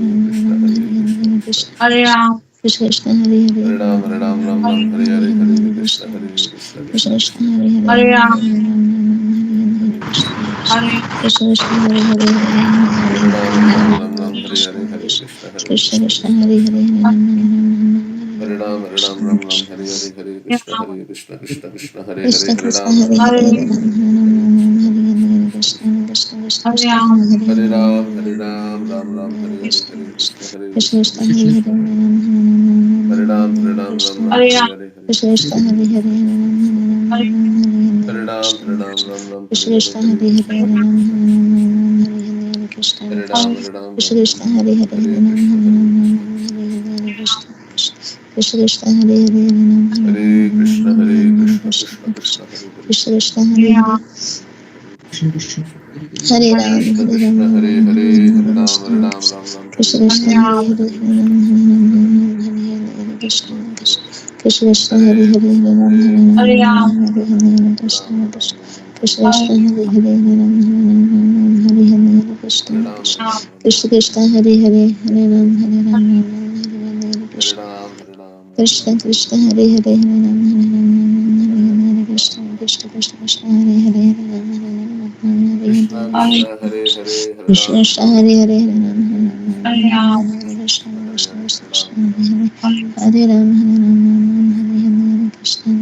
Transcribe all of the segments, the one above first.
Krishna Hare Krishna Hare Ram, Krishna Krishna Hare Hare, Hare Ram Ram Ram Hare Hare Hare Krishna Hare Krishna Krishna Krishna Krishna Krishna Hare Hare, Hare Ram, Krishna Krishna Hare Hare, Hare Ram Ram Hare Hare Hare Krishna Hare Krishna Krishna Krishna Krishna Hare Krishna Hare, Hare Ram Ram Hare Hare Hare Krishna Hare Krishna Krishna Krishna Hare Hare Krishna Hare Krishna Ram Hare Ram Hare, Hare Hare Hare Krishna Hare Krishna Krishna Krishna Krishna Krishna Hare Hare Hare, Ram Ram Hare Hare Hare Krishna Hare Krishna Krishna Krishna Krishna Hare Krishna Hare, Hare Ram Ram Hare Hare Hare Krishna Krishna Krishna Hare Hare Krishna Hare, Krishna Krishna Hare Ram Hare Krishna Hare Krishna Hare Hare Krishna Hare, Hare Krishna Krishna Krishna Hare Ram Krishna Krishna Hare Hare Hare Hare, Hare Krishna Hare Krishna Krishna Krishna Hare Hare, Hare Krishna Krishna Krishna Hare Hare Krishna Krishna Hare Hare, Hare Ram Krishna Hare Krishna Ram, Hare Hare Hare Ram Krishna Hare Krishna Krishna Krishna Hare Krishna Hare, Hare Krishna Krishna Krishna Krishna Krishna Krishna Hare Hare Hare, Krishna Ram Hare Hare Krishna Ram, Krishna Hare Krishna Hare Hare Krishna Ram Krishna Hare Krishna Hare Krishna Hare Krishna Hare Ram Hare Hare Krishna Hare Krishna Ram Krishna Krishna Hare Hare, Hare Ram Hare Ram, Hare Hare Krishna Ram Hare Ram Ram Krishna Ram Hare Krishna Hare Hare Hare, Hare Ram Hare Ram, Hare Hare Ram Krishna Ram Krishna Krishna Krishna Hare Hare, Hare Ram Hare Ram, Hare Krishna Hare Krishna Hare Hare Hare Krishna Ram Krishna Ram Hare Hare, Hare Hare Hare Ram Hare Hare Krishna Ram, Krishna Hare Krishna Krishna Krishna Hare Krishna Hare Krishna Hare Krishna Ram Hare Ram Hare Hare Ram Hare Ram, Hare Ram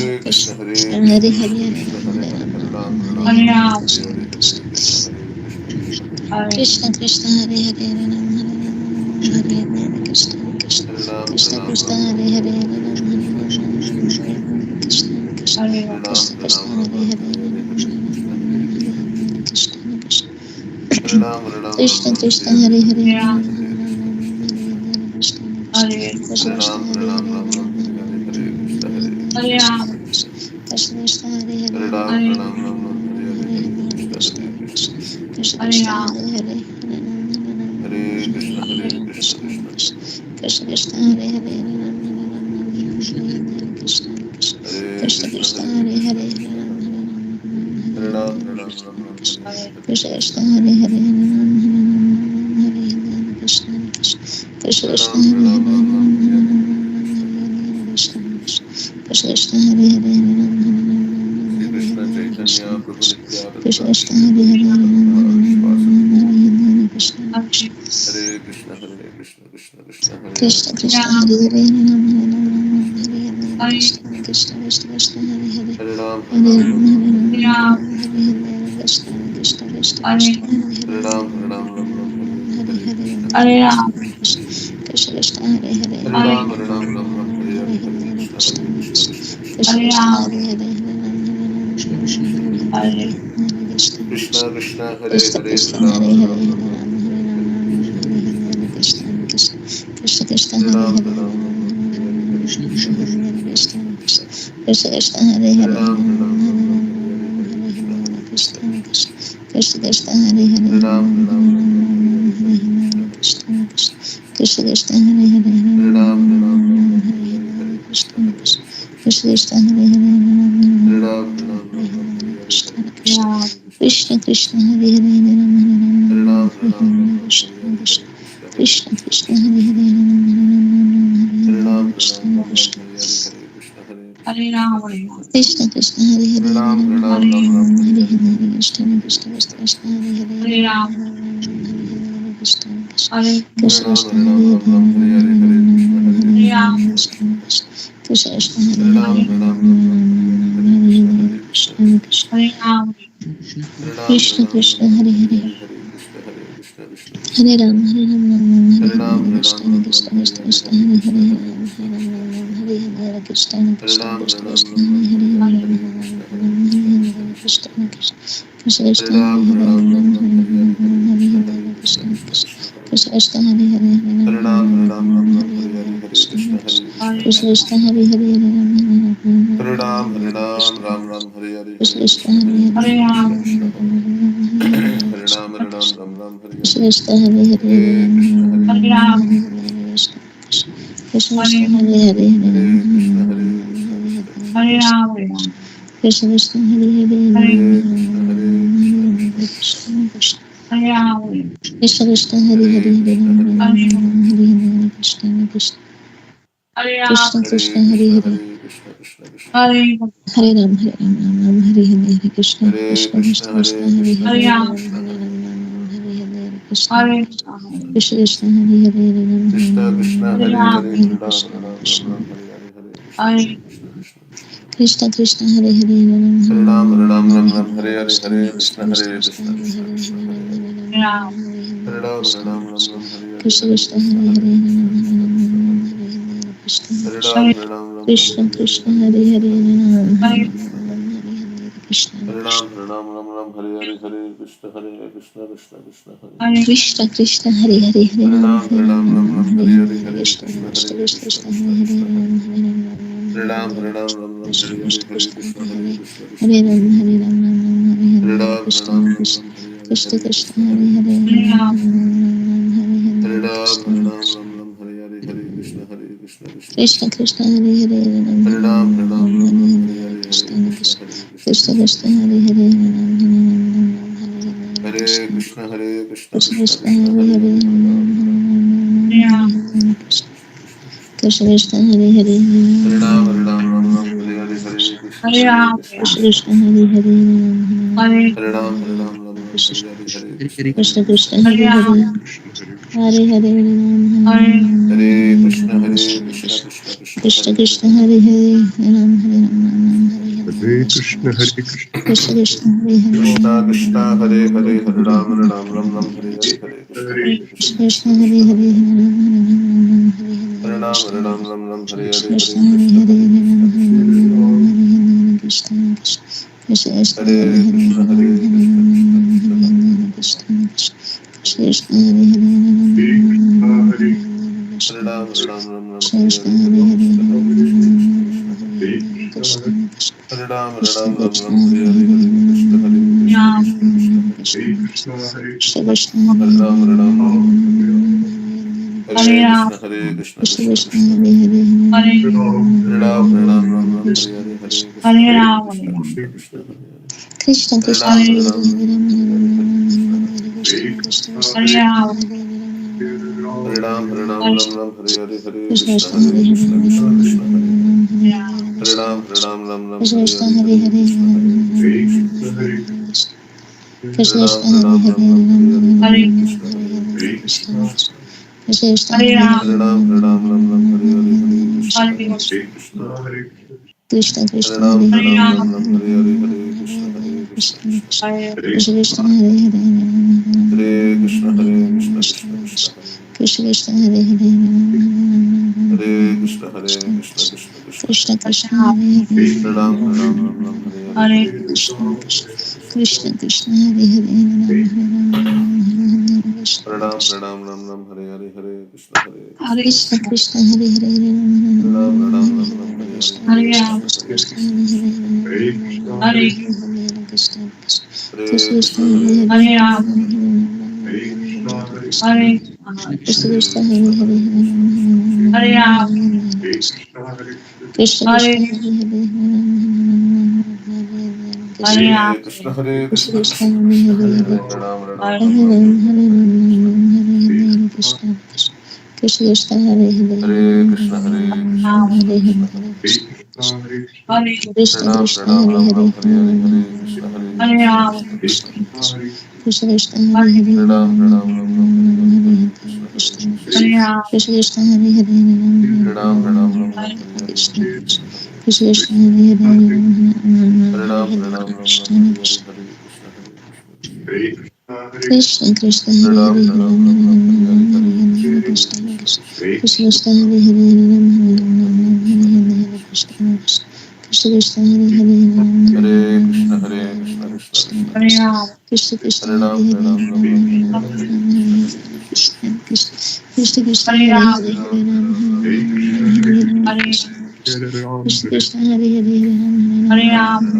Krishna Hare Hare Krishna Hare Krishna Hare Hare Hare Ram Ram Hare Hare Ram, Hare Hare Krishna Hare Krishna Krishna Hare Krishna Krishna Hare Hare Hare Ram Hare Ram Hare Hare Krishna Krishna Hare Ram Krishna Krishna Hare Hare Hare Ram Hare Ram Krishna Krishna Hare Rama, Krishna Krishna Hare Hare Hare Krishna Krishna Krishna Krishna Hare Hare Hare Rama, Krishna Hare Krishna Krishna Hare Hare Hare Rama, Krishna Krishna Hare Hare Hare Krishna Krishna Hare Krishna Rama, Hare Hare Hare Krishna, Hare Krishna Krishna, Krishna Krishna, Krishna Krishna Hare Hare Krishna Hare Krishna Krishna, Krishna Hare Hare Krishna, Hare Krishna Hare Ram, Hare Ram, Ram Ram, Hare Hare Hare Krishna Krishna Hare Hare Krishna Krishna Hare Krishna Ram, Hare Hare Ram, Ram Ram, Hare Hare Krishna Krishna Hare Hare Shri Krishna Chaitanya Prabhu Nityananda Krishna Shri Hare Advaita Hare Gadadhara Shivasari Gaur Krishna Hare Hare Krishna, Hare Krishna, Krishna Krishna, Hare Hare Krishna Krishna Rama, Hare Hare Hare Krishna Krishna Krishna Krishna Hare Hare Hare Ram, Hare Hare Ram, Ram Ram Ram, Hare Hare Ram Hare Rama, Hare Hare Krishna Krishna Krishna Hare Krishna Hare Hare Hare Ram, Hare Ram, Ram Ram, Hare Hare Hare Hare Krishna, Ram Hare Hare Krishna, Rama, Krishna Krishna, Krishna Krishna Hare Hare Hare Hare Ram, Hare Ram, Ram Ram, Hare Hare Hare Hare Krishna, Krishna Hare Krishna, Krishna Krishna Krishna, Hare Krishna Rama, Hare Hare Hare Krishna Krishna Krishna, Hare Krishna Hare, Krishna Hare Ram, Hare Hare Hare Ram, Ram Ram, Hare Hare Hare Krishna, Hare Krishna, Krishna Krishna Krishna Krishna Hare Hare Ram, Hare Hare Ram, Ram Ram, Hare Hare Krishna, Hare Krishna, Krishna Krishna Krishna, Krishna Krishna Hare Hare Hare Ram, Hare Ram, Ram Ram, Hare Hare Krishna, Hare Krishna, Krishna Krishna Krishna Krishna, Krishna Krishna Hare Hare Hare Ram, Hare Ram, Ram Ram, Hare Hare Krishna, Hare Krishna Krishna, Krishna Krishna Hare Hare Hare Ram, Hare Ram, Ram Ram, Hare Hare Krishna, Krishna Hare Krishna, Krishna Krishna Krishna, Krishna Hare Hare Hare Ram, Hare Ram, Ram Ram, Hare Hare Krishna Krishna, Rama, Hare Krishna, Krishna Krishna Krishna Krishna, Hare Hare Hare Ram, Hare Ram, Ram Ram, Krishna Hare Hare Krishna Krishna, Hare Krishna Krishna, Krishna Krishna Hare Krishna, Hare Hare Ram, Hare Ram, Krishna Ram Ram, Krishna Hare Hare Krishna, Hare Krishna, Hare Krishna Rama, Krishna, Krishna Krishna Hare Hare Hare Ram, Hare Ram, Hare Ram Ram, Hare Hare Hare Hare Krishna, Krishna Hare Krishna Krishna, Krishna Krishna Krishna Hare Hare Hare Rama, Krishna Krishna Hare Hare Krishna Ram, Krishna Hare Ram, Hare Ram Ram, Hare Hare Hare Krishna, Hare Hare Krishna, Rama, Krishna Krishna Krishna, Krishna Krishna Hare Hare Hare Ram, Hare Ram, Ram Ram, Hare Hare Hare Krishna, Hare Krishna, Krishna Krishna, Hare Rama, Hare Ram, Hare Krishna Ram, Ram Krishna Ram, Hare Hare Hare Hare Hare Krishna, Hare Krishna, Krishna Krishna, Hare Ram Hare Ram Hare Hare Ram, Hare Hare Ram, Krishna Ram Ram, Krishna Hare Krishna Hare Krishna Hare Hare Krishna, Hare Hare Krishna, Krishna Krishna, Hare Hare Krishna Hare Krishna Ram, Hare Krishna Ram, Krishna Ram Ram, Hare Hare Hare Hare Krishna, Hare Krishna, Krishna Krishna, Krishna Krishna Hare Krishna Ram, Hare Hare Ram, Ram Hare Ram, Hare Hare Hare Krishna, Hare Hare Krishna, Krishna Krishna Krishna, Hare Ram, Krishna Krishna Hare Hare Hare Ram, Hare Ram, Ram Ram, Hare Hare Hare Hare Krishna Krishna, Hare Krishna, Hare Krishna Krishna Krishna Krishna, Hare Hare Hare Ram, Hare Ram, Krishna Ram Ram, Hare Hare Hare Krishna Krishna, Hare Hare Hare Krishna, Rama, Krishna Krishna, Hare Hare Hare Ram, Hare Ram, Ram Ram, Hare Hare Krishna Hare Hare Hare Krishna, Hare Hare Krishna, Rama, Krishna Hare Krishna Hare Hare Hare Krishna, Hare Krishna, Krishna Krishna, Hare Krishna Rama, Krishna Hare Hare Hare Hare Krishna, Hare Krishna, Krishna Krishna, Krishna Krishna Hare Rama, Krishna Krishna Hare Hare Hare Hare Krishna, Hare Hare Krishna, Hare Krishna Krishna Hare Rama, Krishna Krishna Hare Hare Krishna, Hare Hare Krishna, Krishna Krishna, Hare Hare Ram Ram Ram Hare Hare Hare Krishna Hare Krishna Krishna, Krishna Krishna Hare Hare Krishna, Hare Hare Krishna Rama, Krishna, Hare Hare Hare Krishna Hare Krishna Krishna Hare Hare Krishna, Krishna, Hare Hare Rama, Hare, Hare Ram, Hare Ram, Ram Ram, Hare Hare, Hare Krishna, Hare Hare Krishna, Krishna Krishna, Krishna Krishna Hare Hare Hare Ram, Hare Ram, Ram Ram, Hare Hare Hare, Krishna Hare Krishna Krishna, Krishna Hare Krishna, Krishna Krishna, Hare Hare, Rama, Hare Ram, Hare Ram, Ram Ram, Hare Hare, Krishna Hare Krishna Krishna, Hare Hare Hare Krishna, Krishna Krishna, Hare Hare, Hare Ram, Hare Hare Ram, Ram Ram, Krishna Hare Hare, Krishna Hare Hare Krishna, Hare Hare Krishna, Krishna Hare Krishna, Hare Krishna Hare Ram, Hare Ram, Ram Ram, Hare Hare, Hare Krishna, Hare Krishna, Krishna Krishna, Hare Hare Krishna Krishna Hare Hare Hare Hare Ram Ram, Hare Ram, Ram Ram, Hare Hare, Hare Hare Krishna Krishna, Krishna Hare Krishna Krishna, Krishna Krishna Hare Krishna, Hare Hare Hare Ram, Hare Ram, Ram Ram, Krishna Hare Hare, Krishna Hare Krishna Krishna, Hare Hare Krishna, Krishna Hare Krishna, Hare Ram Hare Hare Ram, Hare Krishna Ram, Ram Krishna Ram, Hare Hare, Krishna Hare Krishna Krishna, Hare Hare Hare Krishna, Hare Hare Rama, Hare Hare Ram, Krishna Hare Ram, Ram Ram, Hare Hare, Hare Krishna, Hare Krishna, Krishna Krishna Krishna, Krishna Hare Hare Hare Ram, Hare Ram, Ram Ram, Hare Hare Hare, Hare Krishna Krishna, Hare Krishna, Krishna Krishna Krishna Krishna, Hare Hare Hare Krishna, Hare Krishna, Krishna Krishna Krishna Krishna, Hare Hare Hare Hare, Hare Ram, Hare Rama, Krishna Krishna Hare Hare Hare Ram, Hare Ram, Ram Ram, Hare Hare, Hare Krishna, Hare Hare Rama, Krishna, Krishna Krishna Krishna Krishna, Hare Hare Hare Hare Hare Ram, Hare Ram, Ram Ram, Hare Hare, Hare Krishna, Krishna Hare Krishna Krishna, Hare Hare Hare Hare Rama, Hare Hare Hare Hare Krishna Krishna Krishna Hare Krishna Hare Hare Ram Ram Hare Hare Hare Krishna, Hare Krishna, Krishna Krishna Hare Hare Krishna Krishna Hare Hare Hare Ram Ram Ram Ram Hare Hare Hare Krishna Hare Krishna Krishna Krishna Krishna Hare Krishna Hare Hare Hare Hare Ram Krishna Ram Ram Ram Hare Hare Hare Krishna Hare Krishna Hare Hare Krishna Krishna Ram, Krishna Krishna Krishna Hare Hare Hare Krishna Hare Krishna Krishna Krishna Hare Krishna Krishna Hare Hare Hare Krishna, Hare Hare Ram Ram Ram Ram Krishna Hare Krishna Hare Hare Hare Hare Krishna Hare Krishna Krishna Krishna Hare Hare Krishna, Krishna Hare Ram Krishna Ram Ram Krishna Ram Hare Hare Hare Hare Krishna Hare Krishna Ram Krishna Krishna Hare Hare Krishna, Hare Krishna Krishna, Krishna Hare Hare Ram Ram Ram Hare Hare Ram Krishna Krishna Krishna Krishna Krishna Krishna Hare Hare Hare Hare Ram Ram Ram Hare Hare Hare Krishna Hare Hare Ram Krishna Krishna Krishna Hare Krishna Hare Krishna Ram Hare Hare Ram Hare Hare Hare Hare Krishna Hare Krishna Hare Krishna Krishna, Hare Krishna Hare Ram Hare Ram Hare Ram Ram Hare Hare Hare Krishna Krishna Krishna Hare Hare Krishna Krishna, Krishna Hare Krishna Hare Hare Ram Hare Ram Ram Krishna Hare Krishna Hare Hare Hare Hare Krishna Hare Krishna Hare Krishna Krishna, Krishna Hare Hare Hare Hare Krishna Ram Krishna Hare Hare Ram Hare Hare Hare Hare Krishna Hare Hare Krishna Krishna, Krishna Hare Hare Ram Hare Ram Ram Hare Hare Hare Krishna Hare Hare Ram Krishna Hare Krishna Krishna, Hare Hare Krishna Hare Krishna Ram Hare Hare Hare Ram Hare Hare Hare Krishna Hare Krishna Krishna Krishna Krishna Hare Krishna Krishna, Krishna Hare Hare Hare Krishna Krishna Krishna Krishna Hare Krishna Krishna Hare Hare Hare Krishna Krishna Krishna Krishna Krishna Krishna Hare Krishna Ram Hare Hare Hare Hare Ram Hare Hare Hare Hare Krishna Krishna Hare Krishna Krishna Krishna Hare Krishna Krishna Hare Hare Ram Krishna, Hare Ram Hare Krishna Ram Krishna Hare Hare Hare Krishna Hare Hare Krishna Krishna Krishna Krishna Krishna Hare Hare Hare Ram Ram Hare Hare Krishna Hare Hare Krishna Ram Krishna Krishna Hare Krishna Krishna Hare Krishna Hare Hare Krishna, Hare Hare Krishna Hare Krishna Krishna Hare Hare Hare Krishna Ram Krishna Hare Hare Krishna, Hare Krishna Hare Krishna Krishna Hare Hare Krishna Hare Hare Krishna Krishna Krishna Hare Ram Hare Krishna, Hare Krishna Hare Krishna Hare Hare Hare Krishna Ram Hare Krishna Hare Krishna Krishna Krishna Krishna Hare Krishna Hare Hare Hare Hare Ram Hare Hare Hare Hare Krishna Krishna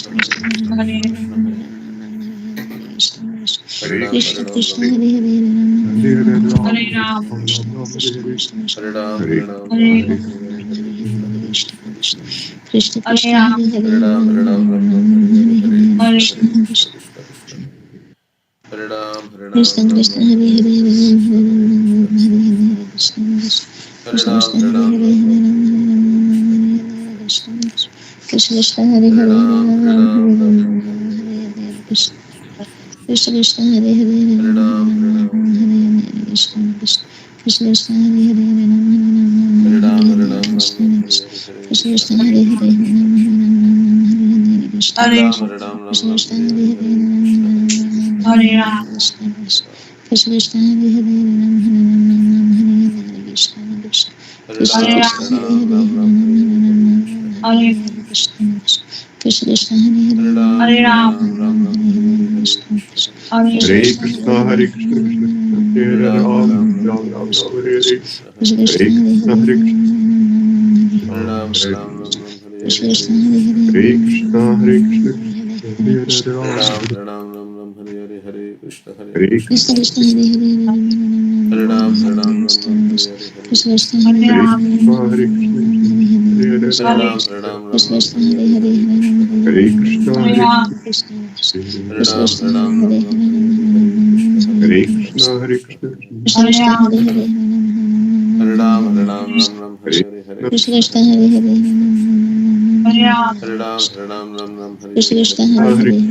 Krishna Krishna Hare Hare Krishna Hare Krishna Ram Krishna Krishna Hare Krishna, Hare Hare Hare Krishna Ram Krishna Hare Hare Hare Hare Hare Krishna Hare Hare Krishna Ram Krishna Krishna Krishna Hare Hare Krishna Krishna Hare Hare Hare Hare Ram Hare Hare Krishna Hare Krishna Hare Krishna Ram Krishna Krishna Hare Hare Hare Ram Hare Hare Hare Krishna Hare Krishna Hare Krishna Krishna Krishna Krishna Hare Hare Hare Ram Krishna Hare Hare Krishna Hare Krishna Krishna Krishna Krishna Hare Hare Ram Hare Hare Hare Krishna Hare Krishna Krishna Krishna Krishna Krishna Hare Hare Hare Krishna Krishna Krishna Krishna Hare Hare Hare Krishna Krishna Krishna Hare Hare Ram Krishna Krishna Hare Hare Ram Hare Hare Hare Krishna Hare Krishna Krishna Krishna Krishna Krishna Hare Hare Ram Hare Hare Hare Ram Hare Krishna Krishna Hare Hare Hare Ram Krishna Krishna Hare Krishna Krishna Krishna Hare Hare Hare Hare Ram Krishna Krishna Hare Ram Hare Hare Krishna Hare Krishna Krishna Krishna Hare Krishna Ram Hare Hare Hare Ram Hare Hare Krishna Hare Krishna Krishna Krishna Hare Ram Krishna Krishna Hare Hare Krishna Hare Krishna Krishna Krishna Hare Krishna Ram Krishna Hare Hare Krishna Hare Krishna Krishna Krishna Krishna Hare Hare Hare Ram Hare Krishna Krishna Krishna Krishna Hare Hare Hare Ram Krishna Krishna Krishna Hare Hare Hare Ram Krishna Krishna Krishna Hare Hare Krishna Hare Krishna Krishna Krishna Hare Hare Ram Krishna Krishna Hare Hare Hare Krishna Krishna Hare Ram Krishna Krishna Krishna Hare Hare Krishna Hare Krishna Hare Ram Krishna Ram Hare Hare Hare Krishna Krishna Hare Hare Hare Ram Hare Ram Krishna Hare Krishna Hare Krishna Krishna, Hare Hare Hare Krishna, Krishna Krishna, Hare Hare Hare Ram Ram, Ram Ram Ram Ram, Hare Hare. Krishna Hare Krishna Hare Krishna Krishna Hare Krishna, Hare Hare Krishna, Hare Ram Hare Krishna Hare Krishna Hare Krishna Hare Hare Krishna, Hare Krishna, Hare Hare Hare Ram, Ram Hare Hare Krishna Hare Hare Krishna Krishna Krishna, Krishna Hare Hare Hare Ram Krishna Hare Krishna Krishna Hare Hare Hare Hare Ram Krishna, Hare Krishna, Hare Hare Hare Ram, Hare Ram Krishna Krishna Hare Hare Hare Krishna Hare Hare Krishna, Hare Hare Ram Krishna, Krishna Hare Krishna Ram Krishna Hare Hare Hare Krishna Hare Hare Krishna Krishna, Krishna Hare Krishna Krishna, Krishna Hare Krishna Ram Hare Hare Hare Ram Hare Krishna Krishna Krishna Hare Hare Krishna Hare Krishna Krishna Hare Ram Hare Ram Hare Krishna Hare Krishna Hare Hare Hare Hare Krishna Krishna Krishna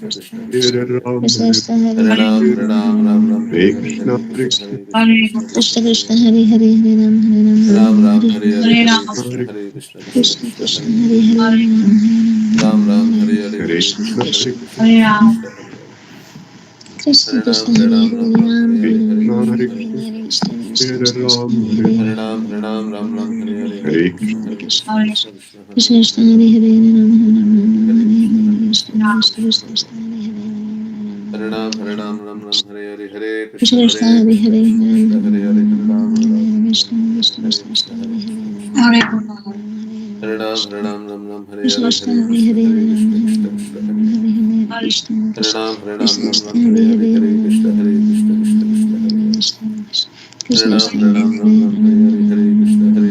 Krishna Krishna Hare Ram, Krishna Krishna Hare Hare Hare Ram Hare Ram Ram Ram Hare Hare Hare Krishna, Hare Hare Krishna Krishna, Krishna Krishna Hare Hare Hare Ram Hare Ram Ram Ram Ram Hare Hare Hare Hare Hare Krishna Hare Hare Krishna Krishna Krishna Krishna Krishna Hare Hare Hare Hare Ram Ram Hare Hare Hare Hare Krishna, Krishna Hare Hare Hare Krishna Krishna, Krishna Krishna Hare Hare Krishna Hare Ram Krishna Hare Hare Ram Hare Ram Ram Ram Hare Hare Hare Hare Krishna, Krishna Hare Hare Krishna, Krishna Hare Krishna Ram, Hare Hare Hare Ram Hare Ram Ram Ram Hare Hare Hare Hare Krishna Krishna, Hare Krishna Krishna Krishna Hare Krishna Hare Krishna Hare Hare Ram Hare Hare Hare Krishna Hare Krishna Krishna Krishna Krishna Krishna Hare Krishna Hare Hare Hare Hare Ram Hare Ram Ram Ram Hare Hare Hare Krishna Krishna Krishna Hare Hare Krishna Hare Krishna Ram Krishna Hare Hare Hare Ram Hare Ram Ram Ram Krishna Hare Hare Krishna Hare Krishna Krishna Hare Hare Krishna Krishna Hare Hare Hare Hare Krishna. Hare Ram Hare Ram Ram Ram Hare Krishna Hare Krishna Hare Hare Krishna Hare Hare Ram Krishna Krishna Krishna Hare Hare Hare Krishna Hare Krishna Ram Hare Ram Krishna Ram Krishna Ram Hare Hare Hare Hare Hare Krishna Hare Krishna Krishna Krishna Hare Hare Krishna Hare Krishna Ram Krishna Hare Hare Ram Ram Hare Ram Hare Hare Hare Krishna Hare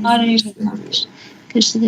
Hare Krishna Krishna Hare Hare Hare Ram Ram Ram Hare Hare Hare Hare Krishna Hare Krishna Krishna Krishna Hare Krishna Krishna Hare Hare Hare Ram Ram Ram Hare Ram Hare Ram Hare Hare Krishna Hare Krishna Krishna Krishna Krishna Krishna Hare Hare Hare Hare Hare Krishna, Hare Hare Ram, Hare Ram Hare Ram Hare Hare Krishna, Hare Krishna, Krishna Krishna Hare Hare Ram Hare Krishna, Hare Krishna Krishna, Hare Hare Hare Ram, Hare Krishna Krishna Hare Hare Krishna Hare Krishna Ram Hare Krishna, Ram Hare Ram Hare Hare Hare Hare Krishna Ram, Krishna Krishna Hare Ram Hare Ram Ram Ram Krishna, Hare Hare Hare Krishna, Hare Krishna Hare Hare Krishna Ram, Krishna Hare Hare Ram, Hare Krishna Krishna Krishna Hare Hare Ram Hare Krishna Krishna Krishna Hare Krishna Hare Krishna Krishna Hare Hare Ram Hare Ram Ram Ram Hare Hare Hare Krishna Krishna Krishna Hare Krishna Krishna Hare Hare Ram Hare Ram Ram Ram Hare Hare Hare Krishna Krishna Krishna Krishna Krishna Hare Hare Hare Ram Ram Krishna Ram Hare Krishna Hare Hare Hare Hare Krishna Ram Hare Krishna Krishna Krishna Hare Hare Krishna Hare Ram Krishna, Ram Hare Krishna Krishna, Krishna Hare Krishna, Hare Hare Ram, Ram Hare Hare Hare, Hare Hare Krishna Krishna, Hare Krishna Krishna, Krishna Hare Hare Hare Hare Ram Ram Ram Hare Ram Ram Hare Hare Hare Krishna Hare Hare Krishna Hare Krishna Krishna Krishna, Hare Krishna, Krishna Krishna Hare Hare Hare Ram Ram, Ram Ram Ram Ram Hare Hare Hare Hare Hare Krishna Krishna Hare Hare Krishna Krishna Krishna, Krishna Krishna Krishna Hare Hare Hare Ram Hare Hare Ram Ram, Hare Hare Ram, Hare Hare Krishna Krishna Krishna Hare Krishna Krishna Krishna Krishna, Hare Hare Hare Ram Hare Hare Ram Ram Ram, Ram Hare Ram Ram, Hare Ram Hare Ram, Hare Hare Krishna Hare Krishna Hare Krishna Krishna Hare Krishna, Hare Hare Ram Krishna Ram Hare Hare Hare Krishna Krishna Krishna Hare Hare Hare Krishna Hare Krishna Krishna, Krishna Hare Hare Krishna, Hare Ram Ram Krishna Hare Hare Krishna Hare Krishna Krishna Krishna Hare Hare Hare Krishna, Krishna Krishna Hare Hare Ram Hare Ram Ram Krishna Hare Krishna Krishna Krishna Krishna Krishna Krishna Hare Hare Hare Krishna, Ram Hare Ram Krishna, Ram Hare Hare Hare Ram, Hare Ram, Ram Ram, Krishna Hare Krishna Hare, Hare Krishna Hare Krishna Hare Hare Hare Krishna, Hare Hare Ram Krishna, Ram Ram Ram Hare Hare Hare Krishna Krishna Hare Krishna Krishna Hare Krishna Hare Hare Hare Hare Hare Krishna, Ram Hare Ram Krishna, Ram Hare Hare Hare Krishna Krishna Hare Krishna Krishna Hare Hare Hare Hare Hare Ram Hare Ram Ram Krishna, Ram Hare Hare Hare Krishna Hare Krishna Krishna Hare Krishna Hare Hare Hare Ram Ram Ram Ram Hare Krishna Hare Hare Krishna Hare Krishna Krishna Krishna Hare Krishna Hare Hare Krishna Hare Krishna Krishna Krishna Hare Krishna Hare Hare Hare Ram Ram Ram Hare Hare Hare Krishna Krishna Hare Krishna Krishna Krishna Krishna Hare Krishna Hare Hare Hare Hare Krishna Krishna Krishna Hare Hare Ram Hare Ram Ram Ram Hare Hare Hare Krishna Krishna Krishna Hare Hare Krishna Krishna Hare Hare Hare Krishna Krishna Krishna Hare Krishna Hare Krishna Hare Hare Hare Hare Ram Hare Krishna Krishna Krishna Hare Krishna Krishna Hare Hare Ram Hare Ram Ram Hare Hare Hare Krishna Krishna Krishna Hare Hare Krishna Hare Krishna Ram Hare Ram Hare Ram Hare Hare Hare Hare Ram Hare Hare Hare Krishna Hare Ram Ram Krishna Hare Krishna Hare Hare Hare Hare Ram Krishna Krishna Hare Hare Hare Krishna Hare Ram Ram Hare Hare Hare Krishna Krishna Krishna Krishna Krishna Hare Hare Ram Hare Ram Ram Hare Hare Krishna Hare Hare Krishna Krishna Krishna Krishna Hare Krishna Hare Krishna Hare Hare Ram Hare Hare Hare Krishna Krishna Krishna Hare Krishna Krishna Krishna Krishna Hare Hare Hare Ram Hare Ram Hare Hare Krishna, Hare Hare Hare Krishna Krishna, Krishna Hare Krishna Krishna Hare Hare Hare Ram, Hare Ram, Hare Ram Ram Ram, Hare Hare, Hare Hare Hare Krishna, Hare Krishna Hare Krishna Krishna Krishna Hare Krishna Hare Hare Hare Ram Ram, Hare Ram, Ram, Hare Krishna Hare Krishna Krishna, Krishna Krishna Hare Hare Hare Ram Ram Hare Hare Hare Krishna Hare Hare Krishna Krishna Krishna, Krishna Hare Hare Krishna, Hare Ram Hare Ram, Hare Ram, Ram Krishna Ram, Hare Hare, Krishna Hare Krishna Hare Krishna, Hare Hare Hare Ram Ram Hare Ram, Hare Hare Krishna Ram, Hare Ram Ram, Krishna Hare Hare, Krishna Krishna Hare Hare Hare Ram Krishna, Hare Hare Krishna Krishna Krishna Hare Hare Krishna Krishna Hare Hare Hare Ram Krishna, Hare Hare Krishna Hare Krishna Krishna Hare Krishna Ram, Krishna Hare Ram, Hare Hare Hare Krishna Krishna Krishna Hare Hare Hare Ram Hare Ram Hare Ram Hare Hare Hare Krishna Krishna Hare Hare Hare Krishna Krishna Hare Hare Ram Hare Krishna Hare Ram Krishna Krishna Hare Hare Hare Hare Hare Hare Krishna Hare Ram Hare Hare Krishna Ram Krishna Hare Hare Krishna Hare Krishna Krishna Hare Hare Hare Ram Hare Krishna Hare Krishna Ram Krishna Hare Hare Hare Hare Hare Ram Krishna Hare Ram Hare Krishna Hare Krishna Krishna Hare Krishna Hare Hare Ram Hare Krishna Ram Krishna Hare Hare Krishna Hare Hare Krishna Hare Hare Ram Krishna Krishna Hare Hare Hare Hare Krishna Hare Hare Krishna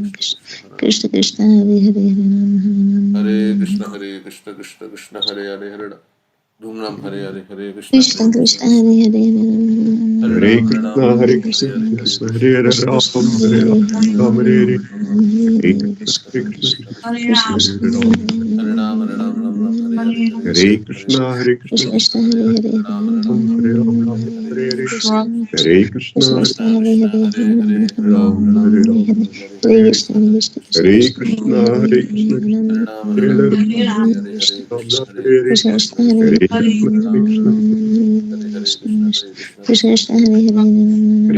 Krishna Krishna Hare Hare Hare Krishna Hare Ram Hare Hare Krishna Krishna Krishna Hare Krishna Krishna Hare Hare Hare Ram Krishna Krishna Krishna Hare Hare Hare Dhum Ram Hare Hare Hare Krishna Krishna Hare Krishna Krishna Krishna Hare Hare Hare Hare Ram Krishna, Hare Krishna, Hare Hare Krishna Krishna Hare Krishna Krishna Krishna Ram, Krishna Hare Hare Ram, Hare Ram Hare Hare Hare Krishna, Krishna Hare Krishna, Krishna Hare Ram, Hare Ram Hare Hare Hare Hare Krishna Hare Krishna, Hare Krishna, Krishna Krishna Krishna Hare Hare Hare Hare Hare Ram Hare Ram, Ram Hare Hare Hare Hare, Krishna Krishna Hare Krishna, Hare Krishna Krishna Hare Krishna Hare Hare Hare Hare Ram Ram, Hare Ram, Hare Hare Hare Krishna Krishna Hare Hare Krishna Krishna Hare Krishna Krishna Krishna, Hare Hare Krishna, Krishna Hare Hare Ram Hare Hare Krishna Krishna Ram, Hare Hare Hare, Krishna Krishna Krishna Hare Krishna Hare Hare Krishna, Hare Hare Ram Krishna, Hare Hare Krishna Hare Krishna Krishna Krishna Krishna Hare Hare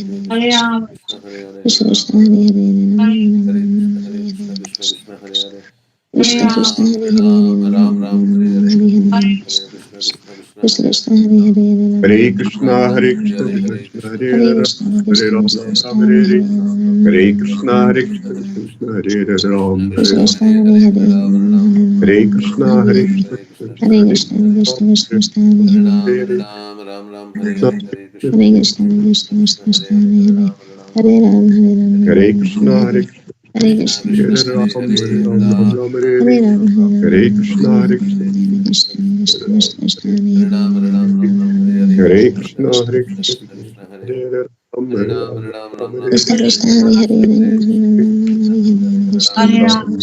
Hare Ram, Krishna Krishna Hare Hare Hare Krishna Hare Hare Hare Krishna Ram, Krishna Hare Hare Ram Ram Hare Hare Hare Hare Krishna Krishna Krishna Hare Hare Hare Krishna, Ram Hare Ram Krishna, Hare Krishna Hare Krishna, Krishna Hare Hare Hare, Krishna Hare Krishna Ram, Krishna Ram Krishna Ram, Hare Hare. Hare Hare Krishna, Hare Krishna, Krishna Krishna, Hare Hare, Ram, Hare Krishna Ram. Krishna Hare Hare Hare Krishna, Hare Krishna, Krishna Krishna, Hare Hare Krishna Hare, Krishna Ram, Krishna Hare Krishna Hare Hare Hare Ram Hare Hare. Ram Ram Ram Hare Krishna, Hare Hare Krishna Hare Hare Krishna Krishna Krishna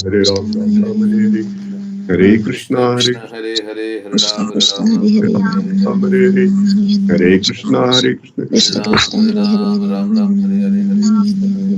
Krishna Krishna Hare Krishna Hare Hare Ram Hare Ram Hare Ram Hare Hare Krishna, Hare Krishna, Hare Krishna Krishna Krishna Krishna, Krishna Hare Krishna Hare Ram, Krishna Hare Hare Ram, Hare Ram Ram Ram, Hare Hare Hare. Ram Hare Krishna, Hare Hare Krishna, Ram Krishna Krishna Krishna, Krishna Krishna Hare Hare Ram Hare Ram Hare Ram Ram Hare Hare Hare Krishna Krishna, Krishna Hare Krishna Krishna, Krishna Krishna Hare Hare Hare, Ram, Hare Hare Ram Ram, Hare Ram Ram Ram, Ram Ram Hare Krishna Hare Hare. Hare Krishna Krishna Hare Hare Krishna Hare Krishna Krishna Hare Krishna Hare Hare Ram Krishna Hare Hare Ram Ram, Krishna Hare Krishna Ram, Ram Hare Ram, Hare Hare. Hare Krishna, Krishna Hare Krishna Krishna, Hare Hare Hare Krishna Ram Hare Krishna Ram Ram Hare Ram Hare Hare Hare Ram, Hare Hare. Hare Krishna, Hare Krishna, Hare Krishna Krishna Ram Krishna Hare Hare Ram Hare Ram Ram Hare Hare Hare Krishna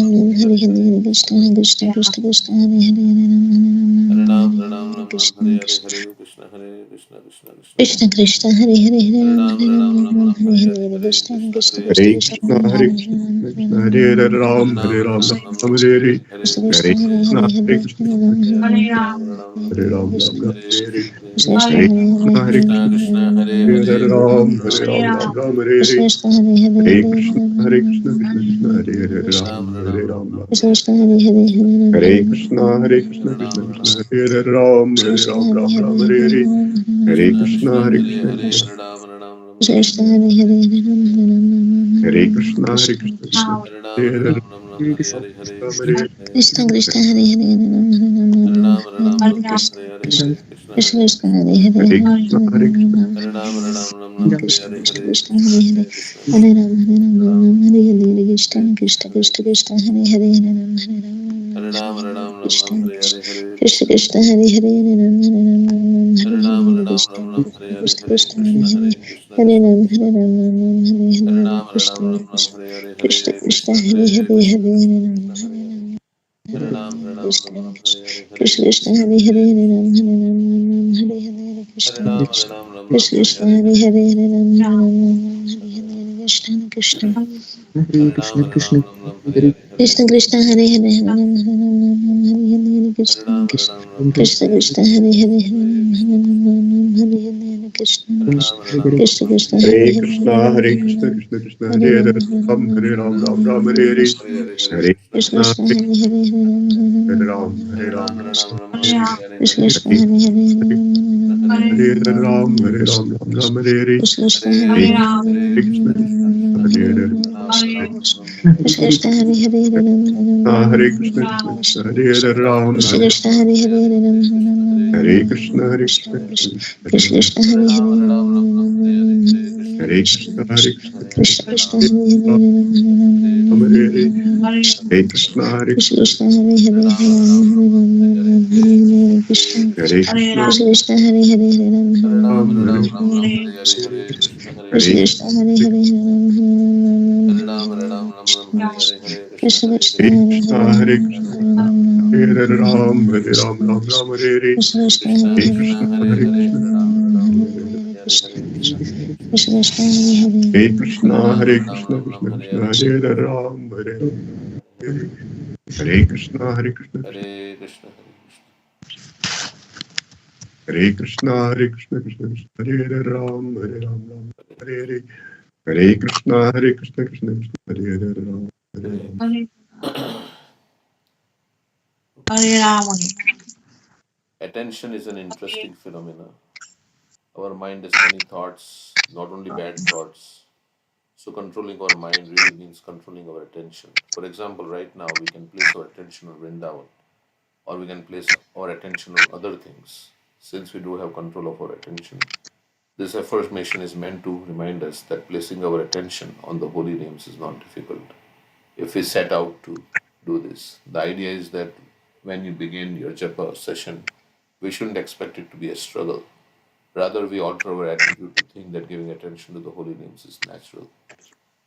Hare Hare Krishna Krishna Krishna Krishna Hare Hare Hare Ram, Hare Hare Ram, Hare Ram Ram, Krishna Hare Hare, Krishna Hare Krishna, Hare Krishna, Krishna Krishna, Krishna Krishna Hare Hare Hare Hare Ram Ram, Hare Hare Ram Ram, Ram Ram Ram Ram, Hare Hare Hare Hare, Hare Hare Krishna Krishna, Krishna Hare Krishna Hare Krishna, Krishna Krishna, Hare Krishna Hare Hare Krishna, Krishna, Hare Krishna Hare Hare Hare Ram, Ram, Hare Hare Ram, Ram, Ram Ram Ram, Ram, Hare Hare Hare. Hare, Hare Hare Krishna, Hare Krishna, Krishna, Hare Krishna, Krishna Hare Krishna, Ram, Hare Hare Ram, Ram Ram, Hare Hare Hare. Hare, Hare Krishna, Hare Krishna Krishna, Krishna, Hare Hare Hare, Hare Hare Ram, Ram, Hare Ram Hare Ram, Ram, Ram Ram, Ram, Hare Hare. Krishna Hare Hare Hare Hare Krishna, Hare Krishna, Krishna Krishna, Hare Hare Hare Ram, Ram, Hare Hare Ram, Ram, Ram Ram, Ram Hare Ram. Krishna Hare, Hare Hare Hare Krishna, Hare Krishna, Hare Krishna Ram, Hare Krishna, Ram, Hare Hare Ram, Hare Krishna Ram, Hare Ram Hare Ram, Hare Hare. Hare Krishna Krishna, Krishna, Hare Hare Krishna, Hare, Krishna Hare Ram, Hare Ram, Ram Ram, Krishna Hare Hare Hare Hare Krishna, Hare Krishna Krishna, Krishna Hare Hare Ram, Hare Hare Hare. Ram, Ram Krishna Krishna Hare Hare Hare Ram Hare Ram Ram Hare Krishna Krishna Krishna Hare Hare Hare Ram Hare Ram Krishna Krishna Krishna Hare Hare Hare Ram Hare Ram Ram Hare Hare Krishna Krishna Krishna Krishna Hare Hare Hare Ram Hare Ram Krishna Krishna Krishna Hare Hare Hare Ram Hare Ram Hare Hare Krishna Krishna Krishna Hare Hare Hare Ram Hare Ram Hare Hare Krishna Krishna Krishna Hare Hare Hare Ram Hare Krishna Krishna Krishna Hare Hare Hare Ram Hare Ram Hare Hare Krishna Krishna Krishna Hare Hare Hare Ram Hare Ram Hare Hare Krishna Krishna Krishna Krishna Hare Hare Hare Ram Hare Ram Hare Hare Krishna Krishna Krishna Hare Hare Hare Ram Hare Ram Hare Hare Krishna Krishna Krishna Hare Hare Hare Krishna, Hare Krishna, Krishna Krishna, Hare Hare Ram, Hare Ram, Ram Ram, Hare Hare. Hare Krishna Krishna, Krishna Hare Hare Hare Ram Hare Ram, Hare Ram, Krishna Krishna Hare Hare Hare Hare Ram, Hare Ram, Ram Ram, Hare Hare. Krishna Krishna Hare Hare Hare Krishna, Hare Hare. Krishna Krishna Hare Hare Hare Ram Hare Krishna, Krishna Hare Hare Ram, Krishna Hare Krishna Hare Hare Hare Ram Hare Krishna, Hare Krishna Krishna, Krishna Krishna Hare Hare Hare Krishna, Hare Krishna, Krishna Krishna Hare Hare Hare Ram Hare Hare. Hare Krishna, Hare Krishna Krishna, Krishna Hare Hare Hare Ram Krishna Hare Krishna, Krishna Krishna Hare Hare Hare Ram Ram, Hare Krishna Krishna Hare Hare Hare Ram Krishna Krishna Hare Hare Krishna, Hare Hare Krishna, Hare Ram, Hare Ram, Ram Ram, Hare Hare. Krishna Krishna Hare Hare Hare Krishna, Hare Krishna, Krishna Krishna Krishna Hare Hare Krishna, Hare Krishna, Krishna Krishna, Hare Ram, Hare Ram, Hare Hare Krishna, Hare Krishna, Hare Krishna, Hare Krishna, Krishna Krishna, Hare Ram, Hare Ram, Ram Hare Hare. Hare Krishna, Hare Krishna, Krishna Krishna, Hare Ram, Hare Ram. Attention is an interesting phenomenon. Our mind has many thoughts, not only bad thoughts. So controlling our mind really means controlling our attention. For example, right now we can place our attention on Vrindavan, or we can place our attention on other things. Since we do have control of our attention, this affirmation is meant to remind us that placing our attention on the holy names is not difficult. If we set out to do this, the idea is that when you begin your japa session, we shouldn't expect it to be a struggle. Rather, we alter our attitude to think that giving attention to the holy names is natural.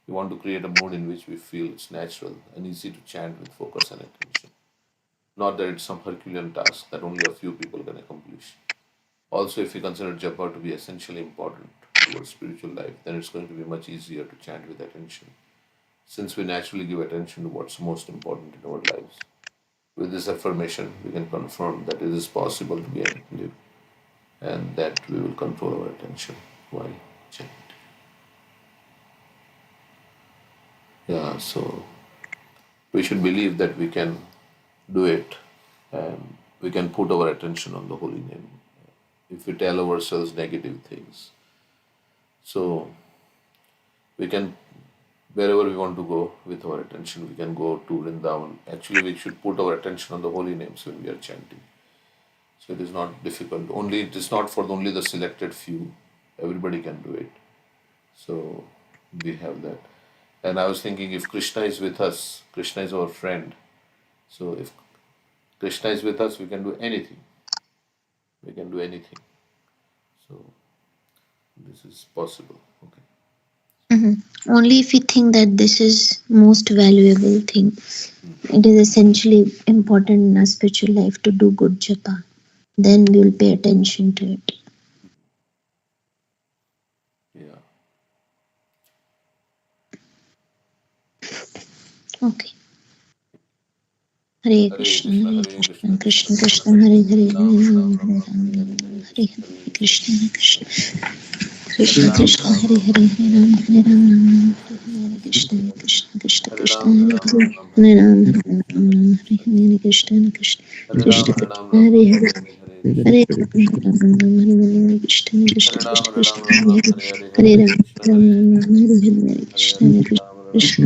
We want to create a mood in which we feel it's natural and easy to chant with focus and attention. Not that it's some Herculean task that only a few people can accomplish. Also, if we consider japa to be essentially important towards spiritual life, then it's going to be much easier to chant with attention, since we naturally give attention to what's most important in our lives. With this affirmation, we can confirm that it is possible to be attentive and that we will control our attention while chanting. Yeah, so we should believe that we can do it and we can put our attention on the holy name if we tell ourselves negative things. So we can, wherever we want to go with our attention, we can go to Vrindavan. Actually, we should put our attention on the holy names when we are chanting. So it is not difficult. Only it is not for only the selected few. Everybody can do it. So we have that. And I was thinking, if Krishna is with us, Krishna is our friend. So if Krishna is with us, we can do anything. We can do anything. So this is possible. Okay. Only if we think that this is most valuable thing. It is essentially important in our spiritual life to do good japa. Then we will pay attention to it. Yeah. Okay. Hare Krishna, Hare Krishna, Krishna Krishna, Hare Hare, Hare Ram, Hare Ram, Hare Hare Krishna, Krishna Krishna Krishna, Hare Hare, Hare Ram, Hare Ram, Hare Krishna, Krishna Krishna Krishna, Hare Hare, Hare Ram, Hare Ram, Hare Hare Krishna, Krishna Krishna Krishna, Hare Hare, Hare Ram, Krishna Krishna Krishna Krishna, Hare Hare, Hare Ram, Hare Krishna, Krishna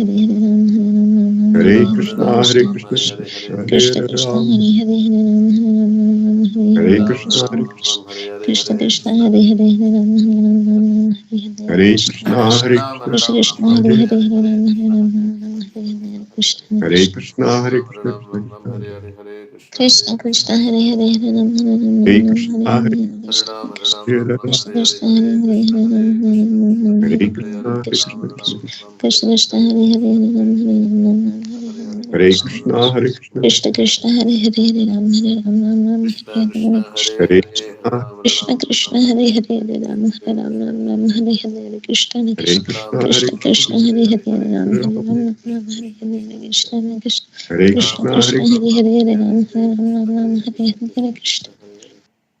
Hare Ram Krishna, Ram Hare Ram Krishna, Hare Hare Krishna Hare Hare Krishna Hare Krishna Ram, Hare Hare Hare Ram Krishna, Ram Hare Ram Krishna, Ram Hare Hare Krishna Hare Krishna Krishna Hare Hare Hare Hare Krishna Krishna, Krishna Hare Ram Krishna, Krishna Ram Krishna Krishna Ram Hare Hare Hare Hare Hare Krishna Hare Krishna Hare Krishna Krishna, Hare Ram Krishna, Ram Krishna Ram Ram Krishna Hare Hare Hare Krishna Krishna Hare Krishna Krishna Hare Hare Hare Krishna, Hare Hare Krishna Ram Krishna Hare Ram, Krishna Hare Krishna Hare Krishna Hare Krishna Hare Hare Krishna, Hare Hare Krishna Ram Krishna, Ram Ram Hare Krishna Hare Krishna Krishna Hare Krishna Hare Hare Hare Hare Hare Hare Krishna Krishna, Hare Krishna, Krishna Krishna Hare Hare Ram Krishna Krishna Hare Hare Hare Hare Krishna, Ram Krishna Ram Krishna Ram Hare Hare Hare Hare Hare Ram Hare Hare Krishna Hare Krishna Ram Krishna, Hare Krishna Ram Krishna, Krishna Ram Hare Hare Hare Hare Ram Hare Hare Hare Ram Krishna Hare Hare Krishna Hare Ram Krishna Krishna, Ram Krishna Hare Ram Hare Ram Hare Hare Ram Hare Hare Hare Ram Hare Hare Krishna Hare Krishna Krishna Krishna Hare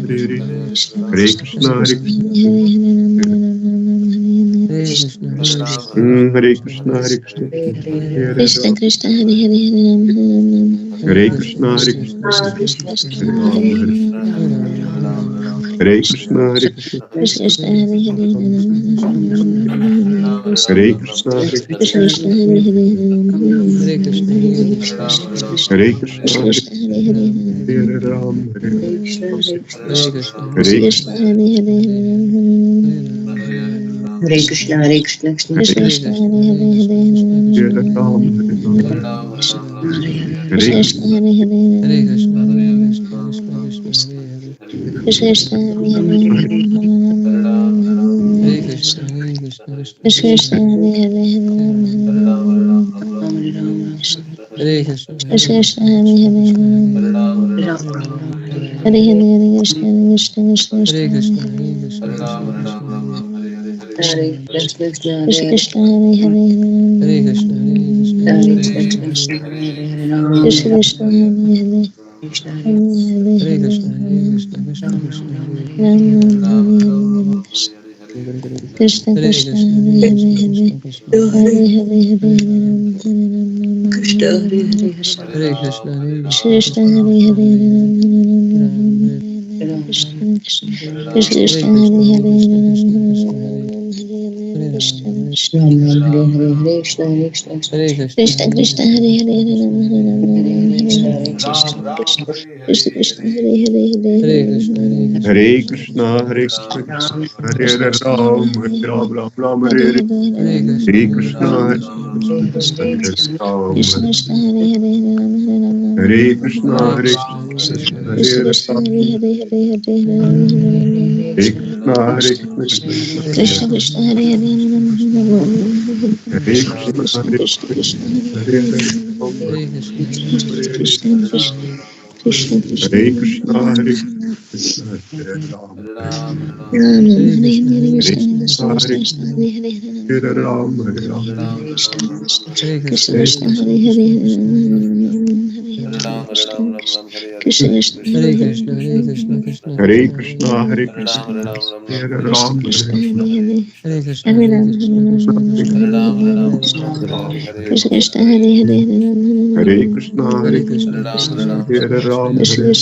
Hare Hare. Krishna Hare Krishna, Hare Krishna, Hare Hare Hare Krishna, Hare Krishna, Hare Krishna Ram, Krishna Hare Hare Hare Ram Hare Ram Ram Hare Hare Hare Krishna, Hare Krishna Krishna, Krishna Krishna Krishna Hare Hare Ram, Hare Hare Hare Ram Hare Ram Hare Krishna, Hare Krishna, Krishna Krishna Hare Hare Hare Hare Krishna, Hare Krishna Krishna, Krishna Hare Hare Hare Krishna, Hare Krishna, Hare Krishna, Krishna Hare Krishna Hare Hare Hare Ram, Hare Ram, Hare Krishna, Krishna Hare Krishna Hare Hare Hare Krishna, Hare Krishna, Krishna Krishna Hare Krishna Krishna, Hare Hare Hare Krishna, Krishna Hare Krishna, Ram, Hare Ram, Hare Hare Krishna Krishna Hare Hare Hare Krishna, Hare Krishna, Krishna Krishna, Hare Hare, Krishna Krishna Hare Hare Hare Hare Krishna, Hare Krishna, Krishna Krishna Krishna, Krishna Hare Hare Hare Krishna, Hare Krishna Krishna Krishna, Hare Krishna Hare Krishna, Hare Hare Krishna Krishna Krishna Hare Krishna Krishna, Hare Krishna, Krishna Krishna, Krishna Krishna Hare Hare Hare Krishna, Hare Krishna, Krishna Krishna, Krishna Krishna Hare Hare Hare Krishna, Hare Krishna, Krishna Krishna, Ram Ram Hare Hare Krishna Hare Krishna Krishna, Hare Hare Hare Krishna, Hare Krishna Krishna, Hare Hare Hare Hare Ram Hare Krishna, Hare Krishna, Krishna Krishna Hare Krishna, Hare Hare Hare, Krishna Krishna Hare Krishna Hare Krishna, Hare Hare Krishna, Krishna Krishna, Hare Hare Ram, Krishna Hare Krishna Ram Ram Hare Hare Hare Krishna Hare Krishna Hare Krishna, Krishna Hare Krishna Krishna, Hare Hare Krishna Hare Krishna, Ram Hare Krishna Hare Ram Krishna Ram Hare Krishna Hare Krishna Hare Hare Hare Hare Hare Krishna, Hare Krishna, Hare Krishna Krishna, Krishna, Hare Ram Krishna, Ram Hare Hare Hare Krishna Ram, Hare Hare Ram, Hare Ram Ram, Hare Hare Hare Hare Krishna, Hare Hare Krishna, Krishna, Hare Ram Krishna Ram Krishna, Hare Hare Ram, Krishna Krishna Hare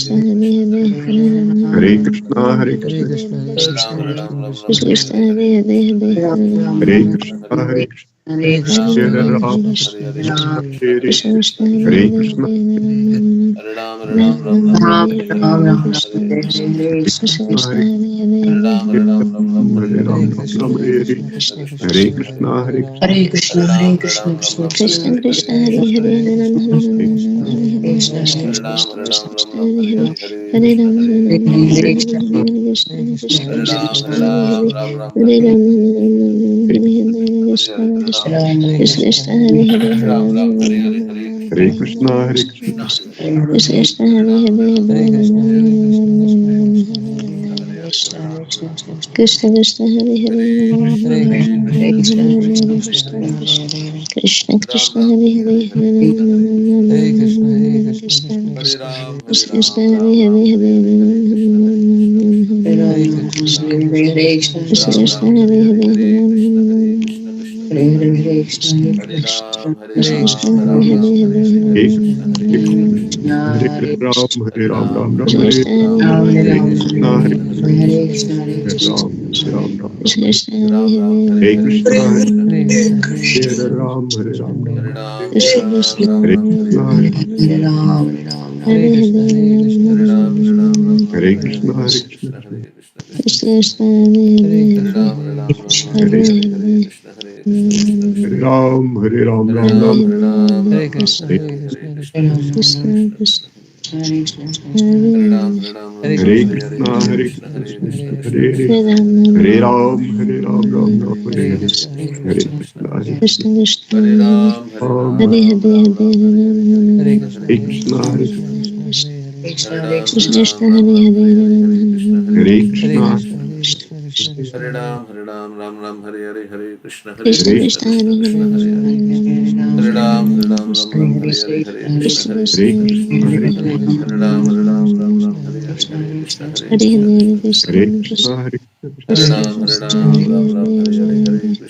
Hare Hare Krishna, Hare Hare Krishna, Ram Hare Hare Krishna, Krishna, Hare Krishna Hare Hare Krishna Ram, Hare Hare Hare Hare Hare Krishna, Hare Krishna, Krishna Krishna, Hare Hare Krishna Krishna, Krishna Hare Hare Krishna, Hare Krishna Krishna, Hare Krishna Krishna, Krishna Hare Krishna Krishna Hare Hare Hare Ram, Hare Krishna, Hare Krishna Krishna, Hare Krishna Krishna Krishna Krishna, Krishna Krishna Hare Krishna, Hare Krishna, Hare Ram, Hare Ram Ram Hare Hare Krishna, Hare Hare Hare Krishna Krishna, Krishna Krishna Krishna, Krishna Krishna, Krishna Hare Hare Hare Hare Ram, Hare Ram, Hare Krishna Krishna, Hare Hare Krishna Krishna, Hare Hare Krishna Krishna, Hare Hare Krishna Krishna Krishna Hare Hare Krishna, Hare Krishna, Hare Krishna Hare Krishna, Hare Krishna, Hare Krishna, Krishna, Hare Hare Krishna Ram, Krishna Hare Hare Hare Hare Krishna, Hare Hare Ram Krishna, Krishna Krishna, Hare Hare Hare Hare Krishna Krishna Hare Hare Hare Krishna, Hare Hare Krishna, Krishna, Krishna Krishna, Hare Ram, Krishna Hare Krishna Hare Hare Hare Hare Krishna, Hare Hare Krishna, Krishna, Hare Krishna, Krishna Krishna, Krishna Hare Krishna Hare Hare Hare Krishna, Hare Krishna, Hare Krishna, Hare Hare Hare Ram, Krishna, Hare Krishna Krishna, Hare Hare Krishna Krishna Hare Hare Krishna, Hare Ram Ram Hare Krishna Krishna Krishna, Krishna Hare Hare Hare Hare Ram, Krishna, Ram, Hare Hare Krishna, Krishna Krishna, Hare Hare Krishna, Hare Hare Rama, Hare Hare Krishna, Hare Krishna, Krishna Krishna Krishna, Krishna Hare Hare Krishna, Hare Hare Krishna, Krishna Krishna, Hare Krishna Krishna Krishna, Krishna Krishna Hare Hare Hare Ram Hare Hare Krishna, Hare Krishna Krishna, Krishna Hare Krishna Krishna, Krishna Krishna Hare Krishna, Hare Hare Hare Rama, Ram Hare Krishna Krishna Ram Hare Ram, Krishna Krishna, Hare Hare Hare Krishna, Hare Hare Krishna, Hare Krishna, Krishna Krishna Hare Hare Krishna, Hare Krishna, Krishna Krishna, Hare Krishna Krishna, Krishna Krishna Hare Hare Hare Krishna, Hare Hare Krishna, Krishna, Krishna Krishna Krishna, Krishna, Hare Hare Hare, Krishna Krishna Hare Hare Hare Krishna, Hare Krishna, Krishna Krishna Krishna, Hare Krishna Hare Hare Hare Hare Ram, Krishna, Hare Hare Krishna, Hare, Krishna Krishna Krishna, Krishna Krishna, Krishna Hare Hare Hare Hare Hare, Krishna Krishna, Krishna Hare Krishna Krishna, Hare Hare Hare Krishna, Krishna Hare Krishna, Krishna, Hare Hare Hare, Hare Ram, Hare Ram, Ram Ram, Krishna Hare Krishna Hare Hare Hare Hare Krishna, Krishna, Hare Hare Krishna, Hare Krishna Hare, Krishna, Krishna Hare Hare Hare Hare, Krishna, Ram, Hare Ram, Ram Ram, Krishna Hare Krishna Hare Hare Krishna, Hare Hare Krishna, Hare Hare Krishna, Ram, Krishna Hare Krishna, Ram, Hare Ram Hare, Krishna Krishna Hare Krishna, Hare Hare Ram, Hare Ram, Ram. Hare Krishna, Hare Krishna, Krishna Krishna, Hare Hare Hare, Krishna, Hare Krishna, Krishna Hare Krishna, Hare Krishna, Krishna Hare Krishna, Hare Ram, Ram Ram, Hare Krishna, Hare Hare Krishna, Hare Krishna Ram, Krishna, Hare Hare Krishna, Hare Hare Krishna, Hare Krishna, Krishna, Hare Krishna Krishna, Krishna, Krishna Hare Krishna, Hare Hare, Hare Hare Ram, Ram Ram, Hare Hare Hare, Krishna, Hare Hare Krishna, Krishna Krishna, Hare Krishna, Krishna Ram, Hare Hare Hare Krishna, Hare Hare Krishna, Krishna, Hare Krishna Krishna, Krishna, Hare Hare, Krishna, Hare Krishna Krishna, Krishna Hare Hare Hare Krishna, Krishna, Hare Krishna, Krishna Krishna, Hare Krishna Hare Krishna Krishna, Krishna Krishna, Hare Krishna, Hare Krishna Ram, Krishna, Hare Hare, Hare Hare, Krishna, Krishna Krishna Hare Krishna, Hare Hare Krishna, Krishna, Hare Krishna, Krishna Krishna, Hare Hare, Krishna, Hare Krishna, Hare Hare Hare Krishna Krishna, Hare Krishna, Krishna Krishna Hare Hare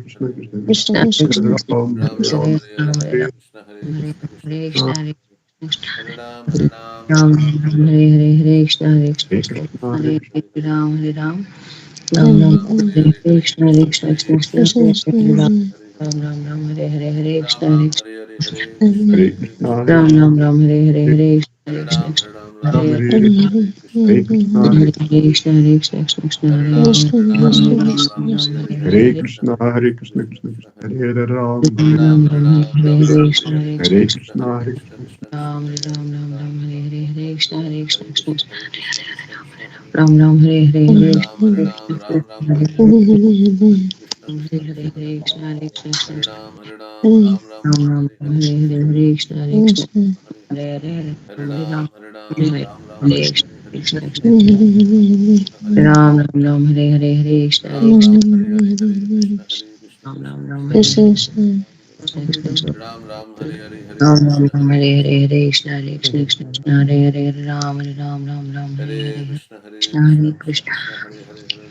Krishna Krishna Krishna Krishna Krishna Hare Krishna Ram Ram Hare Ram Ram Hare Hare Hare Hare Krishna Hare Hare Krishna Krishna Hare Krishna Krishna Hare Krishna Hare Ram Hare Ram Ram Ram Ram Hare Hare Hare Hare Hare Krishna Hare Krishna Hare Krishna Krishna Hare Hare Hare Ram Hare Ram Ram Ram Ram Ram Hare Hare Hare Hare Krishna Hare Krishna Krishna Hare Krishna Krishna Krishna Hare Krishna Hare Krishna Ram Krishna Hare Ram Hare Ram Ram Hare Hare Hare Ram Krishna Ram Hare Hare Hare Hare Hare Krishna Hare Hare Krishna Krishna Hare Ram Krishna Ram Ram Hare Hare Hare Hare Hare Krishna Ram Krishna Hare Ram Ram Ram Hare Hare Hare Hare Hare Hare Hare Krishna Hare Hare Krishna Krishna Hare Hare Krishna Krishna Krishna Hare Krishna Krishna Hare Hare Ram Ram Hare Krishna Ram Ram Hare Krishna Ram Ram Ram Krishna Hare Hare Hare Hare Hare Hare Krishna Krishna Hare Hare Krishna Krishna Krishna Krishna Krishna Krishna Hare Hare Ram Hare Hare Ram Ram Ram Hare Ram Ram Hare Ram Hare Ram Krishna Hare Hare Hare Hare Krishna Hare Krishna Krishna Hare Hare Krishna Krishna Krishna Krishna Ram Hare Ram Hare Ram Ram Ram Hare Ram Hare Ram Hare Hare Krishna Hare Hare Krishna Krishna Hare Krishna Krishna Hare Krishna Krishna Krishna Hare Ram Ram Hare Hare Hare Hare Ram Hare Krishna Ram Krishna Ram Ram Hare Hare Hare Hare Hare Hare Hare Krishna Hare Hare Krishna Ram Krishna Hare Krishna Hare Hare Krishna Hare Krishna Hare Krishna Ram Hare Ram Ram Ram Ram Ram Hare Ram Hare Hare Krishna Hare Hare Hare Krishna Krishna Hare Krishna Krishna Krishna Krishna Hare Hare Hare Hare Hare Ram Ram Hare Ram Hare Ram Ram Hare Hare Hare Hare Krishna Krishna Krishna Hare Krishna Hare Krishna Hare Krishna Hare Ram Ram Ram Hare Hare Hare Krishna Hare Ram Ram Krishna Ram Ram Hare Hare Hare Hare Hare Krishna Hare Krishna Ram Krishna Ram Ram Krishna Hare Krishna Hare Krishna Krishna Ram Ram Hare Hare Hare Ram Ram Krishna Ram Hare Hare Krishna Hare Hare Hare Krishna Hare Krishna Krishna Hare Hare Hare Ram Hare Ram Ram Ram Hare Hare Hare Hare Krishna Hare Krishna Krishna Hare Krishna Krishna Krishna Hare Hare Hare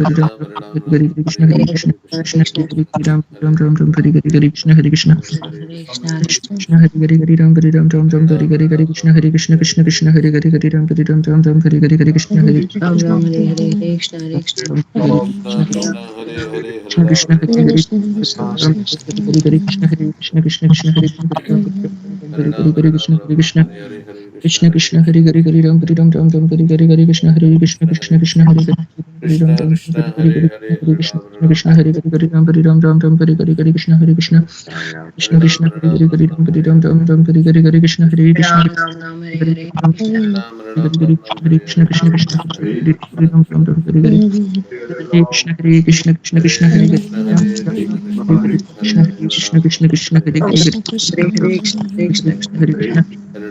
Krishna Hare Krishna Krishna Hare Ram Ram Ram Ram Hare Krishna Hare Krishna Krishna Hare Ram Ram Ram Ram Hare Krishna Hare Krishna Krishna Krishna Hare Ram Ram Ram Ram Hare Krishna Hare Ram Ram Hare Hare Krishna Hare Krishna Krishna Krishna Hare Hare Hare Krishna, Krishna Ram Krishna, Hare Krishna Hare Krishna Krishna Krishna Hare Ram Hare Krishna Hare Krishna Krishna Krishna Hare Ram Ram Ram Hare Krishna Hare Krishna Krishna Krishna Hare Ram Ram Hare Krishna Krishna Hare Ram Ram Ram Hare Krishna Hare Krishna Krishna Krishna Hare Ram Ram Ram Hare Krishna Hare Krishna Ram Ram Ram Hare Hare Krishna Hare Krishna Krishna Krishna Hare Ram Ram Ram Hare Krishna Hare Krishna Krishna Krishna Hare Ram Krishna Krishna Krishna Krishna Hare Krishna Krishna, Hare Hare Krishna Krishna Hare Krishna Hare Krishna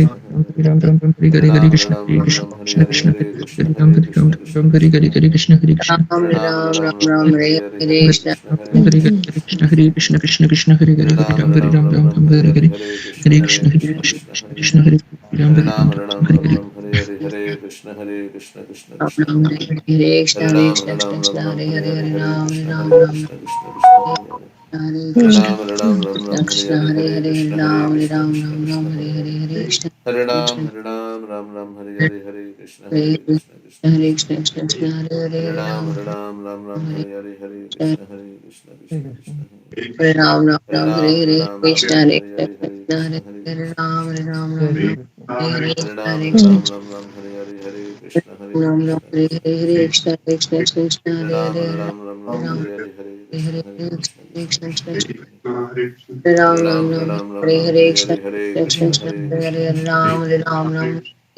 Hare Krishna, Hare Krishna, Krishna Krishna, Hare Hare, Hare Rama, Hare Rama,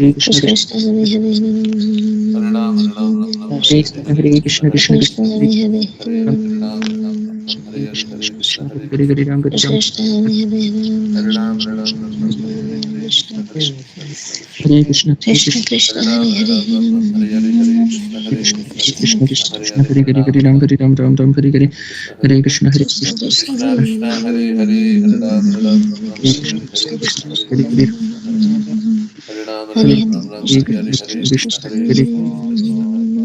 Krishna Krishna Hare Hare Hare Krishna Krishna Krishna Krishna Hare Hare Ram Krishna Krishna Hare Hare Ram Hare Ram Krishna Hare Hare Hare Krishna Hare Krishna Krishna Krishna Hare Hare Krishna Krishna Krishna Hare Hare Hare Ram Hare Ram Ram Ram Hare Hare Hare Krishna Hare Krishna Krishna Krishna Hare Krishna Hare Hare Hare Hare Krishna Krishna Hare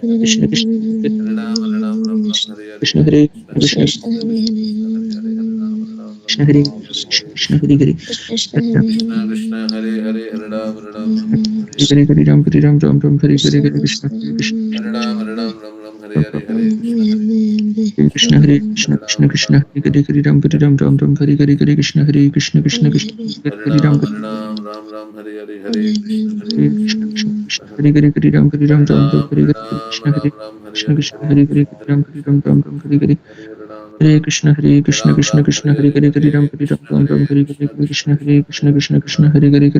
Krishna Krishna Hare Ram, Hare Ram, Ram Ram, Hare Hare, Krishna Hare Hare Krishna, Krishna Krishna Krishna Hare Krishna, Hare Krishna Hare Hare, Hare Ram, Hare Ram, Ram Krishna Ram, Hare Hare Hare, Krishna Hare Krishna Krishna. Hare Hare Krishna Hare Ram Krishna Krishna, Hare Hare, Hare Ram, Hare Ram, Ram Ram, Hare Hare Hare. Hare Ram Ram Ram Hare Hare Krishna Hare Krishna Krishna Hare Krishna Hare Ram, Hare Ram, Ram Ram, Hare Ram Hare, Ram Hare Krishna, Hare Hare Krishna Hare Krishna Hare Krishna Ram, Krishna Ram Hare Ram, Hare Hare Ram Hare Ram Ram Ram Hare Hare Hare Krishna Hare Krishna Krishna Krishna Hare Hare Ram Ram, Hare Hare Ram, Ram Ram, Hare Hare, Hare Krishna, Hare Krishna Krishna Krishna Krishna, Hare Hare Hare Ram Hare Ram Hare Ram Ram Ram, Hare Hare Hare Ram, Krishna Hare Ram Ram, Hare Krishna Hare, Krishna Hare Hare Krishna, Hare Hare Ram Hare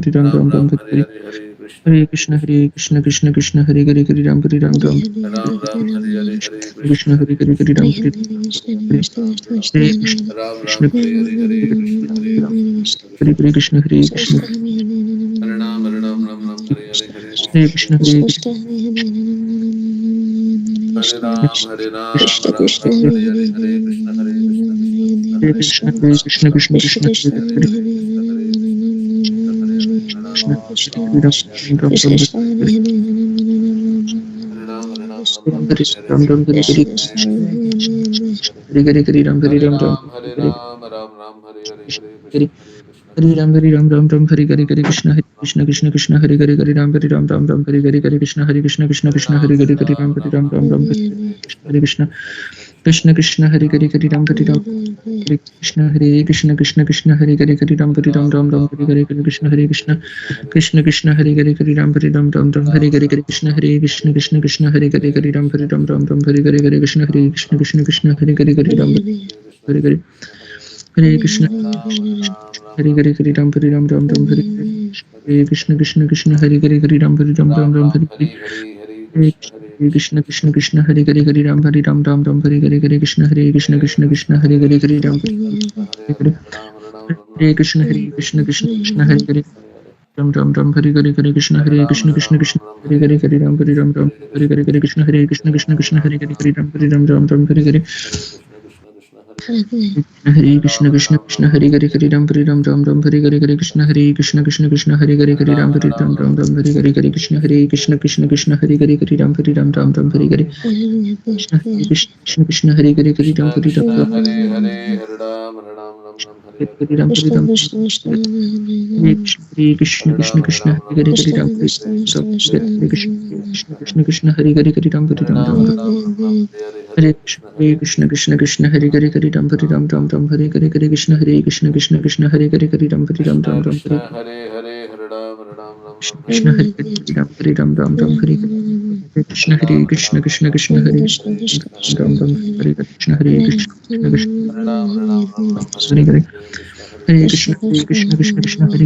Krishna, Ram Ram Ram Hare Hare Hare Ram, Hare Hare Ram, Krishna Hare Krishna Ram Krishna Ram, Hare Krishna Hare Hare, Hare Hare Hare Ram Hare Ram Krishna, Ram Hare Ram Hare Hare Krishna, Krishna Krishna Hare Krishna, Krishna Hare Krishna Hare Krishna Ram, Hare Hare Hare Ram Hare Ram Ram Ram Ram, Ram Hare Hare Hare Hare, Hare Krishna, Hare Hare Krishna Krishna, Hare Krishna Krishna Krishna Hare Hare Hare Ram Hare Ram Ram Ram Ram, Hare Hare, Hare Krishna, Krishna Hare Hare Hare Hare Krishna, Ram Hare Hare Krishna, Hare Hare Ram, Ram, Hare Krishna Ram Ram, Krishna Hare Hare, Hare Krishna, Hare Krishna, Hare Krishna Hare Krishna, Krishna Hare Krishna Hare Ram, Hare Ram, Ram Ram, Hare Hare, Hare Hare Krishna, Hare Krishna Hare Krishna, Krishna Hare Hare Ram, Hare Ram, Krishna Ram Krishna Ram, Hare Hare Hare Hare, Hare Hare Krishna, Hare Krishna, Krishna Krishna, Hare Hare Krishna Hare, Hare Ram Krishna Ram, Krishna Krishna Krishna Krishna Hare Hare Hare Hare Hare, Hare Krishna Hare, Krishna Hare, Hare Ram, Krishna Ram Ram, Hare Hare, Ram Hare Ram Krishna Krishna, Hare Hare Hare Ram, Hare Ram, Ram Ram, Hare Hare Hare Hare, Ram Hare Ram Hare Krishna, Hare Krishna Hare Krishna Krishna, Hare Krishna Hare Hare, Hare Hare Hare Ram Hare Hare Ram Ram Ram, Hare Hare Ram, Ram Ram, Hare Ram Ram Ram Hare Hare Hare Krishna Krishna Krishna Hare Hare Hare Ram Ram Ram Hare Hare Hare Krishna Krishna Krishna Hare Hare Hare Ram Ram Hare Krishna Krishna Krishna Hare Hare Hare Ram Hare Krishna Krishna Hare Hare Hare Ram Ram Hare Hare Krishna Krishna Hare Hare Hare Ram Ram Hare Hare Krishna Krishna Hare Hare Hare Ram Ram Hare Hare Hare Krishna Krishna Hare Hare Hare Ram Hare Hare Hare Krishna Hare Hare Hare Ram Hare Hare Krishna Hare Hare Ram Ram Hare Hare Krishna Hare Hare Ram Ram Hare Hare Krishna Krishna Hare Hare Ram Hare Krishna Krishna Hare Hare Ram Hare Hare Krishna Krishna Hare Hare Ram Hare Hare Krishna Krishna Hare Hare Ram Hare Hare Hare Krishna Hare Hare Ram Hare Hare Krishna Krishna Hare Hare Ram Hare Hare Krishna Krishna Hare Hare Ram Hare Hare Krishna Hare Hare Ram Ram Krishna Krishna Krishna Krishna Hare Hare Krishna Ram Krishna Krishna Krishna Hare Hare Hare Krishna Hare Hare Ram Hare Hare Krishna Krishna Hare Hare Ram Krishna Hare Hare Ram Hare Krishna Krishna Hare Hare Krishna Hare Hare Krishna Hare Ram Hare Hare Krishna Krishna Hare Hare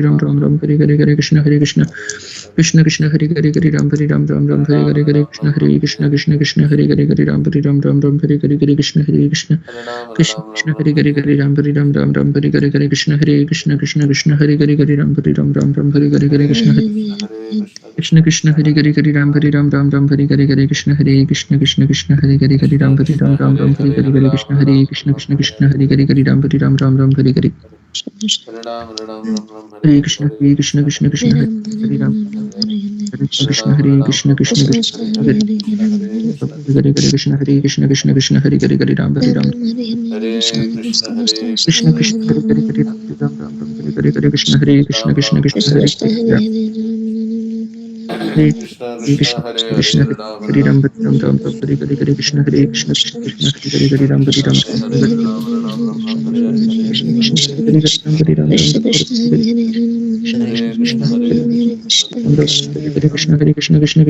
Ram Hare Krishna Hare Krishna Hare Ram Hare Hare Krishna Krishna Hare Ram Hare Hare Krishna Krishna Hare Ram Hare Hare Krishna Krishna Hare Ram Hare Hare Krishna Krishna Hare Ram Hare Hare Krishna Krishna Hare Ram Hare Hare Krishna Krishna Hare Ram Hare Hare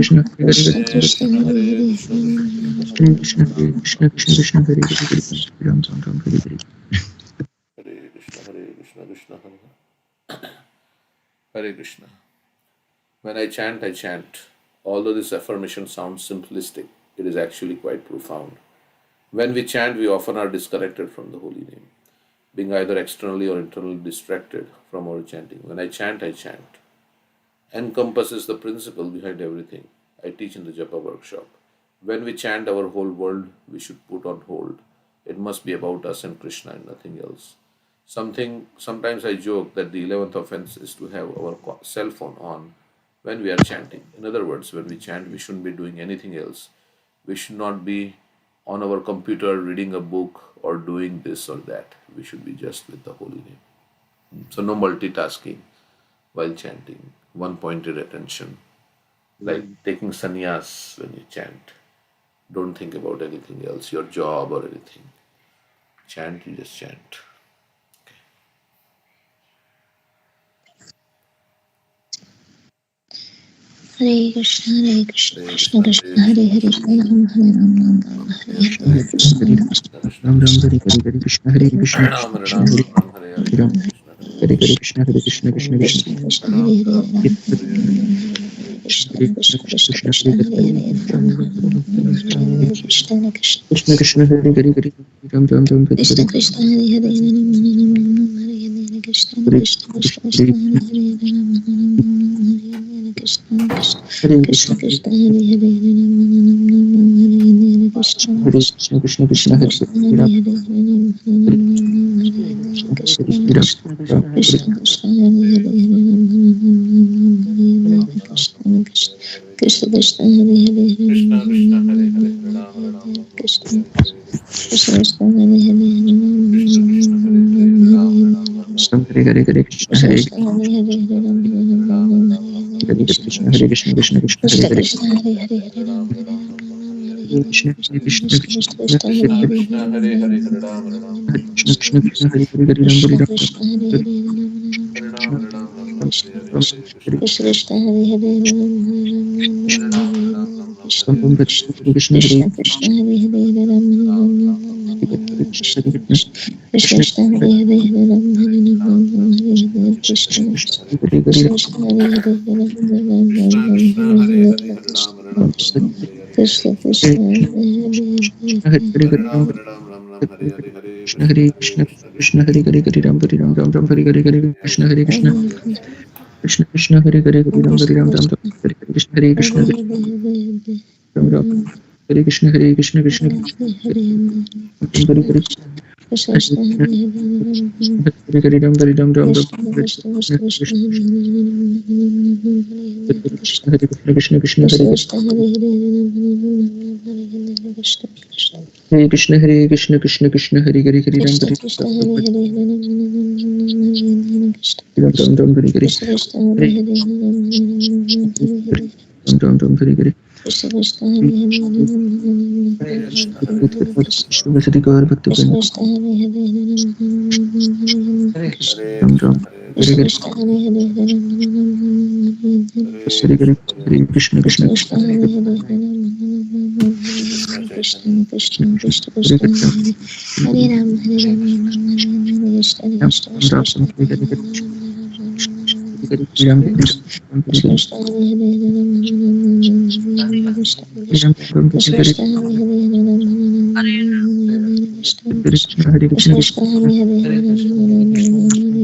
Hare Krishna Hare Ram Krishna Hare Krishna Hare Ram Hare Krishna. When I chant. Although this affirmation sounds simplistic, it is actually quite profound. When we chant, we often are disconnected from the holy name, being either externally or internally distracted from our chanting. When I chant, encompasses the principle behind everything I teach in the Japa workshop. When we chant, our whole world we should put on hold. It must be about us and Krishna and nothing else. Sometimes I joke that the 11th offense is to have our cell phone on when we are chanting. In other words, when we chant, we shouldn't be doing anything else. We should not be on our computer reading a book or doing this or that. We should be just with the holy name. So no multitasking while chanting, one pointed attention, like taking sannyas when you chant. Don't think about anything else, your job or anything. Chant, you just chant. Hare Krishna Krishna Krishna Hare Hare Ram Ram Hare Hare Krishna Hare Krishna Hare Krishna Krishna Krishna Krishna Hare Hare Ram Ram Krishna Krishna Hare Hare Krishna Krishna Krishna Hare Krishna Krishna Hare Hare Krishna Krishna Hare Krishna Krishna Hare Hare Krishna Hare Hare Krishna Krishna Hare Krishna Hare Hare Hare Ram Hare Ram Ram Ram Hare Hare Krishna Hare Krishna Krishna Krishna Hare Krishna Hare Krishna Hare Hare Hare Ram Hare Ram Ram Ram Hare Hare Krishna Krishna Hare Krishna Krishna Krishna Krishna Krishna Hare Hare Hare Krishna Ram Hare Hare Hare Ram Hare Ram Ram Hare Ram Ram Ram Krishna Hare Krishna Hare Krishna Hare Hare Hare Ram Krishna Hare Krishna Hare Hare Ram Hare Ram Ram Ram Hare Ram Ram Ram Krishna Hare Hare Krishna Hare Krishna Krishna Krishna Hare Hare Ram Hare Ram Hare Ram Ram Ram Krishna Hare Hare Hare Krishna Krishna Krishna Hare Hare Ram Hare Ram Ram Ram Ram Ram Ram Hare Hare Hare Hare Krishna Krishna Krishna Krishna Hare Hare Ram Hare Ram Ram Hare Ram Hare Hare Krishna Krishna Hare Krishna Krishna Hare Hare Ram Ram Krishna Ram Krishna Hare Hare Hare Hare Krishna Ram Ram Ram Ram Hare Hare Krishna Krishna Krishna Hare Hare Hare Ram Hare Ram Ram Ram Hare Hare Hare Krishna Krishna Hare Hare Krishna Krishna Krishna Hare Hare Hare Ram Hare Ram Ram Ram Hare Hare Hare Hare Krishna Hare Krishna Krishna Hare Krishna Krishna Krishna Hare Hare Hare Ram Hare Ram Ram Ram Hare Hare Krishna Hare Krishna Hare Ram Ram Hare Krishna Hare Krishna Krishna Krishna Hare Hare Hare Krishna Hare Hare Ram Hare Ram Ram Ram Hare Krishna Krishna Hare Krishna Krishna Hare Hare Krishna Hare Krishna Krishna Krishna Hare Hare Hare Ram Krishna Hare Krishna Ram Hare Hare Ram Ram Ram Hare Hare Krishna Krishna Hare Hare Ram Ram Ram Hare Hare Krishna Krishna Hare Krishna Hare Gaur Bhakti Krishna Vrinda Krishna Hare Hare Ram Ram Krishna Hare Hare Krishna Hare Krishna Hare Hare Hare Krishna Hare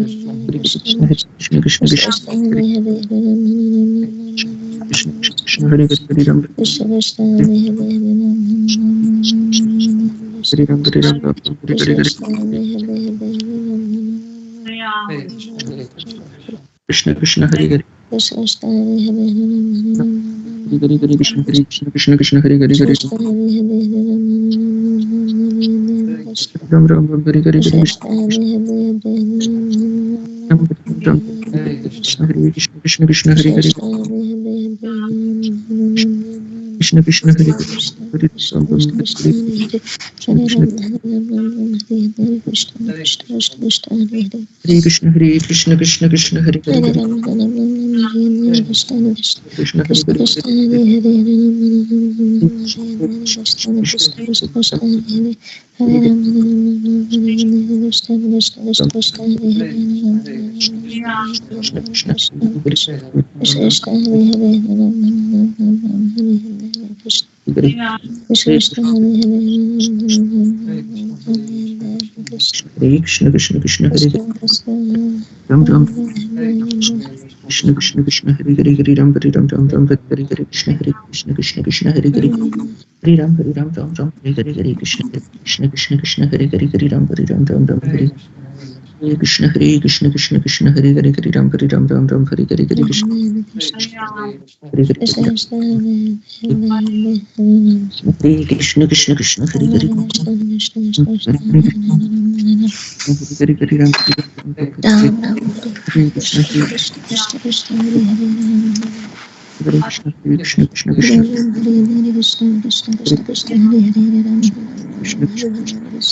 Hare Krishna Krishna Krishna Krishna Hare Hare Hare Shri Krishna Chaitanya Krishna Krishna Krishna Hare Krishna Hare Hare Ram Hare Hare Ram Krishna Krishna Ram Krishna Ram Krishna Ram Hare Hare Ram Hare Ram Hare Krishna Hare Krishna Hare Ram Ram Ram Hare Krishna Krishna Hare Krishna Krishna Krishna Hare Hare Krishna Hare Krishna Krishna Krishna Krishna Krishna Hare Hare Krishna Krishna Hare Hare Ram Krishna Krishna Hare Hare Hare Ram Hare Ram Ram Hare Krishna Hare Krishna Hare Krishna Krishna Hare Hare Krishna Krishna Hare Hare Hare Hare Krishna Krishna Krishna Krishna Hare Hare Hare Krishna Hare Hare Ram Ram Ram Hare Hare Hare Krishna Hare Ram Ram Krishna Hare Krishna Krishna Krishna Hare Hare Krishna Krishna Hare Hare Hare Ram Ram Hare Hare Krishna Krishna Krishna Krishna Hare Hare Hare Krishna Hare Hare Hare Krishna Krishna Krishna Hare Hare Krishna Krishna Hare Krishna Krishna Krishna Hare Hare Ram Ram Krishna Krishna Krishna Hare Hare Hare Ram Hare Ram Ram Ram Hare Hare Krishna Hare Krishna Krishna Krishna Hare Hare Hare Ram Ram Ram Hare Hare Hare Krishna Krishna Krishna Krishna Hare Hare Hare Ram Hare Ram Ram Ram Hare Hare Krishna Krishna Krishna Hare Hare Hare Ram Hare Ram Ram Ram Hare Hare Hare Krishna Hare Hare Hare Krishna Krishna Krishna Hare Hare Hare Hare Ram Ram Ram Hare Krishna Hare Krishna Krishna Krishna Hare Hare Krishna Krishna Krishna Hare Krishna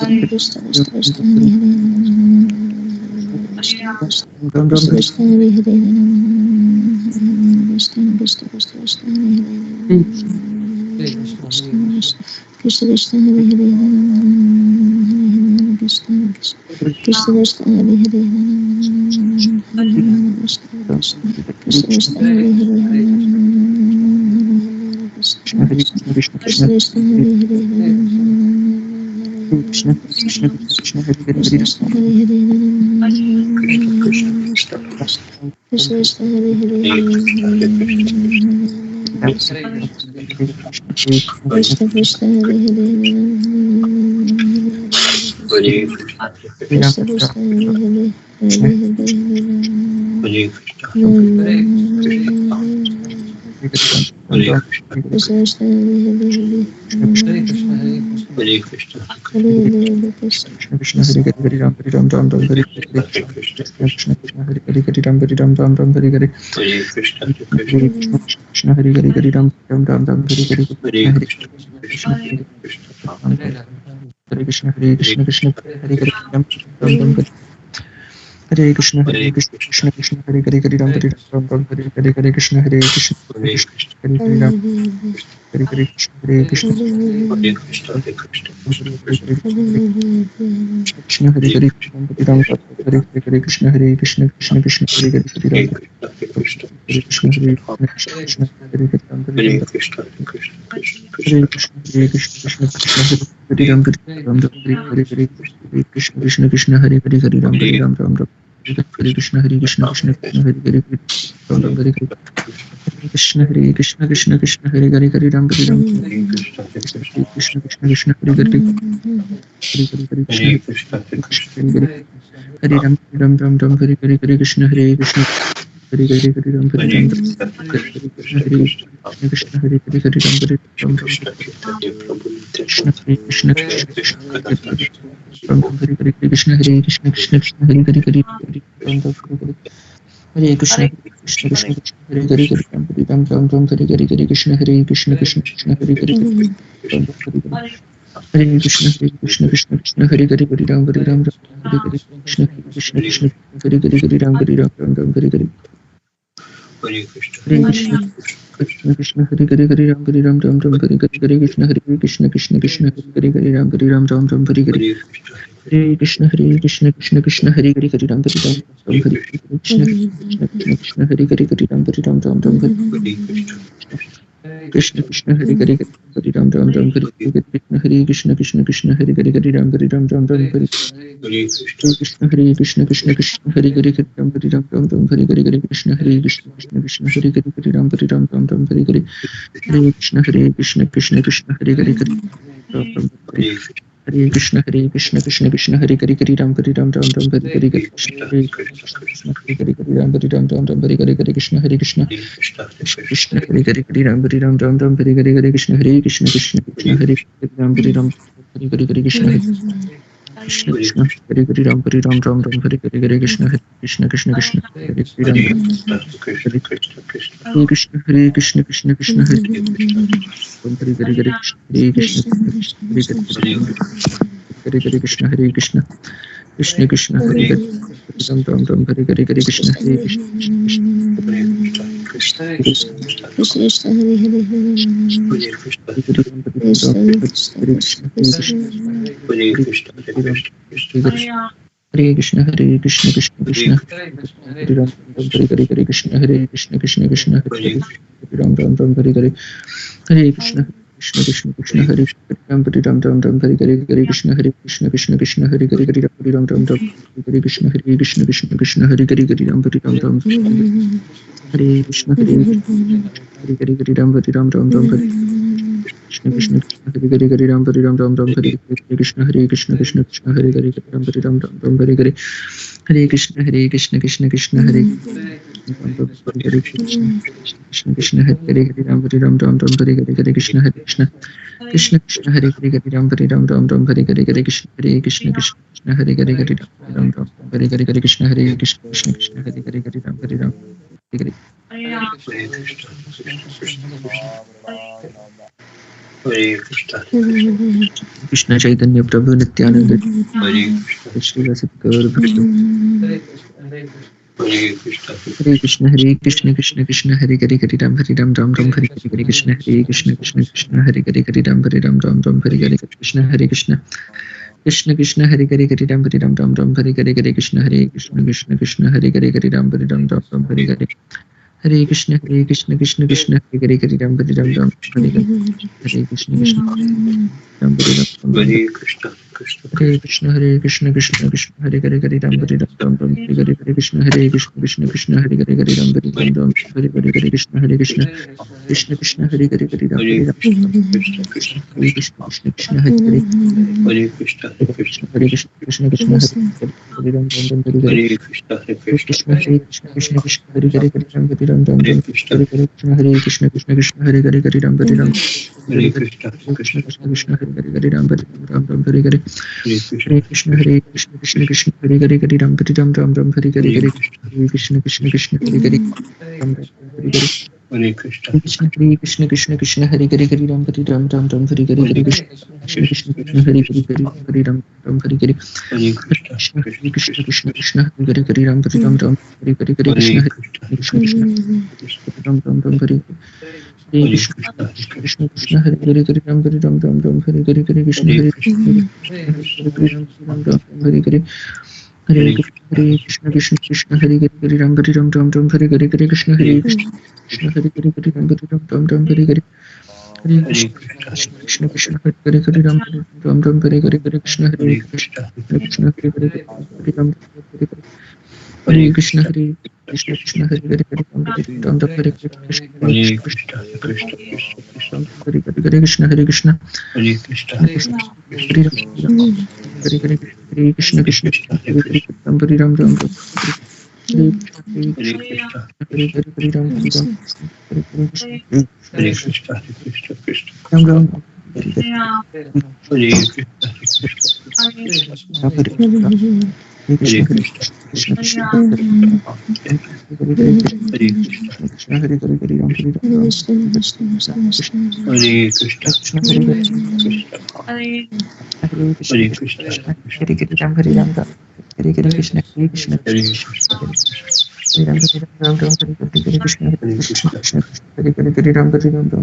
Ram Hare Krishna Krishna Krishna Krishna Hare Hare Ram Krishna Krishna Krishna Krishna Krishna Hare Hare Ram Ram Krishna Krishna Hare Hare Krishna Krishna Krishna Krishna Hare Hare Krishna Krishna Hare Hare Krishna Krishna Krishna Hare Hare Krishna Krishna Hare Hare Krishna Hare Krishna Krishna Krishna Hare Hare Krishna Krishna Krishna Hare Hare Krishna Hare Krishna Hare Krishna Krishna Hare Krishna Krishna Hare Krishna Krishna Hare Krishna Krishna Hare Krishna Hare Krishna Krishna Hare Hare Ram Hare Ram Ram Ram Hare Hare Krishna Krishna Hare Hare Ram Hare Ram Ram Ram Hare Hare Krishna Hare Hare Ram Ram Ram Ram Hare Hare Krishna Hare Krishna Hare Krishna Krishna Hare Hare Ram Ram Ram Hare Krishna Hare Krishna Krishna Hare Hare Ram Hare Ram Ram Hare Hare Krishna Hare Krishna Hare Hare Ram Hare Krishna Hare Krishna Krishna Hare Hare Ram Ram Hare Hare Krishna Hare Krishna Krishna Krishna Hare Hare Ram Hare Krishna Hare Krishna Hare Hare Ram Hare Krishna Hare Krishna Hare Krishna Krishna Krishna Hare Ram Hare Ram Hare Hare Krishna Krishna Krishna Hare Hare Ram Hare Ram Ram Hare Krishna Hare Krishna Krishna Krishna Hare Hare Ram Ram Hare Krishna Hare Krishna Krishna Krishna Hare Hare Ram Hare Ram Krishna Krishna Krishna Hare Hare Hare Ram Ram Ram Ram Hare Hare Krishna Hare Krishna Hare Hare Ram Hare Ram Krishna Hare Krishna Hare Hare Ram Hare Ram Krishna Hare Krishna Krishna Ram Hare Krishna Hare Krishna Krishna Krishna Hare Hare Ram Hare Krishna Krishna Krishna Hare Hare Ram Ram Ram Hare Hare Krishna Hare Krishna Krishna Krishna Hare Hare Hare Krishna Krishna Krishna Krishna Hare Hare Ram Hare Ram Hare Krishna Krishna Krishna Hare Hare Ram Hare Ram Hare Hare Krishna Krishna Hare Hare Ram Hare Ram Ram Ram Hare Hare Krishna Hare Krishna Krishna Krishna Hare Hare Ram Hare Ram Ram Ram Hare Hare Hare Krishna Krishna Krishna Hare Hare Ram Hare Ram Ram Hare Krishna Krishna Hare Hare Ram Hare Ram Ram Ram Hare Krishna Krishna Hare Hare Ram Ram Ram Hare Hare Krishna Krishna Krishna Hare Hare Ram Hare Ram Ram Ram Hare Krishna Hare Krishna Krishna Krishna Hare Hare Ram Hare Ram Ram Ram Hare Hare Krishna Hare Krishna Krishna Krishna Hare Hare Ram Hare Ram Ram Ram Hare Hare Krishna Hare Krishna Krishna Krishna Hare Hare Hare Krishna Hare Krishna Krishna Krishna Hare Hare Ram Hare Ram Ram Ram Hare Hare Krishna Hare Krishna Hare Hare Ram Hare Ram Ram Ram Hare Hare Krishna Hare Krishna Krishna Hare Hare Ram Hare Ram Ram Ram Hare Hare Krishna Hare Krishna Krishna Krishna Hare Ram Hare Ram Hare Hare Krishna Krishna Krishna Hare Hare Ram Hare Ram Ram Ram Hare Hare Krishna Hare Krishna Krishna Krishna Hare Hare Krishna Hare Krishna Krishna Krishna Hare Hare Hare Krishna Hare Krishna Krishna Krishna Hare Hare Ram Ram Ram Hare Hare Krishna Hare Krishna Krishna Krishna Hare Hare Hare Krishna Hare Krishna Krishna Krishna Hare Ram Ram Hare Hare Krishna Hare Krishna Krishna Krishna Hare Ram Ram Ram Hare Hare Hare Krishna Krishna Krishna Krishna Hare Ram Ram Ram Ram Hare Hare Krishna Hare Krishna Krishna Krishna Hare Hare Ram Ram Ram Hare Krishna Hare Krishna Krishna Krishna Hare Hare Ram Ram Ram Hare Krishna Hare Ram Ram Ram Hare Krishna Krishna Krishna Hare Hare Ram Ram Ram Hare Krishna Hare Krishna Krishna Krishna Hare Hare Ram Ram Ram Hare Hare Hare Krishna Krishna Krishna Hare Krishna Krishna Hare Hare Ram Ram Ram Hare Hare Krishna Hare Krishna Krishna Krishna Hare Hare Ram Ram Ram Hare Hare Krishna Hare Krishna Krishna Hare Hare Ram Ram Hare Hare Krishna Hare Krishna Krishna Hare Hare Ram Hare Ram Hare Krishna Chaitanya Prabhu Nityananda Shri Vasadgaur Bhakti Hare Krishna Krishna Krishna Hare Hare Ram Ram Ram Hare Hare Krishna Hare Krishna Krishna Hare Hare Ram Ram Hare Hare Krishna Hare Krishna Krishna Krishna Hare Hare Ram Ram Hare Hare Krishna Hare Krishna Krishna Hare Hare Ram Ram Hare Hare Hare Krishna Krishna Krishna Hare Hare Ram Ram Hare Hare Hare Krishna Krishna Ram Ram Hare Krishna Krishna Krishna Hare Hare Hare Ram Hare Ram Ram Hare Hare Hare Krishna Krishna Krishna Hare Hare Hare Ram Hare Ram Ram Hare Hare Hare Krishna Krishna Krishna Hare Hare Hare Ram Hare Ram Krishna Krishna Hare Hare Hare Krishna Krishna Krishna Hare Ram Ram Hare Hare Krishna Krishna Krishna Hare Hare Hare Ram Hare Ram Ram Hare Hare Krishna Krishna Krishna Hare Hare Hare Ram Hare Ram Krishna Krishna Hare Hare Hare Ram Hare Ram Ram Hare Hare Hare Krishna Krishna Krishna Hare Hare Hare Ram Hare Ram Ram Ram Hare Hare Hare Krishna Krishna Hare Hare Ram Hare Hare Krishna Krishna Krishna Hare Hare Hare Ram Hare Ram Ram Ram Hare Hare Hare Krishna Krishna Hare Hare Ram Ram Hare Hare Krishna Krishna Krishna Hare Hare Hare Ram Hare Ram Ram Hare Hare Hare Krishna Krishna Ram Ram Ram Hare Hare Krishna Krishna Krishna Hare Hare Hare Ram Hare Ram Ram Ram Hare Hare Hare Krishna Hare Krishna Ram Ram Hare Hare Hare Krishna Krishna Krishna Hare Hare Ram Hare Ram Ram Ram Hare Hare Hare Krishna Hare Krishna Hare Hare Ram Hare Ram Ram Ram Hare Hare Hare Krishna Krishna Krishna Hare Hare Ram Ram Ram Hare Hare Hare Krishna Hare Krishna Hare Hare Ram Hare Krishna Hare Krishna Hare Hare Ram Ram Ram Hare Hare Krishna Hare Krishna Hare Krishna Hare Krishna Krishna Hare Hare Ram Hare Ram Ram Hare Hare Ram Ram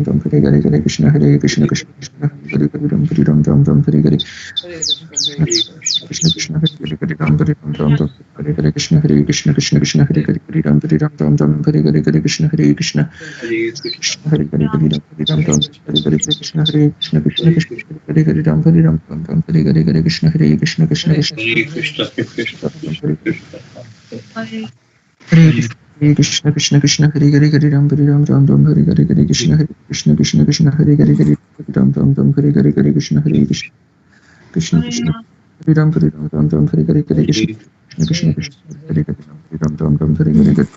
Ram Krishna Krishna Krishna Hare Hare Ram Hare Krishna Hare Krishna Krishna Krishna Hare Hare Hare Ram Hare Ram Ram Ram Hare Hare Hare Krishna Hare Krishna Krishna Krishna Hare Hare Hare Ram Ram Ram Hare Hare Hare Krishna Hare Krishna Krishna Krishna Hare Ram Ram Ram Hare Hare Hare Krishna Krishna Hare Hare Ram Ram Ram Hare Hare Hare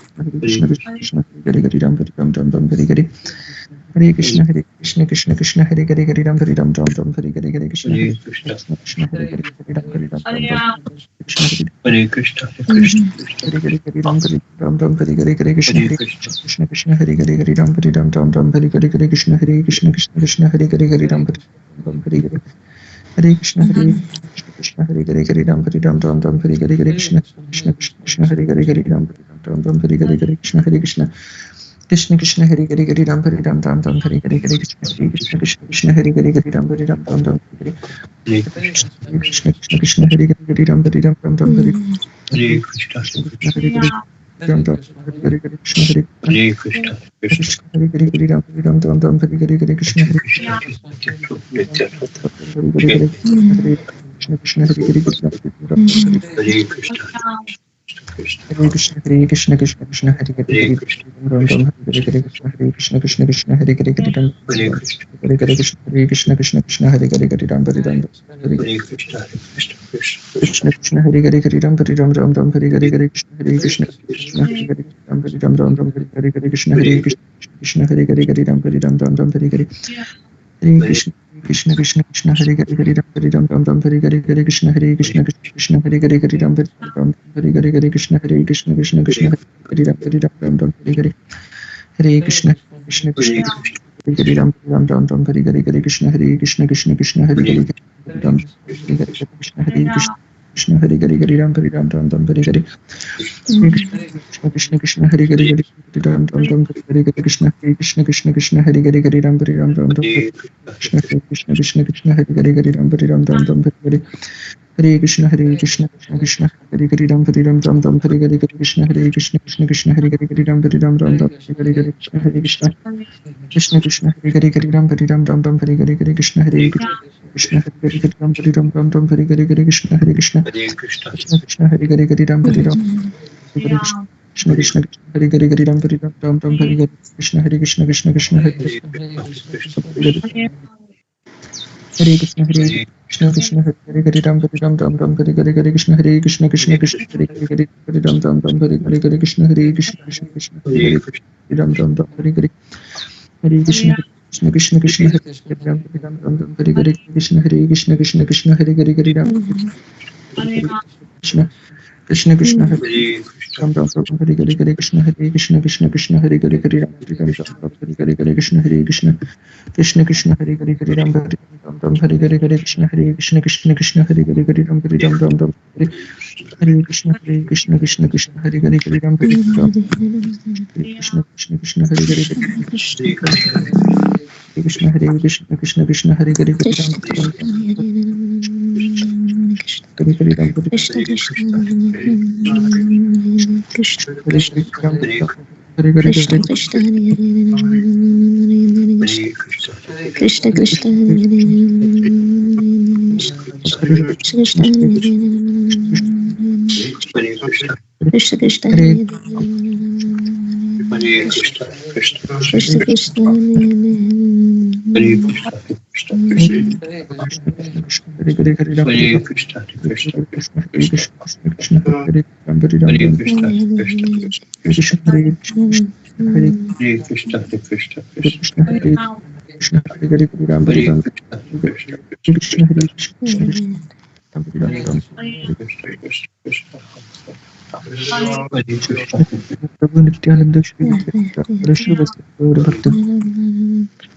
Krishna Krishna Hare Hare Ram Ram Ram Hare Hare Hare Krishna Krishna Krishna Hare Hare Hare Ram Hare Ram Ram Hare Hare Hare Krishna Krishna Hare Hare Hare Ram Hare Ram Krishna Hare Hare Ram Ram Hare Hare Hare Krishna Krishna Hare Hare Hare Ram Hare Ram Ram Hare Hare Hare Krishna Krishna Hare Hare Hare Ram Ram Hare Hare Hare Krishna Hare Hare Hare Ram Hare Ram Ram Hare Hare Hare Krishna Krishna Hare Hare Hare Ram Ram Hare Hare Hare Krishna Hare Krishna Krishna Hare Hare Hare Ram Hare Ram Hare Hare Hare Krishna Hare Hare Hare Ram Hare Ram Hare Krishna Hare Hare Ram Hare Ram Hare Ram Hare Hare Krishna Hare Krishna Hare Hare Ram Ram Hare Hare Hare Krishna Hare Krishna Hare Hare Hare Krishna Krishna Hare Hare Ram Ram Hare Hare Krishna Krishna Hare Hare Ram Hare Krishna Krishna Hare Hare Ram Hare Ram Krishna Hare Hare Ram Hare Ram Ram Hare Hare Krishna Hare Krishna Ram Hare Ram Ram Hare Hare Krishna Hare Krishna Hare Hare Ram Hare Ram Ram Hare Hare Hare Krishna Krishna Hare Hare Ram Ram Ram Hare Hare Krishna Hare Krishna Hare Hare Ram Hare Ram Hare Krishna Hare Krishna Hare Ram Ram Hare Hare Hare Krishna Hare Ram Ram Hare Hare Krishna Hare Krishna Hare Hare Ram Krishna Hare Krishna Hare Hare Ram Ram Hare Hare Krishna Hare Hare Ram Ram Hare Hare Krishna Krishna Hare Hare Ram Ram Krishna Hare Hare Ram Ram Hare Hare Krishna Krishna Hare Hare Ram Ram Hare Hare Krishna Krishna Hare Hare Ram Ram Hare Hare Krishna Hare Krishna Hare Hare Ram Ram Hare Hare Krishna Krishna Hare Hare Ram Ram Hare Hare Krishna Hare Krishna Hare Hare Hare Ram Hare Ram Ram Ram Hare Hare Hare Krishna Hare Krishna Krishna Krishna Hare Hare Hare Ram Hare Ram Hare Hare Krishna Krishna Krishna Hare Hare Hare Ram Hare Ram Ram Ram Hare Hare Krishna Hare Krishna Krishna Krishna Hare Hare Hare Krishna Hare Krishna Krishna Hare Hare Hare Ram Hare Ram Ram Ram Hare Hare Hare Krishna Hare Krishna Krishna Krishna Hare Hare Hare Ram Ram Ram Hare Hare Hare Krishna Hare Krishna Krishna Krishna Hare Hare Ram Ram Ram Hare Hare Hare Krishna Krishna Krishna Krishna Hare Hare Ram Ram Ram Ram Hare Hare Krishna Hare Krishna Krishna Krishna Hare Hare Hare Ram Krishna Krishna Krishna Hare Ram Ram Ram Hare Hare Hare Krishna Hare Krishna Krishna Krishna Hare Hare Hare Ram Ram Ram Hare Hare Hare Krishna Hare Krishna Krishna Krishna Hare Hare Hare Ram Ram Ram Hare Hare Hare Krishna Hare Krishna Krishna Krishna Hare Hare Hare Ram Ram Ram Hare Hare Krishna Krishna Krishna Hare Hare Hare Ram Ram Krishna Krishna Krishna Hare Hare Hare Krishna Hare Krishna Krishna Krishna Hare Hare Hare Ram Hare Hare Ram Krishna Krishna Krishna Hare Hare Hare Krishna Krishna Krishna Krishna Krishna Krishna Krishna Krishna Krishna प्रभु नित्यानंद श्री भक्त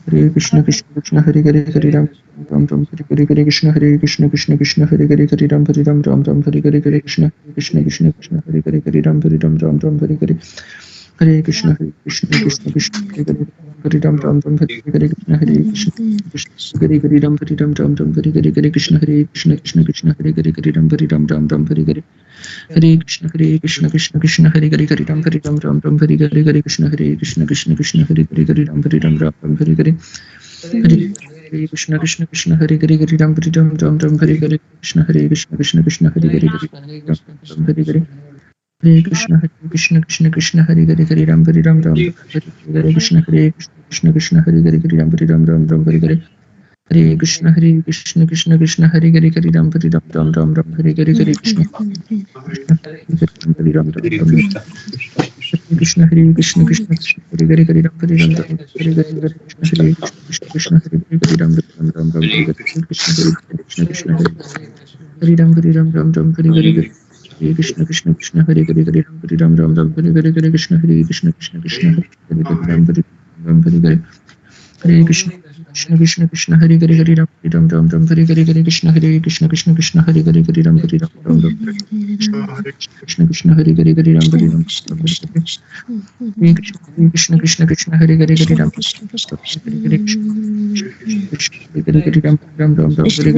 हरे कृष्ण कृष्ण कृष्ण हरे हरे हरे राम राम राम हरे हरे हरे कृष्ण कृष्ण कृष्ण हरे हरे हरे राम राम राम हरे हरे हरे कृष्ण कृष्ण कृष्ण हरे हरे हरे राम राम हरे हरे हरे कृष्ण कृष्ण कृष्ण हरे हरे राम राम हरे हरे कृष्ण कृष्ण हरे हरे राम राम हरे हरे हरे कृष्ण कृष्ण कृष्ण हरे हरे हरे राम राम हरे हरे हरे कृष्ण कृष्ण कृष्ण हरे हरे हरे राम राम हरे हरे हरे कृष्ण कृष्ण कृष्ण हरे हरे हरे राम राम हरे हरे हरे कृष्ण कृष्ण हरे हरे हरे राम राम हरे हरे कृष्ण कृष्ण कृष्ण हरे हरे हरे राम हरे हरे हरे कृष्ण कृष्ण कृष्ण हरे हरे हरे राम राम हरे हरे कृष्ण कृष्ण हरे हरे हरे राम राम हरे हरे हरे कृष्ण कृष्ण कृष्ण हरे हरे हरे राम राम हरे हरे हरे कृष्ण हरे राम कृष्ण कृष्ण कृष्ण हरे हरे हरे राम हरे राम हरे हरे हरे कृष्ण कृष्ण हरे हरे राम राम हरे हरे कृष्ण कृष्ण हरे राम हरे हरे हरे कृष्ण कृष्ण हरे हरे हरे राम हरे हरे हरे कृष्ण कृष्ण कृष्ण हरे हरे राम हरे हरे हरे कृष्ण कृष्ण कृष्ण हरे हरे हरे राम हरे हरे हरे कृष्ण कृष्ण हरे हरे हरे राम कृष्ण कृष्ण हरे हरे हरे राम हरे कृष्ण कृष्ण हरे हरे हरे राम हरे हरे कृष्ण हरे हरे राम हरे हरे राम हरे हरे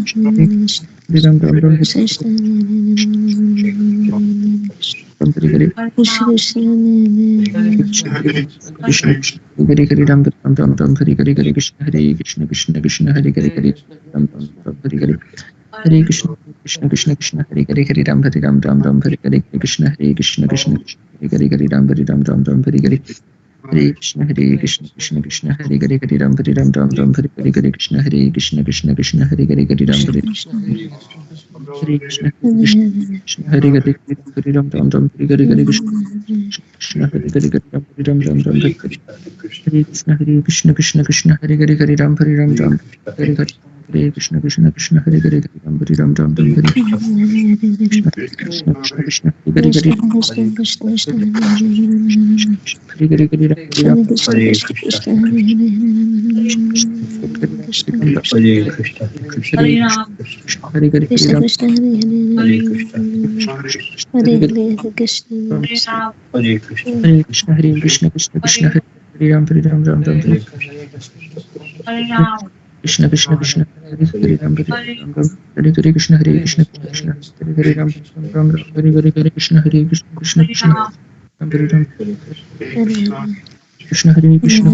कृष्ण हरे हरे राम हरे हरे हरे कृष्ण कृष्ण हरे हरे हरे राम हरे हरे हरे कृष्ण कृष्ण हरे हरे हरे राम हरे राम हरे हरे हरे कृष्ण कृष्ण हरे हरे हरे राम हरे हरे हरे कृष्ण कृष्ण हरे हरे हरे राम हरे राम हरे हरे हरे कृष्ण कृष्ण हरे हरे हरे राम हरे हरे कृष्ण हरे हरे हरे राम हरे हरे हरे कृष्ण हरे हरे हरे राम हरे राम हरे हरे कृष्ण हरे हरे हरे राम हरे राम हरे हरे कृष्ण कृष्ण हरे हरे हरे राम हरे राम हरे कृष्ण हरे हरे हरे हरे हरे हरे राम हरे राम हरे हरे हरे राम हरे कृष्ण कृष्ण हरे राम हरे राम हरे कृष्ण कृष्ण हरे हरे राम हरे हरे कृष्ण कृष्ण हरे राम हरे हरे कृष्ण कृष्ण हरे राम कृष्ण हरे Krishna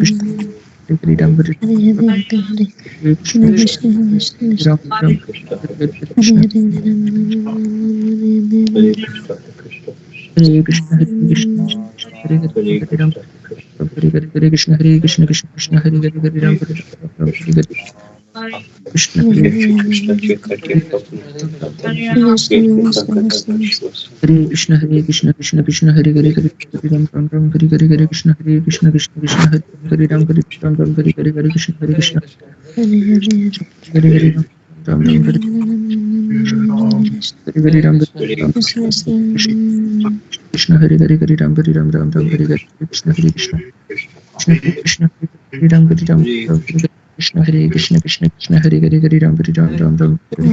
Ram Hare Hare Hare Hare Hare Krishna Hare Krishna Krishna Krishna Krishna Ram Ram Hare Hare Krishna Hare Hare Hare Krishna Hare Krishna Hare Hare Ram Hare Hare Krishna Hare Krishna Krishna Krishna Hare Hare Ram Hare Ram Hare Krishna Hare Hare Hare Krishna Hare Krishna Krishna Krishna Hare Hare Hare Ram Ram Ram Hare Hare Hare Krishna Hare Krishna Krishna Krishna Hare Hare Ram Hare Ram Ram Hare Hare Hare Krishna Hare Krishna Hare Hare Ram Ram Ram Hare Hare Hare Ram Ram Krishna Hare Hare Hare Ram Hare Ram Ram Ram Hare Hare Krishna Hare Krishna Krishna Krishna Hare Ram Hare Ram Ram Hare Hare Krishna Hare Krishna Krishna Krishna Hare Hare Hare Ram Hare Ram Ram Ram Hare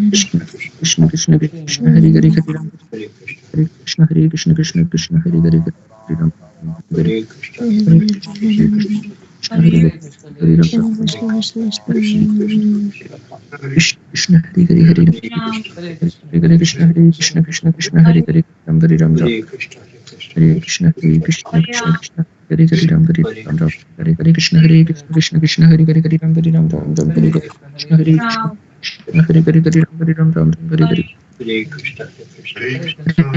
Krishna Krishna Krishna Krishna Hare Hare Hare Ram Hare Krishna Hare Krishna Krishna Krishna Hare Hare Hare Ram Hare Hare Krishna Hare Hare Hare Ram Krishna Krishna Hare Hare Hare Ram Hare Hare Krishna Hare Krishna Krishna Krishna Hare Hare Ram Hare Ram Ram Hare Krishna Krishna Krishna Hare Hare Ram Hare Ram Ram Hare Hare Krishna Hare Krishna Krishna Hare Hare Ram Hare Ram Ram Ram Hare Hare Krishna Hare Krishna Hare Hare Ram Hare Ram Ram Ram Hare Hare Hare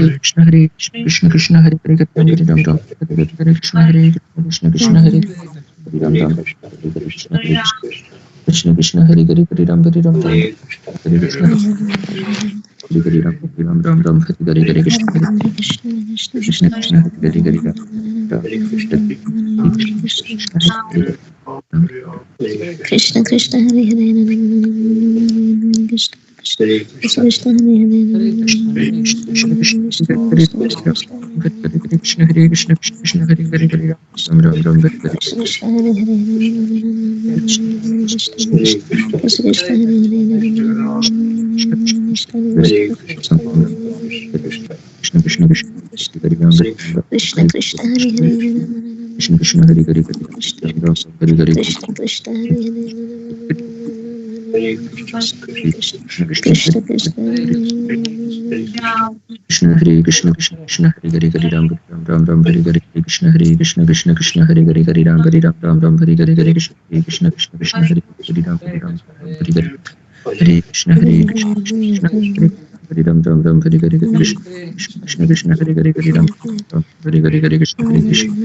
Krishna Hare Krishna Krishna Hare Hare Ram Hare Ram Ram Hare Hare Krishna Hare Krishna Krishna Hare Hare Ram Ram Hare Krishna Hare Krishna Krishna Hare Hare Ram Hare Ram Ram Hare Krishna Hare Ram Ram Ram Ram Hare Hare Krishna Hare Krishna Krishna Hare Hare Ram Ram Krishna Hare Ram Krishna Krishna Hare Hare Krishna Krishna Krishna Hare Hare Krishna Krishna Krishna Hare Krishna Hare Krishna Krishna Hare Krishna Krishna Hare Hare Ram Ram Ram Hare Hare Krishna Hare Hare Krishna Krishna Krishna Hare Hare Krishna Krishna Krishna Hare Ram Krishna Krishna Hare Hare Krishna Krishna Hare Hare Ram Ram Hare Hare Krishna Krishna Hare Hare Krishna Krishna Krishna Krishna Krishna Hare Krishna Krishna Krishna Hare Hare Hare Ram Ram Ram Hare Hare Krishna Hare Krishna Krishna Krishna Hare Hare Hare Ram Hare Ram Ram Ram Hare Hare Hare Krishna Krishna Krishna Krishna Hare Hare Ram Hare Ram Hare Hare Hare Krishna Hare Krishna Krishna Hare Hare Ram Ram Ram Hare Hare Hare Krishna Krishna Krishna Hare Hare Hare Ram Ram Hare Hare Hare Krishna Hare Krishna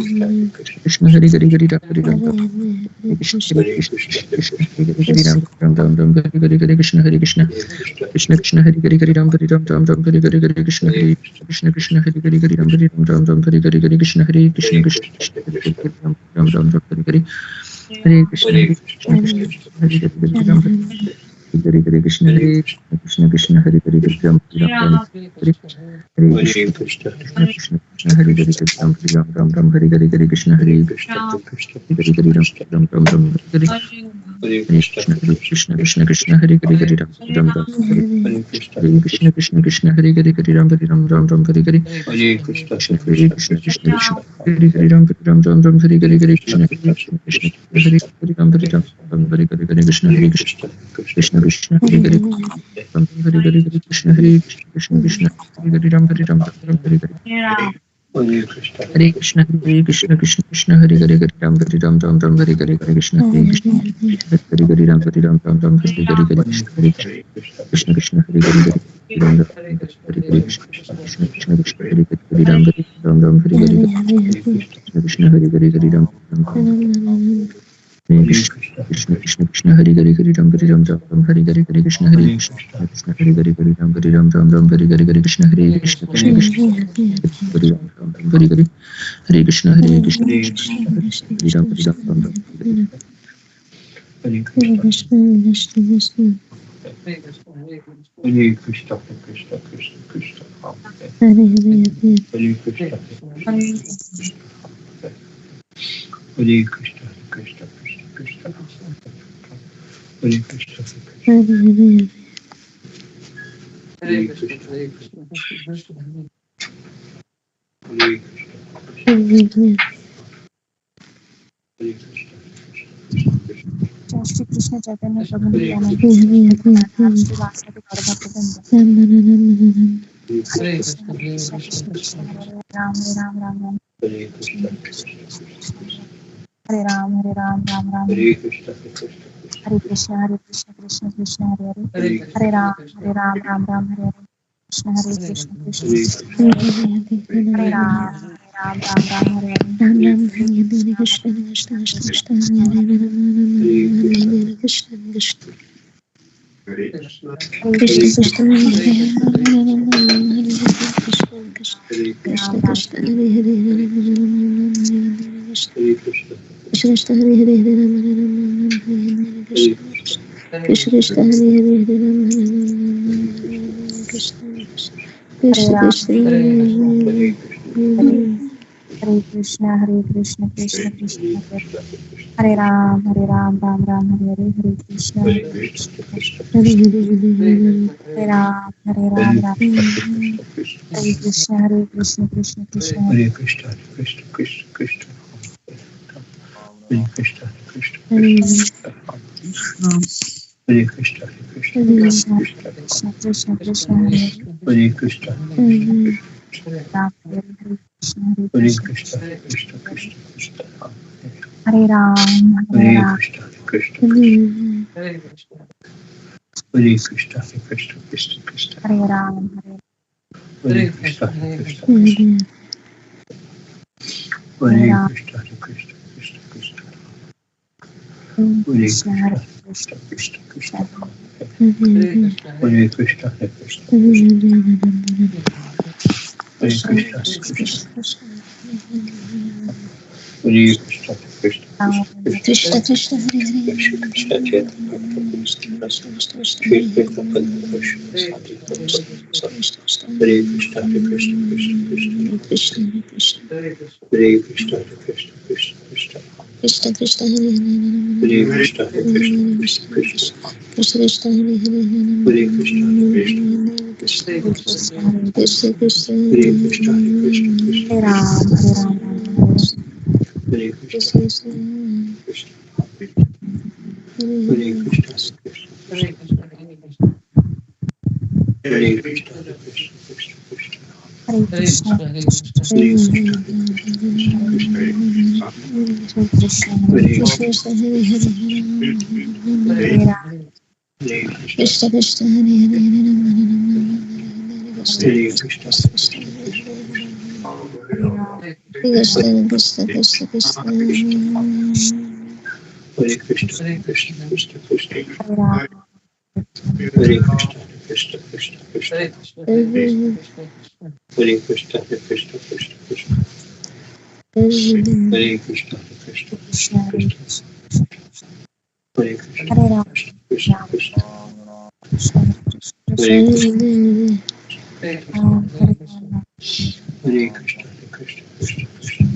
Krishna Hare Hare Hare Ram Hare Ram Ram Krishna Hare Krishna Krishna Hare Hare Ram Ram Ram Hare Hare Hare Krishna Hare Krishna Krishna Krishna Hare Hare Hare Ram Hare Ram Ram Ram Hare Hare Hare Krishna Hare Krishna Krishna Hare Hare Hare Ram Hare Ram Ram Ram Hare Hare Hare Krishna Hare Krishna Krishna Hare Hare Hare Ram Ram Ram Hare Hare Hare Krishna Krishna Hare Hare Hare Ram Hare Hare Krishna Hare Krishna Krishna Hare Hare Hare Ram Ram Hare Hare Krishna Krishna Krishna Hare Hare Hare Ram Ram Ram Hare Hare Hare Krishna Hare Hare Hare Ram Ram Ram Hare Hare Hare Krishna Krishna Krishna Hare Hare Hare Ram Ram Hare Hare Krishna Krishna Krishna Hare Hare Hare Ram Ram Ram Hare Hare Krishna Hare Krishna Krishna Krishna Hare Hare Ram Ram Ram Hare Hare Hare Krishna Krishna Krishna Hare Hare Ram Ram Hare Hare Krishna Hare Krishna Krishna Hare Hare Ram Hare Hare Hare Krishna Hare Krishna Krishna Hare Hare Ram Ram Hare Hare Hare Krishna Krishna Krishna Hare Hare Hare Ram Ram Hare Hare Hare Krishna Hare Krishna Hare Hare Ram Ram Hare Hare Hare Krishna Hare Krishna Krishna Hare Hare Hare Ram Ram Hare Hare Krishna Krishna Krishna Hare Hare Ram Ram Hare Hare Hare Krishna Krishna Hare Hare Hare Ram Krishna Krishna Krishna Krishna Hare Hare Hare Ram Ram Hare Hare Hare Krishna Hare Krishna Hare Hare Hare Ram Ram Hare Hare Hare Krishna Hare Krishna Krishna Krishna Hare Ram Hare Hare Hare Krishna Hare Krishna Hare Ram Shri Krishna Chaitanya प्रभु नित्यानंद श्री वासुदेव हरे Krishna Krishna Krishna Hare Hare Ram Ram Ram Ram Hare Ram, Ram Ram. Hare Krishna, Hare Krishna, Krishna Krishna, Hare Hare. Hare Hare Krishna, Ram, Ram Ram, Hare Hare. Krishna, Hare Krishna, Krishna Hare Krishna, Krishna, Hare Hare. Hare Ram, Ram Ram, Hare Hare. Hare Krishna, Hare Krishna, Hare Hare Krishna, Krishna, Hare Ram Krishna, Ram. Hare Krishna, Krishna Hare Hare Hare Ram Hare Ram Ram Hare Hare Krishna Krishna, Krishna Krishna Hare Hare Hare Ram Hare Hare Ram Krishna Hare Krishna Ram, Hare Hare Krishna Hare Krishna, Hare Krishna, Krishna Krishna, Hare Hare Krishna, Hare Ram, Ram Ram, Hare Hare. Hare Krishna, Hare Hare Krishna, Krishna, Krishna Hare Krishna, Hare Ram, Hare Ram. Krishna, Krishna Krishna, Hare Krishna, Hare Krishna, Krishna Krishna, Hare Hare Krishna, Krishna Krishna Krishna, Hare Krishna, Krishna Krishna, Hare Hare Krishna, Krishna Hare Krishna, Krishna, Krishna, Krishna Krishna, Krishna Hare Hare. Hare Krishna, Krishna Hare Krishna, Ram, Hare Krishna, Hare Hare Krishna, Krishna, Krishna Krishna, Krishna, Hare Ram, Hare Ram. Krishna, Krishna Krishna, Hare Hare Krishna, Krishna Krishna, Krishna, Hare Ram, Hare Krishna, Krishna Krishna, Hare Hare Hare Ram, Krishna, Krishna Krishna, Krishna, Hare Hare Krishna, Krishna, Hare Krishna Krishna, Krishna, Krishna, Hare Krishna, Krishna Hare Krishna, Hare Krishna, Krishna, Krishna, Krishna, Hare Krishna, Krishna Ram, Krishna, Krishna, Krishna Krishna Hare Krishna Krishna, Chaitanya Prabhu, Shri Prabhupada, Krishna Sadhu, Hare Krishna, Krishna Krishna, Krishna, Krishna Hare Krishna Hare Krishna, Krishna Krishna, Krishna, Krishna Krishna Hare Hare Hare Krishna, Krishna Krishna, Krishna, Krishna Krishna Hare Hare Hare Krishna, Krishna Krishna Krishna, Krishna, Krishna Krishna Hare Krishna, Krishna Krishna, Hare Krishna, Ram, Ram. Hare Krishna, Krishna Krishna, Hare Hare Hare Krishna, Krishna Krishna, Hare Krishna, Krishna Krishna, Krishna, Hare Krishna, Hare Krishna, Krishna Krishna, Krishna, Hare Krishna, Hare Hare Krishna, Krishna, Hare Hare Hare Ram, Hare Krishna, Krishna Krishna Hare Hare Hare Krishna, Krishna Krishna, Hare Ram, Krishna Krishna Krishna Krishna Hare Krishna, Krishna Krishna, Krishna, Hare Ram, Hare Krishna, Krishna Krishna, Krishna, Hare Krishna, Krishna Krishna, Krishna, Hare Krishna, Krishna Krishna, Krishna, Hare Krishna, Hare Krishna, Hare Ram, Krishna Krishna, Krishna, Krishna, Krishna, Hare Krishna, Hare Ram, Hare Krishna, Krishna Krishna, Krishna,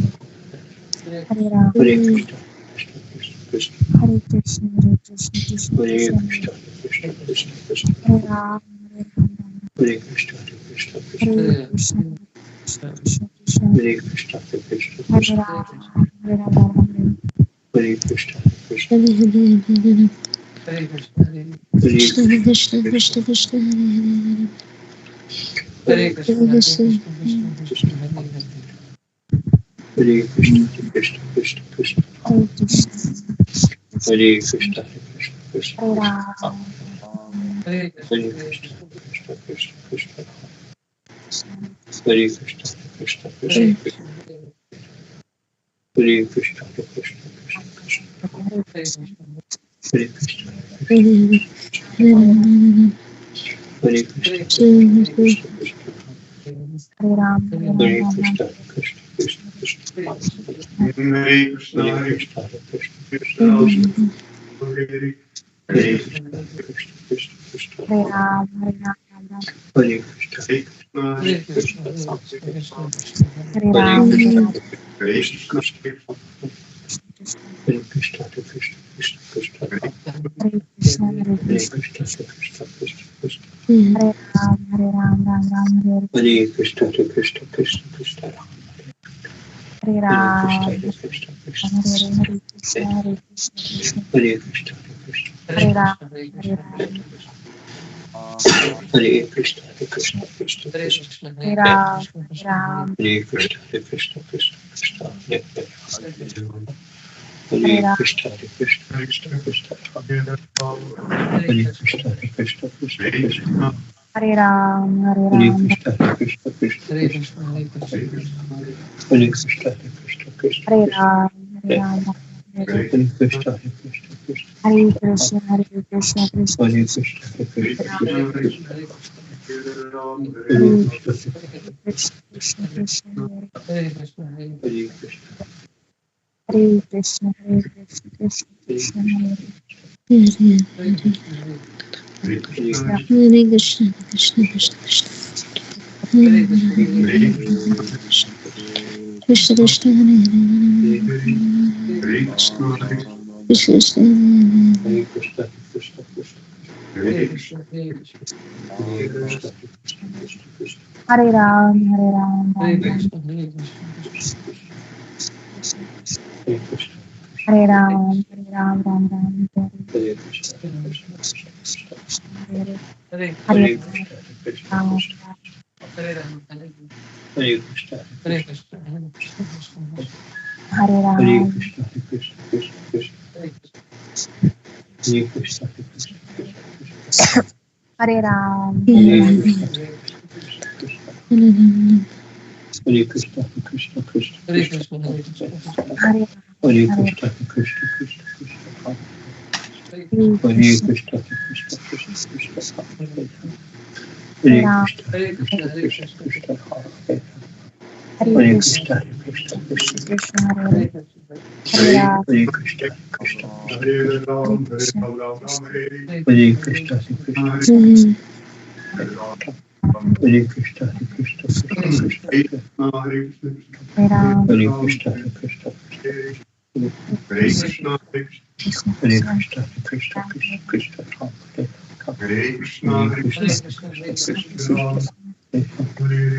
Hare Ram, Hare Krishna, Krishna Krishna, Krishna, Hare Krishna, Krishna, Hare Krishna, Krishna, Krishna Krishna, Krishna, Hare Ram, Hare Krishna, Krishna Krishna, Hare Krishna, Krishna, Krishna, Hare Krishna, Krishna Hare Krishna, Ram, Ram, Hare Krishna, Krishna, Hare Hare Hare Krishna Krishna, Krishna Krishna, Krishna Krishna Hare Hare Hare Krishna, Krishna Krishna, Hare Krishna, Krishna Krishna, Krishna, Hare Krishna, Hare Krishna, Krishna Krishna, Hare Krishna, Ram, Hare Krishna, Krishna Krishna, Krishna, Hare Krishna, Krishna Krishna, Krishna, Hare Krishna, Krishna Krishna, Krishna, Hare Krishna, Hare Krishna, Krishna, Hare Hare Krishna, Hare Krishna Krishna, Hare Ram, Hare Krishna, Krishna Krishna, Krishna, Hare Hare Krishna, Krishna, Krishna Krishna, Krishna, Hare Krishna, Krishna Krishna, Krishna, Hare Ram, Ram, Hare Krishna, Krishna Krishna, Hare Hare Ram, Krishna, Ram, Krishna Krishna, Hare Krishna, Krishna Krishna, Krishna, Hare Krishna, Hare Hare Krishna, Krishna, Krishna Krishna, Krishna, Hare Ram, Ram, Hare Krishna, Krishna Krishna, Krishna, Hare Hare Krishna, Ram, Krishna Krishna, Hare Krishna, Hare Krishna, Hare Krishna, Krishna Hare Krishna, Ram, Ram, Hare Krishna, Krishna Krishna, Krishna, Hare Ram, Ram, Hare Krishna, Krishna Krishna, Krishna, Hare Hare Ram, Krishna, Hare Krishna, Krishna Krishna, Hare Krishna, Hare Krishna, Krishna Krishna, Hare Ram, Hare Hare Ram, Krishna, Hare Krishna, Krishna Hare Krishna, Krishna, Hare Krishna, Hare Krishna, Hare Krishna, Krishna Hare Krishna, Ram, Hare Ram, Hare Hare Krishna, Hare Krishna, Krishna Hare Krishna, Krishna, Hare Krishna, Krishna Hare Krishna, Krishna, Hare Krishna, Ram, Krishna Hare Krishna, Krishna, Hare Krishna, Hare Hare Krishna, Krishna, Krishna Krishna, Hare Krishna, Hare Hare Krishna, Hare Krishna, Hare Krishna, Krishna Hare Krishna, Krishna, Hare Krishna, Hare Hare Krishna, Hare Hare Krishna, Krishna Krishna Krishna. Hare Krishna, Hare Hare Krishna, Krishna Krishna Hare Hare Hare Krishna, Hare Krishna Krishna Hare Hare Krishna, Krishna Krishna, Hare Hare Krishna, Hare Krishna, Hare Krishna, Krishna Krishna, Krishna Hare Ram, Hare Ram, Hare Ram Ram, Krishna, Hare Krishna, Krishna Krishna, Hare Krishna, Hare Hare Ram, Krishna, Hare Ram, Ram Ram, Hare Hare Krishna, Hare Krishna Krishna, Krishna Hare Hare Hare Hare Krishna, Krishna, Krishna Ram, Krishna, Hare Rama, Hare Hare Krishna, Hare Krishna Krishna, Hare Krishna, Krishna Krishna, Hare Hare Ram, Krishna, Krishna Krishna, Krishna Hare Krishna, Hare Krishna, Krishna Krishna, Krishna Hare Ram, Hare Hare Ram, Krishna, Hare Krishna Krishna, Krishna. Hare Krishna, Krishna Krishna, Hare Krishna Krishna, Hare Krishna, Krishna Hare Hare Ram, Krishna, Krishna Krishna, Krishna Hare Hare Hare Krishna, Krishna, Krishna Krishna, Krishna Hare Hare Ram, Krishna, Hare Krishna Krishna, Hare Krishna, Krishna, Krishna Hare Hare Krishna, Krishna, Krishna Krishna, Krishna Hare Hare Krishna, Hare Ram, Hare Krishna, Krishna Krishna, Hare Krishna, Hare Hare Krishna, Krishna, Krishna Krishna Krishna, Krishna, Hare Krishna, Krishna Krishna, Hare Krishna Krishna, Hare Ram, Hare Krishna, Krishna Krishna Krishna, Krishna, Hare Krishna Krishna, Krishna Krishna, Krishna Hare Krishna, Hare Krishna Krishna, Krishna, Hare Krishna Krishna, Krishna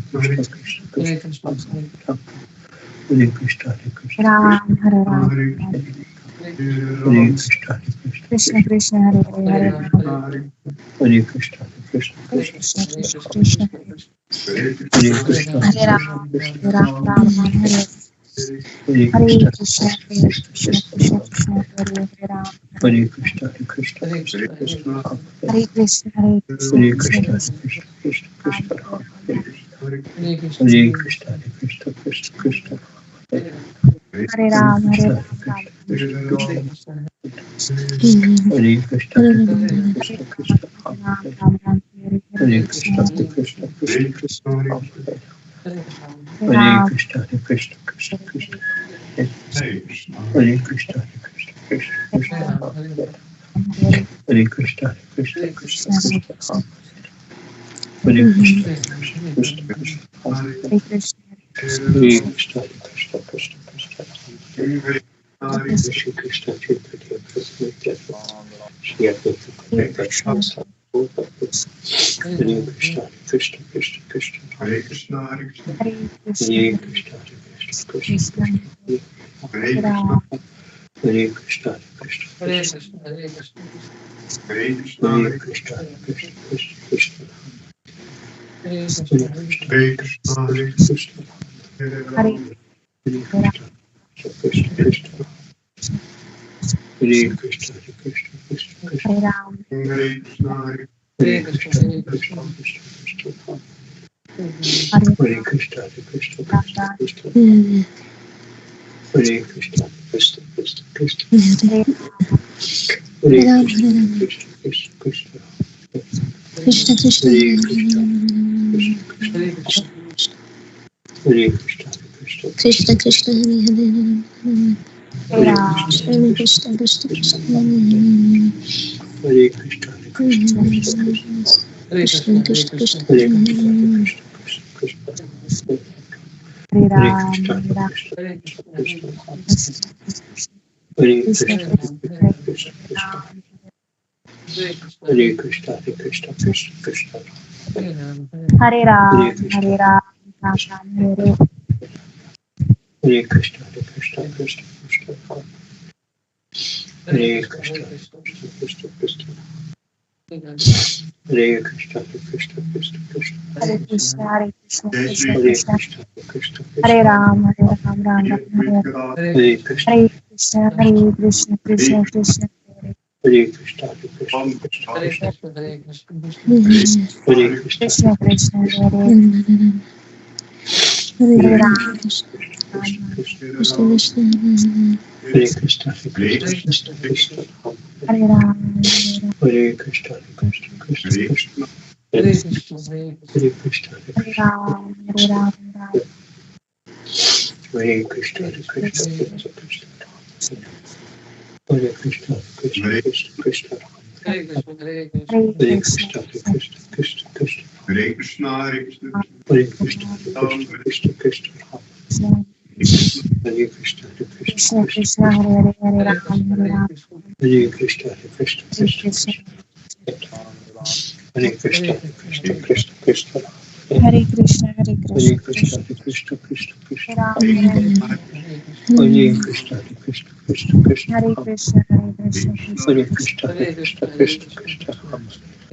Krishna, Krishna, Hare Krishna, Krishna Krishna, Hare Krishna Krishna, Hare Hare Krishna, Krishna Ram, Hare Krishna, Ram, Hare Krishna, Krishna Krishna Krishna, Hare Hare, Hare Hare Rama, Ram, Hare Rama, Hare Krishna, Krishna Hare Hare Krishna, Krishna, Krishna, Hare Krishna Krishna, Krishna, Krishna Hare Krishna, Hare Hare Krishna, Rama, Hare Hare Krishna Ram, Rama, Krishna, Hare Hare Rama, Ram, Ram Ram, Hare Hare Hare Krishna, Krishna, Hare Krishna Krishna, Krishna, Krishna Krishna, Hare Hare Ram, Hare Hare Krishna, Krishna Hare Krishna, Krishna, Hare Krishna Krishna, Hare Krishna, Hare Krishna, Hare Krishna Krishna, Krishna, Krishna Krishna, Ram, Krishna Hare Ram, Hare Hare Krishna, Hare Hare Krishna, Krishna, Hare Krishna, Krishna Hare Krishna Hare Hare Ram, Hare Krishna, Ram, Ram Krishna Krishna, Hare Krishna Krishna, Hare Krishna, Hare Krishna Rama, Hare Krishna, Ram, Krishna Hare Ram, Ram Ram, Hare Hare Krishna, Krishna, Hare Krishna Krishna, Krishna, Krishna Hare Krishna, Hare Hare Ram, Krishna, Krishna Krishna, Hare Krishna Hare, Hare Krishna, Krishna Krishna, Hare Krishna Rama, Hare Rama, Hare Hare Krishna, Krishna Hare Krishna, Krishna, Krishna, Hare Krishna Krishna, Hare Krishna, Hare Rama, Krishna Hare Krishna, Rama, Krishna Hare Krishna, Hare Krishna, Hare Krishna Krishna, Krishna Krishna, Krishna Krishna, Shri Krishna Chaitanya Prabhu Shri Hare Advaita Krishna, Gadadhara Sadhguru Hare Hare Rama, Krishna, Krishna Krishna, Krishna Hare Krishna, Hare Krishna, Hare Hare Krishna, Krishna Krishna, Krishna, Hare Ram, Hare Krishna, Krishna Hare Krishna, Krishna, Hare Krishna, Hare Krishna, Krishna Krishna, Krishna Hare Krishna, Hare Hare Krishna, Krishna, Krishna Krishna, Hare Hare Ram, Krishna, Krishna Krishna, Hare Krishna, Krishna Krishna, Krishna Hare Ram, Hare Hare Krishna, Krishna, Hare Krishna Krishna, Krishna, Krishna Hare Rama, Hare Hare Krishna, Krishna Ram, Krishna, Ram, Krishna Hare Krishna, Krishna Krishna, Krishna Hare Hare Ram Krishna, Hare Ram Krishna Krishna, Krishna Hare Krishna Rama, Krishna Hare Hare Krishna, Krishna Krishna, Hare Krishna, Hare Krishna, Krishna Krishna Krishna, Krishna Hare Hare Ram Hare Hare Ram, Krishna, Hare Krishna Krishna Krishna Krishna, Krishna Hare Hare Krishna, Krishna Hare Krishna, Krishna Hare Krishna Krishna, Hare Krishna Krishna, Krishna Hare Krishna Krishna, Hare Krishna Krishna, Krishna Hare Hare Ram, Krishna, Hare Ram, Krishna Hare Krishna, Krishna, Hare Krishna Krishna, Hare Krishna Krishna, Hare Krishna, Rama, Hare Hare Krishna Rama, Krishna, Krishna Ram, Hare Krishna, Hare Hare Krishna, Krishna, Hare Krishna, Krishna Krishna, Hare Rama, Hare Hare Rama, Hare Ram, Krishna, Hare Ram, Ram Ram, Hare Hare Krishna, Hare Krishna, Krishna Krishna, Hare Hare Krishna, Hare Krishna, Krishna, Krishna Krishna, Krishna Hare Rama, Hare Krishna, Hare Krishna, Krishna Krishna, Hare Krishna, Jai Krishna Shri Krishna, Krishna, Krishna Hare Krishna, Ram, Ram Ram, Hare Hare Hare. Krishna, Hare Krishna, Hare Krishna, Krishna Hare Krishna, Hare Hare Krishna, Krishna Ram, Krishna, Hare Krishna, Hare. Krishna, Hare Hare Hare Krishna, Krishna Krishna, Hare Hare Hare Ram, Krishna, Krishna, Krishna Ram, Krishna Hare Hare Krishna, Hare Krishna Krishna, Krishna Ram, Hare Ram, Hare Krishna, Krishna Krishna, Hare Krishna Krishna, Hare Krishna, Hare Ram, Hare Ram, Hare Krishna, Krishna Krishna, Krishna Hare Krishna, Krishna Hare Krishna, Krishna Hare Krishna, Hare Hare Krishna. Hare Krishna, Krishna, Krishna Krishna, Krishna Hare Krishna, Hare Krishna, Hare Krishna, Ram, Krishna Krishna, Krishna Krishna Hare Krishna, Krishna Krishna Krishna, Krishna, Hare Hare Hare Ram, Krishna, Hare Hare Ram, Krishna. Hare Krishna, Krishna Hare Krishna, Krishna, Krishna Hare Krishna, Hare Krishna, Krishna Hare Krishna, Krishna Hare Krishna, Hare Hare Krishna, Krishna, Krishna Krishna Krishna, Hare Krishna Ram, Hare Krishna, Hare Krishna. Hare Krishna, Krishna Krishna, Krishna Hare Krishna, Hare Krishna, Krishna Hare Krishna Krishna, Hare Krishna Krishna, Hare Krishna, Krishna, Krishna Krishna Krishna.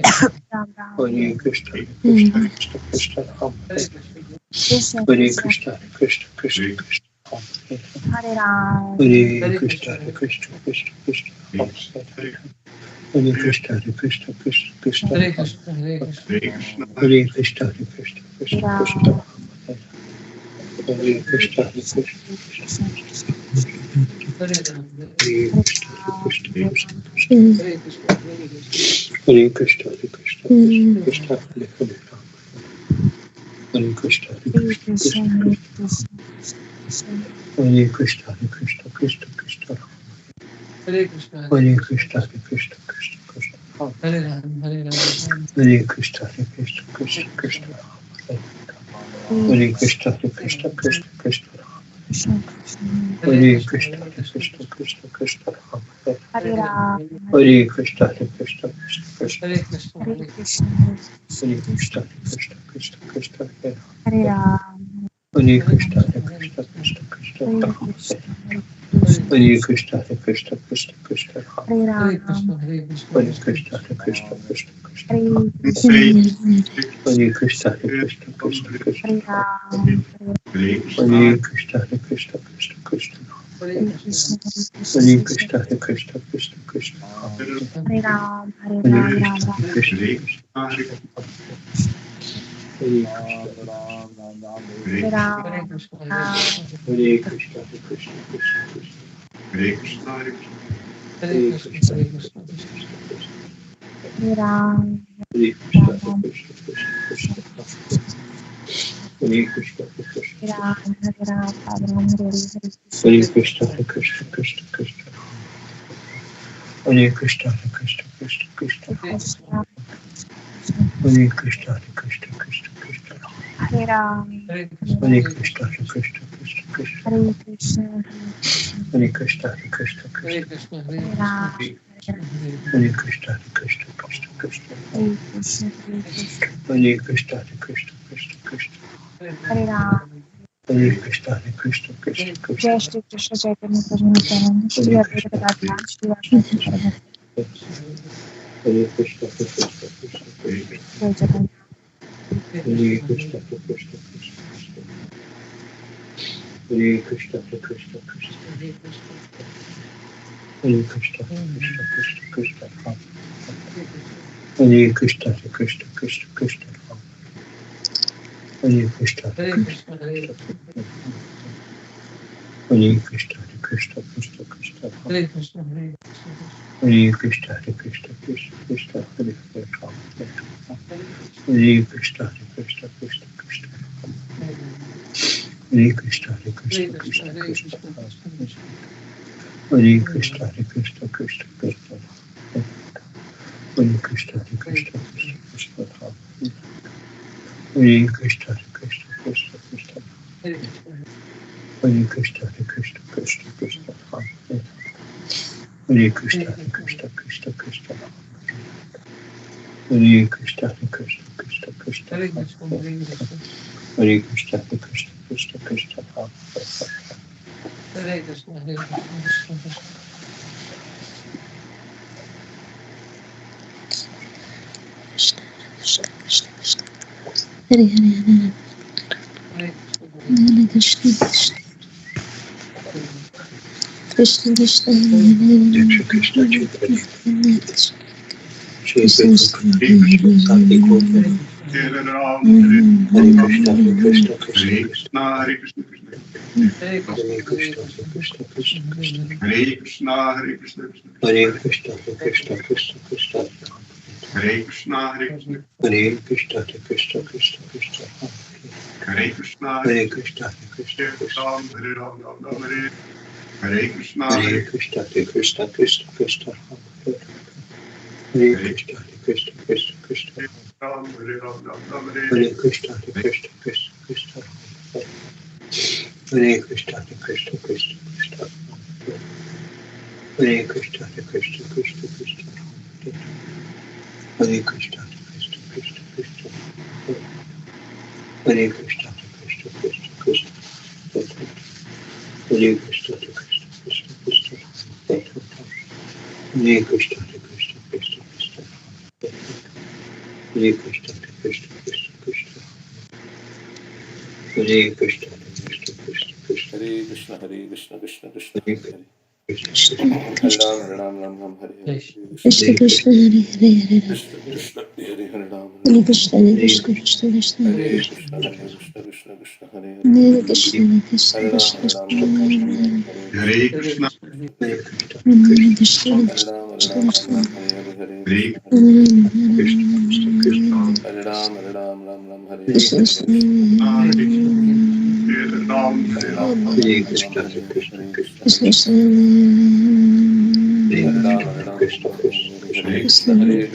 Ram Ram, Hare Krishna, Hare Krishna Krishna, Krishna Hare Krishna, Krishna Hare Krishna, Krishna, Krishna Krishna, Hare Krishna Hare Ram, Hare Hare Krishna, Krishna, Krishna Krishna, Krishna Hare Hare Krishna, Krishna Krishna, Krishna Hare Krishna, Hare Krishna. Hare Krishna, Hare Krishna, Krishna Hare Krishna, Krishna Ram, Hare Krishna, Krishna Krishna Krishna, Hare Ram, Hare Hare Krishna, Ram, Krishna Hare Krishna, Ram, Krishna Hare Krishna, Hare Krishna. Hare Krishna, Krishna Krishna, Hare Krishna Ram, Hare Hare Hare Krishna, Hare Krishna Krishna, Krishna, Hare Krishna Krishna, Krishna Hare Krishna, Krishna Krishna, Krishna Hare Krishna, Hare Hare Krishna. Krishna, Krishna Krishna, Krishna Hare Ram, Hare Ram, Ram. Hare Krishna, Krishna Hare Krishna, Krishna, Krishna Hare Hare Krishna, Krishna, Krishna Krishna, Krishna Krishna Krishna, Hare Hare Krishna, Krishna, Hare Krishna, Krishna Krishna, Krishna Hare Hare Ram, Ram, Hare Hare Krishna, Krishna Krishna, Krishna Hare Krishna, Hare Hare Krishna, Hare Hare Krishna, Krishna, Krishna Krishna Krishna, Krishna Hare Ram, Hare Hare Krishna, Krishna, Hare Krishna Krishna. Krishna, Krishna Hare Krishna, Hare Hare Krishna, Hare Krishna, Krishna Krishna, Krishna Hare Hare Ram, Krishna, Hare Krishna, Hare Krishna Krishna, Krishna. Krishna Krishna, Krishna Hare Krishna, Hare Hare Krishna, Krishna Krishna, Krishna Hare Ram, Hare Hare Krishna, Krishna, Krishna Krishna, Krishna Hare Hare Krishna, Krishna, Hare Krishna, Hare Krishna Krishna, Krishna Krishna, Krishna Hare Ram, Hare Hare Ram, Ram Krishna, Ram, Krishna Hare Krishna, Krishna, Hare Krishna, Hare Hare Krishna, Hare Ram, Krishna, Hare Ram, Krishna, Hare Krishna, Krishna Krishna, Krishna Hare Krishna, Hare Hare Hare Krishna, Krishna, Hare Krishna Krishna, Krishna. Krishna, Krishna Hare Ram, Hare Krishna, Ram Ram, Krishna Krishna, Krishna Hare Krishna, Krishna Hare Krishna, Ram, Hare Ram, Ram Ram, Hare Hare Krishna, Hare Hare Krishna, Krishna, Krishna Krishna, Krishna Hare Krishna, Krishna Krishna, Krishna Hare Hare Krishna, Krishna, Krishna, Hare Krishna, Krishna Krishna, Krishna Hare Ram, Hare Hare Krishna, Hare Ram, Hare Krishna, Krishna, Krishna Krishna, Krishna Hare Krishna, Hare Krishna, Hare Krishna, Krishna Hare Krishna, Krishna, Hare Hare Krishna, Ram, Hare Hare Ram, Hare Hare. Hare Krishna, Krishna Krishna, Krishna Hare Krishna, Hare Krishna, Hare Krishna, Krishna Krishna, Krishna Hare Hare Krishna, Ram. Hare Krishna, Krishna Krishna, Hare Krishna जय श्री कृष्ण चैतन्य प्रभु Nityanand Shri Hare अद्वैत Krishna, Gadadhar Shri Vasudev Hari Hare Krishna, Krishna Krishna, Krishna जय Jagannath Hare Krishna, Krishna Krishna, Krishna Hare Krishna, Krishna Krishna, Hare Krishna, Krishna Krishna, Krishna Hare Krishna, Krishna Krishna, Krishna Hare Krishna, Krishna Krishna, Hare Krishna, Krishna Krishna, Krishna Hare Krishna, Krishna Krishna, Krishna Hare Hare Hare Krishna, Krishna Krishna, Krishna Hare Krishna, Krishna Krishna, Krishna Hare Krishna, Krishna Krishna, Krishna Hare Krishna, Krishna Krishna, Krishna Hare Krishna, Krishna Krishna, Krishna Hare Krishna, Krishna Krishna, Krishna Hare Krishna, Krishna Krishna, Krishna Hare Krishna, Krishna Krishna, Krishna Hare Krishna, Krishna Krishna, Krishna Krishna Krishna Krishna Krishna Hare Hare Hare Hare Krishna Krishna Krishna Krishna Hare Hare Krishna Hare Chaitanya, Krishna Shri Krishna Krishna, Krishna Hare Hare Krishna, Sati Hare Gaura, Hare Ram, Hare Hare Hare Krishna, Hare Krishna, Krishna Hare Krishna, Krishna, Hare Krishna, Krishna Hare Krishna, Hare Krishna, Krishna Krishna, Hare Krishna, Hare Krishna, Krishna Hare Krishna, Hare Krishna, Krishna Krishna, Hare Krishna, Hare Krishna, Hare Krishna, Hare Krishna, Krishna Krishna, Hare Krishna, Hare Krishna, Hare Krishna, Hare Krishna, Ram, Hare Ram, Ram Ram, Hare Krishna, Hare Hare Krishna, Hare Krishna, Krishna Krishna, Hare Hare Krishna, Hare Krishna, Krishna Krishna, Ram, Hare Ram, Ram Ram, Hare Krishna, Hare Krishna, Krishna Krishna, Hare Krishna, Hare Krishna, Krishna Krishna, Hare Krishna, Hare Krishna, Krishna Krishna, Hare Krishna, Hare Krishna, Krishna Krishna, Hare Krishna, Hare Krishna, Krishna Krishna, Hare Krishna, Hare Krishna, Krishna Krishna, Hare Krishna, Hare Krishna, Krishna Krishna, Hare Krishna, Hare Krishna, Krishna Krishna, Hare Krishna, Hare Krishna, Krishna Krishna, Hare Krishna, Hare Krishna, Krishna Krishna, Hare Hare Hare. Krishna, Hare Ram, Hare Ram, Ram Ram, Hare Hare, Hare Krishna, Krishna Krishna Hare Hare Hare Ram Krishna Krishna, Hare Hare Ram, Hare Hare Ram, Krishna Hare Krishna Krishna Krishna Hare Krishna, Hare Krishna, Krishna Krishna, Hare Hare, Hare Krishna Hare Krishna Hare Ram, Krishna Hare Ram, Ram Ram, Hare Hare, Hare Krishna, Hare Krishna Krishna, Krishna, Hare Krishna, Hare Krishna Hare Hare Ram, Hare Krishna Ram, Ram Krishna Ram, Hare Hare, Hare Hare Krishna, Hare Hare Krishna, Krishna Krishna, Krishna Hare Ram, Hare Ram, Ram Ram, Hare Hare, Krishna Hare Krishna Krishna, Hare Ram, Hare Hare Ram, Ram, Ram Hare Ram, Ram Krishna, Ram, Hare Hare Hare, Krishna, Hare Krishna Krishna, Hare Krishna Krishna, Hare Hare Ram, Krishna, Hare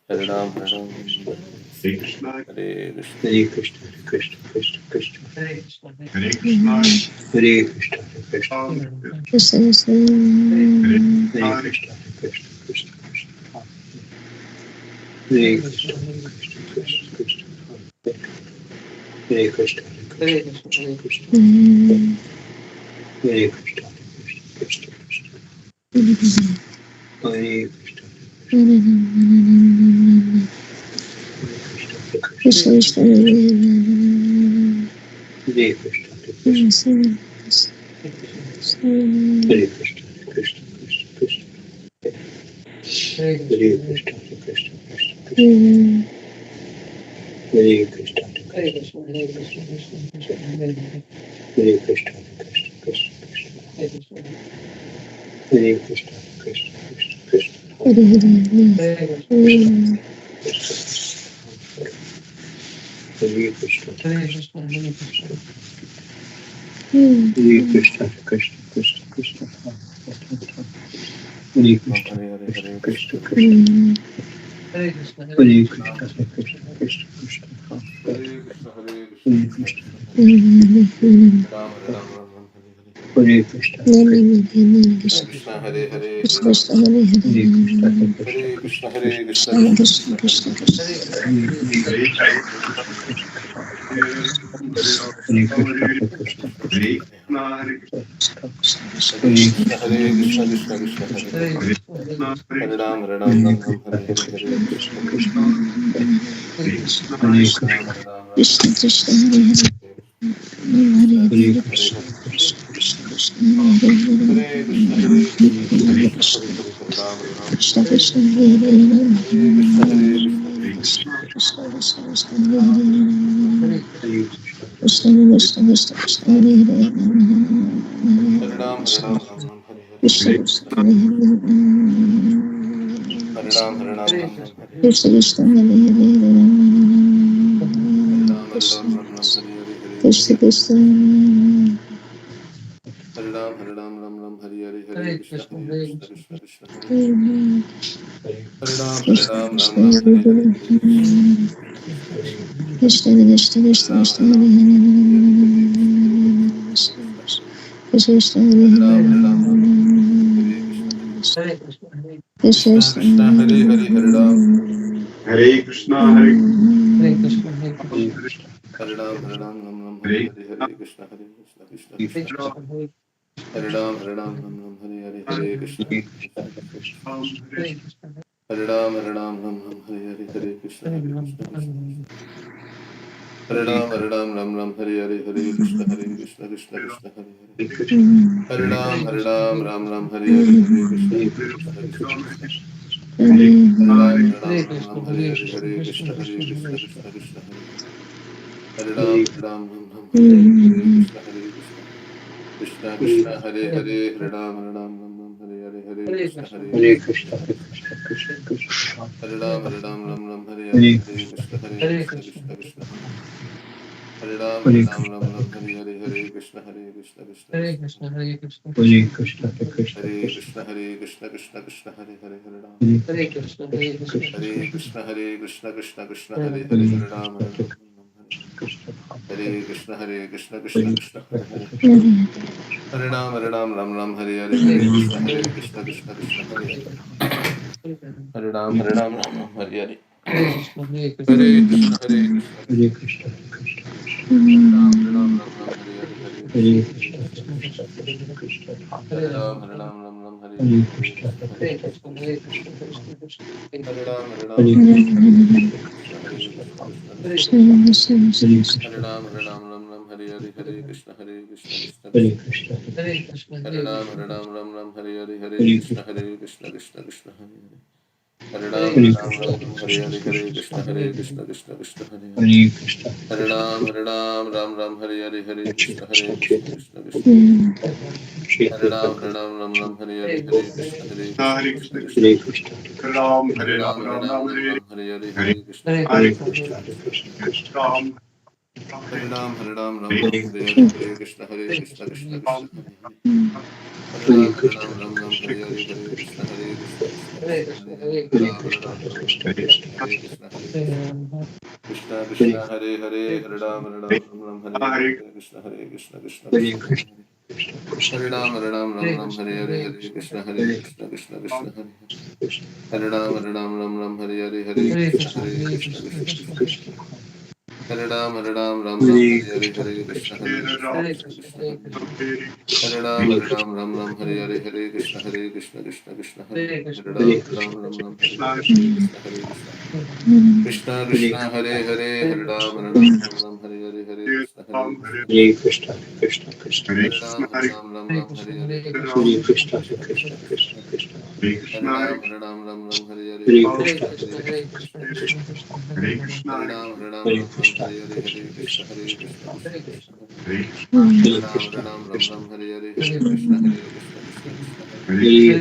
Hare Ram, Ram Krishna, Ram, Hare Krishna Hare, Krishna, Hare Hare Krishna, Hare Krishna Krishna, Krishna Krishna, Hare Hare, Hare Krishna, Ram, Hare Ram, Krishna, Krishna, Hare Krishna. Hare Krishna, Hare Krishna, Krishna Krishna, Hare Krishna, Hare Krishna, Hare Krishna, Ram, Krishna Krishna Hare Hare Krishna, Krishna, Hare Krishna, Krishna Krishna, Hare Krishna, Hare Krishna, Krishna Krishna, Hare Krishna, Hare Krishna, Krishna Krishna, Hare Krishna, Hare Krishna, Krishna Krishna, Hare Krishna, Hare Krishna, Krishna Krishna Hare Krishna, Hare Krishna, Hare Krishna, Hare Krishna, Krishna Krishna, Hare Krishna, Hare Krishna, Krishna Krishna, Hare Krishna, Hare Krishna, Hare Krishna, Hare Krishna, Krishna Krishna, Hare Krishna, Hare Krishna, Krishna Krishna, Hare Hare Krishna, Hare Krishna, Hare Hare Krishna, Hare Krishna, Krishna Krishna, Hare Ram Krishna, Hare Hare, Krishna Hare Krishna, Krishna, Hare Krishna, Krishna, Hare Ram Krishna, Hare Krishna, Krishna Krishna, Hare Krishna, Hare Krishna, Hare Krishna Krishna, Krishna, Hare Hare, Ram Hare Ram, Ram Ram, Hare Hare, Hare Hare Krishna, Krishna, Hare Krishna Krishna, Hare Hare, Hare Krishna Krishna, Hare Hare Krishna, Hare Krishna, Hare Krishna Krishna, Hare Krishna, Krishna, Hare Krishna Krishna Krishna, Hare Krishna Hare, Krishna Hare Krishna, Hare Krishna Krishna, Krishna, Hare Hare Ram, Krishna, Hare Hare Krishna Krishna, Krishna, Krishna Krishna, Hare Hare Hare, Krishna, Hare Hare Hare Krishna, Krishna, Hare Hare Krishna, Krishna, Krishna Krishna, Hare Hare, Krishna Krishna, Hare Hare Krishna, Ram, Hare Ram, Hare Ram Ram, Krishna, Hare Hare Hare, Krishna, Hare Krishna, Krishna Hare Hare, Krishna, Hare Krishna, Hare Hare Hare Ram, Krishna, Hare Ram, Ram Ram, Krishna Hare Krishna Hare Hare Hare, Hare Krishna Hare Krishna, Hare Hare Krishna, Hare, Krishna Krishna Krishna Hare Hare Hare Krishna, Hare Krishna, Hare Krishna Krishna, Krishna, Hare Hare, Hare Ram, Hare Ram, Krishna Krishna Hare Hare Hare Krishna, Hare Krishna, Hare Krishna Krishna Krishna, Krishna, Krishna Krishna Krishna Hare Hare Hare Krishna, Krishna Krishna Krishna Krishna Hare Hare Ram, Hare Hare Ram, Ram Ram, Hare Hare, Krishna Hare Hare Krishna Krishna, Hare Hare Ram, Hare Ram, Ram Ram, Hare Hare, Krishna Krishna Hare Hare Ram, Hare Krishna Ram, Ram Ram, Hare Hare, Hare Krishna Krishna, Krishna Hare Ram, Hare Ram, Ram Ram, Hare Hare, Hare Krishna, Hare Krishna, Krishna Krishna, Hare Hare, Hare Ram, Hare Krishna Ram, Ram Krishna Ram, Hare Hare, Hare Hare Krishna, Hare Krishna, Krishna Krishna Hare Krishna Ram, Krishna Hare Ram, Ram Ram, Hare Hare, Hare Krishna, Hare Hare, Krishna Krishna Krishna, Hare Hare, Krishna Hare Ram, Hare Ram, Ram Ram, Hare Hare, Hare Krishna, Hare Krishna, Krishna, Hare Hare, Hare Ram, Hare Krishna, Hare Hare Ram, Hare Ram, Ram Ram, Hare Hare Hare, Hare Krishna, Hare Krishna, Krishna Krishna, Ram, Hare Ram, Hare Ram, Ram Ram, Hare Hare, Hare Krishna, Hare Krishna, Krishna Krishna, Hare Hare Ram, Ram Ram, Hare Hare, Hare Krishna, Krishna Krishna. Hare Ram, Ram Ram, Hare Hare, Hare Krishna, Krishna Krishna, Hare Hare. Hare Ram, Ram Ram, Hare Hare, Hare Krishna, Krishna Krishna. Hare Ram, Ram, Hare Hare, Hare Krishna, Krishna Krishna, Hare Hare. Hare Ram, Ram Hare Hare, Hare Krishna, Krishna Krishna, Hare Hare. Hare Ram, Ram Hare Hare, Hare Krishna, Krishna Krishna. Hare Ram, Ram Hare Hare, Hare Krishna, Krishna Krishna. Hare Ram, Ram Hare Hare, Hare Krishna, Krishna Krishna. Hare Krishna, Hare Krishna, Hare Krishna, Hare Krishna, Krishna Krishna, Hare Hare. Hare Ram. Hare Krishna, Hare Krishna, Hare Krishna, Hare Krishna, Krishna Krishna, Hare Hare. Hare Ram, Hare Krishna, Hare Krishna, Krishna Krishna, Hare Hare. Hare Ram, Ram Hare Hare, Hare Krishna, Krishna Krishna, Hare Hare. Hare Ram, Hare Hare Hare. Hare Krishna, Hare Hare Krishna, Krishna, Hare Krishna, Hare Krishna. Hare Ram, Hare Hare, Hare Krishna. Hare Ram, Hare Hare, Hare Krishna. Hare Krishna, Hare Krishna, Krishna Krishna, Hare Ram, Hare Hare Hare, Hare Krishna. Hare Ram, Hare Hare, Hare Krishna, Krishna Krishna. Hare Krishna, Hare Hare Ram, Krishna, Hare Hare, Hare Krishna, Krishna Krishna, Hare Hare. Hare Ram, Hare Hare Krishna, Hare Hare Krishna, Hare Krishna Krishna, Hare Krishna Krishna, Krishna, Hare Hare. Hare Ram, Ram Hare Hare, Hare Krishna, Krishna Krishna. Hare Ram, Hare Hare, Hare Krishna, Krishna Krishna. Ram, Hare Hare Ram, Ram, Ram Ram, Hare Hare Hare, Hare Hare Krishna, Hare Hare Krishna, Hare Krishna, Krishna, Krishna Krishna, Ram, Hare Ram, Hare Hare Hare, Hare Krishna, Hare Krishna Krishna, Krishna, Hare Ram, Hare Hare. Hare Hare Ram, Krishna, Hare Krishna Hare, Krishna, Hare Krishna, Krishna Hare Krishna, Krishna, Hare Hare. Hare Hare Krishna, Ram, Krishna Krishna, Hare Hare Krishna, Hare Hare Krishna. Rama, Krishna Krishna, Hare Hare, Hare Hare Krishna, Ram, Hare Hare Hare Hare, Hare Hare Krishna, Krishna Hare Krishna, Hare Krishna, Hare. Krishna Krishna, Hare Ram, Hare Hare Krishna, Hare, Hare Hare Krishna, Krishna, Hare Krishna Krishna, Ram, Hare Hare. Krishna, Hare Ram, Hare Hare, Hare Hare Hare Krishna, Krishna, Krishna, Hare Krishna Krishna, Krishna Krishna, Krishna Krishna, Hare Hare. Krishna, Krishna, Hare Ram, Hare Hare Krishna, Hare, Krishna, Hare Krishna Ram, Hare Krishna, Krishna, Krishna, Hare Hare Hare. Krishna, Hare Ram, Hare Krishna, Hare Hare, Krishna, Krishna, Krishna, Hare Hare Hare. Hare Krishna, Hare Hare Ram, Krishna, Krishna, Hare Krishna, Hare, Krishna, Krishna. Krishna Hare Krishna, Hare Hare, Hare Hare Ram, Krishna, Hare Hare, Hare Hare Krishna, Ram, Krishna, Hare Krishna. Krishna, Krishna Krishna, Hare Hare Krishna, Ram, Hare Hare Hare Krishna, Hare, Hare Hare Krishna, Ram, Krishna, Krishna, Krishna, Krishna, Krishna, Krishna, Hare Hare. Krishna, Hare Hare Krishna, Hare Ram, Hare Hare, Hare Hare Hare Krishna, Krishna, Krishna, Hare Krishna, Krishna, Krishna, Hare Krishna Krishna. Krishna, Hare Hare Hare. Krishna, Hare Hare Ram, Hare Krishna, Hare Hare, Krishna Hare Krishna, Krishna, Hare Krishna, Hare Krishna, Krishna, Krishna, Hare Hare. Hare Hare Ram, Krishna, Ram Hare Hare, Hare Krishna Krishna, Krishna, Hare Krishna, Krishna Krishna, Hare Hare. Hare Hare Krishna, Krishna, Hare Ram, Krishna, Hare Hare, Hare Krishna, Hare Krishna Krishna, Hare Krishna Krishna, Krishna. Hare Hare Ram, Hare Krishna, Hare Hare, Hare Krishna, Hare Krishna Krishna, Krishna. Hare Krishna, Hare Hare Ram, Hare Hare Hare, Krishna, Hare Hare Krishna, Krishna, Krishna Krishna Krishna, Krishna, Krishna. Hare Hare Ram, Hare Krishna, Hare Hare, Krishna Hare Krishna, Krishna, Hare Krishna Krishna, Krishna, Hare Krishna, Krishna, Hare Krishna Hare. Hare Krishna, Ram, Hare Hare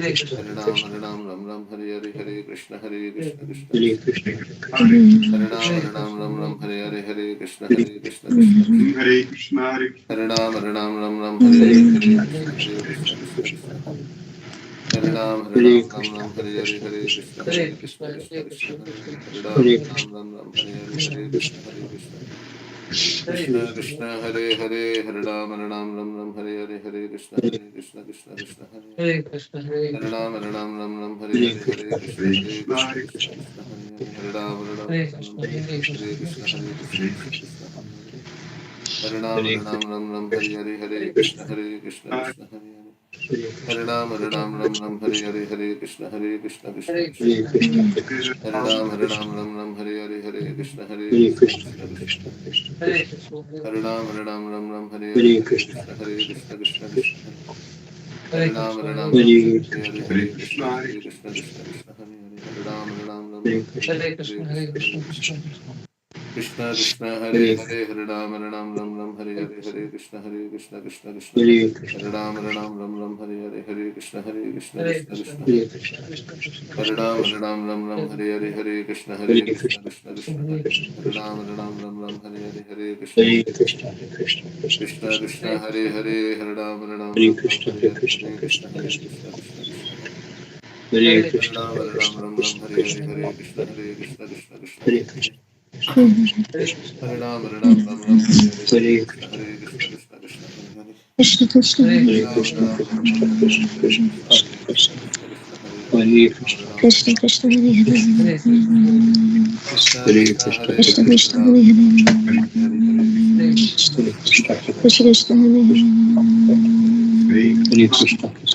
Hare. Hare Hare, Hare Krishna, Hare Krishna. Hare Krishna Krishna, Krishna, Hare Hare, Hare Ram, Hare Hare, Hare Krishna, Krishna Krishna, Krishna Hare Hare. Hare Krishna, Hare Hare Krishna, Ram, Hare Hare Hare, Hare Krishna, Krishna, Hare Krishna Krishna, Hare Krishna, Krishna, Krishna Hare Hare. Hare Ram, Hare Krishna, Hare Hare Krishna, Krishna, Hare Krishna, Krishna Krishna Krishna, Hare Krishna, Krishna, Krishna Hare Hare. Hare Hare Ram, Hare Krishna, Hare, Hare Hare Krishna, Krishna, Hare Krishna, Krishna Hare Hare. Hare Hare Krishna, Ram, Hare Hare Hare, Hare Krishna, Krishna Hare Krishna. Krishna, Hare Hare Krishna, Krishna, Hare Hare Ram, Ram, Krishna, Hare Hare, Hare Krishna, Hare Krishna Krishna, Krishna, Hare Krishna Krishna, Hare. Krishna, Hare Krishna, Krishna, Hare Hare Krishna, Ram, Hare Hare, Hare Hare Krishna, Krishna, Hare Krishna Krishna, Krishna, Krishna, Krishna Hare. Hare Hare Ram, Krishna, Hare Hare Hare Krishna, Hare, Krishna, Hare Hare Krishna, Krishna, Hare Krishna Krishna, Krishna Hare Hare. Hare Hare Krishna, Hare Hare Krishna, Hare Krishna, Krishna, Hare Krishna Krishna. Krishna, Krishna Krishna, Hare Hare Hare, Hare Ram, Hare Hare Hare, Krishna, Hare Krishna, Krishna Krishna, Hare Hare Hare. Krishna, Hare Ram, Hare Hare, Hare Krishna, Hare Krishna Krishna, Krishna, Hare Hare Hare Hare. Krishna, Krishna, Krishna Krishna, Hare Krishna Ram, Krishna, Hare Hare, Hare Krishna, Hare Krishna Krishna, Krishna, Hare Hare Krishna, Hare. Krishna Hare Krishna, Ram, Hare Hare, Hare Krishna, Hare Krishna, Hare Krishna, Krishna Krishna Krishna, Krishna, Hare Hare Krishna, Hare, Hare Ram, Hare Krishna, Hare Hare Hare, Krishna, Hare Krishna Krishna, Krishna, Krishna Hare. Hare Hare Hare Krishna, Krishna, Ram, Hare Hare Krishna, Krishna, Hare Krishna Hare, Krishna, Hare Krishna, Krishna Hare Hare Krishna, Hare. Krishna Hare Krishna, Krishna, Hare Hare Ram, Krishna, Hare Hare, Hare Krishna, Krishna, Krishna Hare Hare. Krishna Krishna Hare Hare Hare Krishna, Ram, Hare Krishna, Hare Hare Krishna, Krishna, Hare Krishna Hare, Krishna, Krishna, Krishna Krishna Krishna, Hare Hare. Hare Hare Krishna, Ram, Krishna Krishna Hare Hare Hare Krishna, Hare Krishna, Krishna Hare Krishna, Krishna, Hare Krishna Hare, Krishna Krishna Ram, Hare Hare Hare, Krishna Hare Krishna, Krishna, Krishna, Krishna Krishna Krishna, Krishna Hare Krishna Hare. Hare Hare Krishna,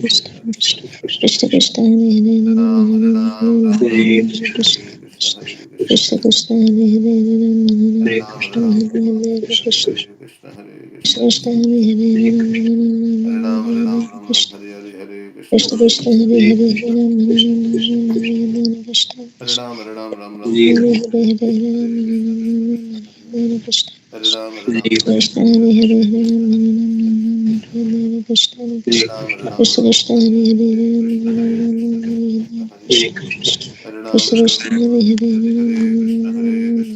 Krishna Krishna Hare Hare Ram Ram Krishna Krishna Krishna Krishna Hare Hare Hare Hare Ram Hare Krishna Ram Hare Hare Krishna Hare Krishna Hare Krishna Krishna Hare Hare Hare Ram Hare Ram Ram Ram Krishna Hare Hare Hare Krishna Krishna Hare Krishna Hare Hare Hare Ram Hare Ram Ram Hare Hare Krishna Hare Ram Hare Ram Ram Ram Hare Hare Hare Hare Hare Hare Hare Krishna Ram Hare Krishna Krishna Krishna Hare Krishna Hare Ram Hare Ram Ram Ram Krishna Hare Hare Hare Hare Ram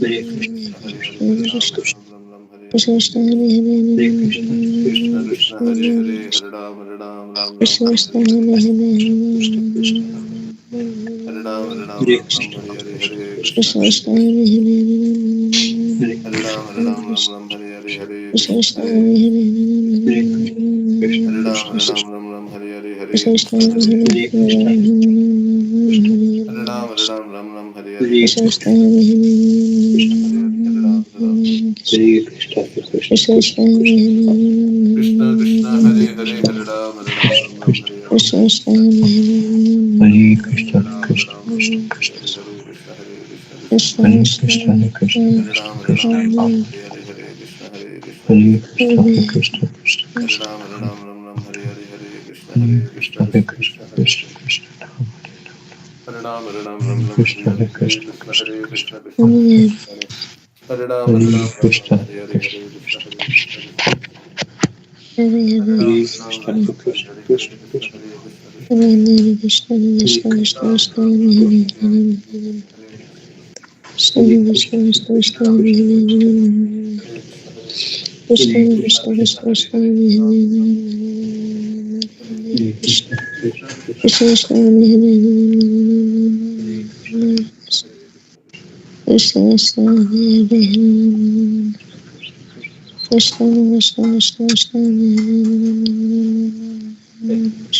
Krishna Hare Krishna Hare Krishna Hare Ram Hare Ram Krishna Ram Ram Krishna Hare Hare Hare Hare Ram Krishna Hare Krishna Krishna Krishna Hare Hare Hare Ram Krishna Hare Ram Krishna Ram Hare Ram Hare Hare Ram Hare Krishna Hare Krishna Krishna Krishna Hare Hare Hare Ram Krishna Hare Ram Ram Ram Hare Krishna Hare Krishna Hare Hare Krishna Hare Krishna Krishna Hare Hare Hare Ram Ram Ram Krishna Hare Krishna Hare Hare Krishna Hare Krishna Krishna Krishna Hare Hare Ram Ram Ram Hare Hare Hare Krishna Krishna Hare Krishna Krishna Hare Hare Hare Ram Ram Ram Hare Hare Hare Krishna Krishna Krishna Hare Hare Krishna Hare Hare Ram Krishna Ram Ram Hare Hare Hare Krishna Krishna Krishna Hare Hare Krishna Hare Hare Ram Ram Ram Hare Hare Krishna Hare Krishna Krishna Hare Krishna Hare Hare Hare Ram Ram Krishna Krishna Hare Krishna Krishna Hare Hare Hare Ram Ram Hare Hare Krishna Hare Krishna Krishna Hare Hare Ram Ram Hare Hare Hare Krishna Hare Krishna Krishna Krishna Krishna Hare Ram Hare Hare Hare Krishna Hare Krishna Krishna Krishna Hare Ram Hare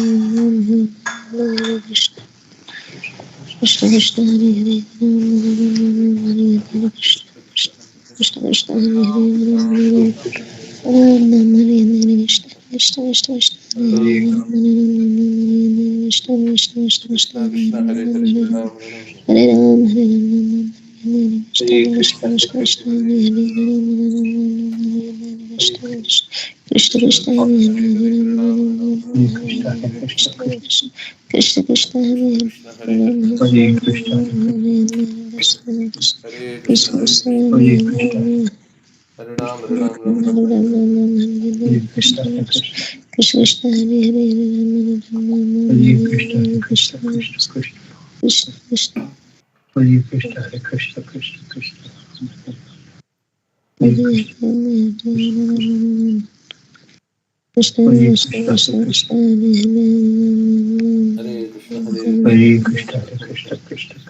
Hare Hare Krishna Hare Krishna Krishna Krishna Hare Hare Ram Hare Hare Hare Krishna Hare Krishna Krishna Krishna Krishna Hare Hare Ram Hare Hare Hare Krishna Hare Krishna Krishna Krishna Hare Ram Hare Hare Hare Krishna Hare Krishna Krishna Krishna Hare Ram Hare Hare Hare Krishna Hare Ram Hare Krishna Hare Krishna Krishna Krishna Hare Hare Ram Hare Krishna Krishna Hare Hare Hare Krishna Krishna Krishna Krishna Hare Hare Krishna Krishna Krishna Krishna Krishna Krishna Hare Hare Krishna Krishna Krishna Hare Krishna Krishna Krishna Hare Krishna Krishna Krishna Hare Hare Krishna Krishna Krishna Krishna Hare Hare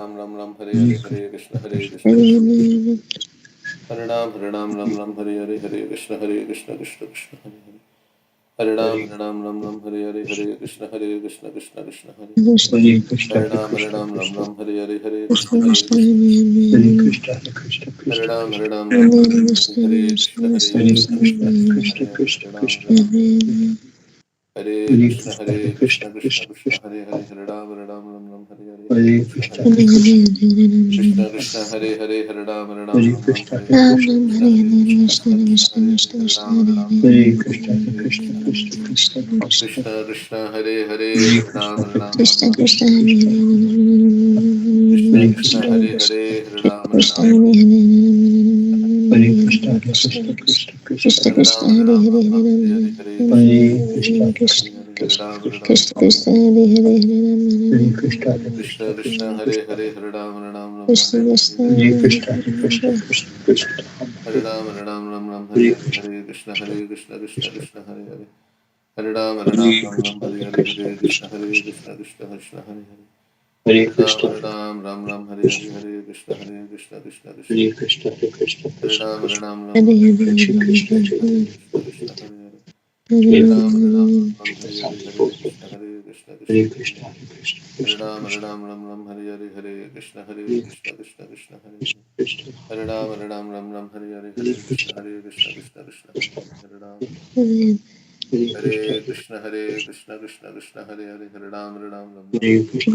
Ram Ram Hare Ram Ram Hare Hare Ram Ram Hare Hare Krishna Krishna Krishna Krishna Hare Hare Ram Hare Ram Krishna Krishna Krishna Krishna Krishna Krishna Hare Hare Hare Hare Hare Ram Hare Ram Hare Ram Hare Ram Hare Krishna Krishna Krishna Krishna Hare Hare Krishna Krishna Krishna Hare Hare Hare Hare Ram Hare Ram Ram Hare Hare Krishna Krishna Krishna Krishna Krishna Hare Krishna Hare Hare Ram Ram Hare Hare Krishna Krishna Hare Krishna Krishna Krishna Krishna Hare Hare Ram Hare Ram Ram Ram Hare Hare Krishna Krishna Hare Hare Krishna Krishna Hare Krishna Krishna Krishna Krishna Hare Krishna Hare Hare Krishna Krishna Krishna Krishna Hare Ram Ram Ram Hare Hare Hare Krishna Krishna Krishna Hare Ram Ram Hare Hare Hare Krishna Krishna Krishna Krishna Hare Hare Hare Ram Ram Hare Hare Hare Krishna Krishna Krishna Krishna Hare Hare Ram Ram Hare Hare Hare Krishna Krishna Krishna Hare Ram Ram Hare Krishna Krishna Krishna Hare Hare Hare Krishna Krishna Krishna Hare Hare Hare Ram Hare Hare Hare Krishna Krishna Krishna Hare Hare Hare Ram Hare Hare Krishna Krishna Krishna Hare Hare Hare Krishna Hare Krishna Krishna Hare Hare Hare Krishna Ram Krishna Hare Hare Krishna Krishna Krishna Krishna Hare Krishna Hare Hare Ram Krishna Hare Hare Krishna Krishna Krishna Krishna Hare Krishna Ram Hare Hare Hare Hare Hare Krishna Hare Krishna Krishna Hare Hare Krishna Ram Krishna Krishna Hare Krishna Krishna Hare Hare Hare Ram Krishna Hare Krishna Hare Hare Hare Ram Hare Hare Krishna Krishna Krishna Hare Hare Hare Ram Hare Hare Krishna Krishna Hare Hare Hare Ram Hare Hare Krishna Hare Ram Hare Krishna Hare Hare Hare Ram Hare Hare Krishna Krishna Hare Hare Hare Ram Hare Hare Krishna Krishna Hare Hare Hare Ram Hare Hare Krishna Krishna Hare Hare Hare Ram Hare Krishna, Krishna Krishna, Hare Hare, Hare Ram, Ram Ram, Hare Hare Krishna,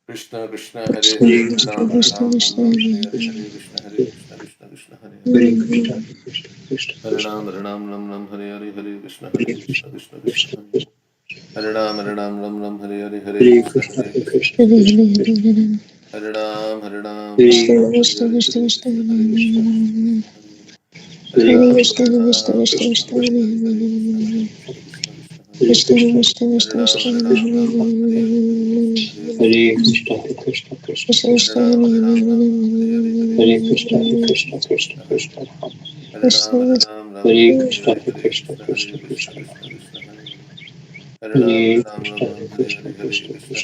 Krishna Krishna, Hare Hare, Hare Ram, Ram Ram, Hare Hare, Hare Krishna, Krishna, Hare Hare. Hare Krishna, Krishna Hare Krishna, Ram, Ram, Hare Hare, Hare Krishna, Hare Krishna, Krishna, Hare Hare. Hare Ram, Hare Hare, Hare Hare Krishna, Krishna, Krishna, Krishna Krishna, Hare Ram, Hare Hare Hare, Hare Krishna, Krishna, Hare Hare. Hare Hare Ram, Krishna, Krishna Ram, Krishna, Hare Hare, Hare Krishna, Hare Hare Hare. Krishna, Hare Ram, Hare Hare, Hare Krishna, Hare Krishna, Krishna Krishna, Hare Ram, Hare Hare, Hare Hare Krishna, Krishna, Krishna Krishna Hare Krishna, Hare. Hare Ram, Hare Hare Krishna, Hare, Hare Krishna Krishna, Krishna Krishna, Hare Hare. Hare Ram, Hare Krishna, Hare Krishna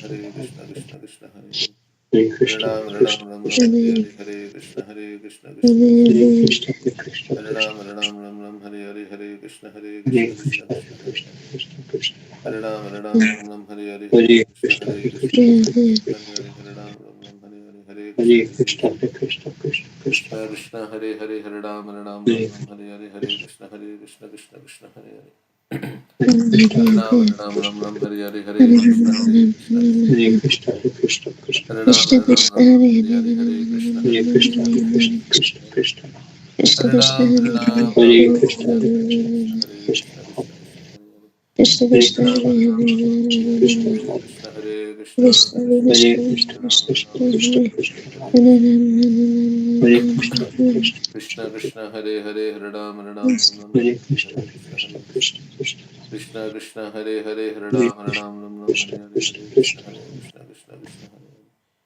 Hare, Hare Krishna Krishna, Krishna, Krishna, Hare Hare. Hare Hare Krishna, Ram, Krishna Krishna, Hare Hare, Hare Krishna, Hare Krishna. Krishna, Krishna Hare Krishna, Ram, Hare Hare, Hare Krishna, Hare Krishna, Krishna, Hare Krishna Hare. Krishna Krishna, Hare Ram, Hare Hare, Hare Hare Krishna, Krishna, Krishna, Krishna Hare Hare. Hare Ram, Hare Hare, Hare Krishna, Hare Krishna, Krishna Krishna Krishna, Krishna Krishna, Hare Hare, Hare Ram, Hare Hare Hare, Hare Krishna, Krishna, Hare Hare. Krishna, Hare Ram, Hare Hare, Hare Krishna, Krishna. Hare Krishna, Krishna Krishna, Hare Krishna Krishna, Hare Hare, Hare Krishna, Hare Krishna, Krishna Krishna, Krishna Hare Hare. Krishna, Krishna Hare Krishna, Ram, Hare Hare Krishna, Hare, Hare Krishna Krishna, Krishna, Krishna, Hare Hare. Krishna Hare Krishna, Ram, Krishna, Hare Hare, Krishna, Hare Krishna, Krishna Hare Krishna, Krishna, Krishna Krishna, Krishna Krishna, Hare Hare Krishna, Krishna Krishna Krishna, Krishna, Hare Hare, Hare Ram, Hare Hare Krishna, Krishna, Krishna Hare Krishna. Krishna, Krishna, Krishna Krishna, Hare Hare, Hare Hare Ram, Krishna, Krishna Hare Hare, Krishna, Hare Krishna, Krishna, Krishna, Hare Hare.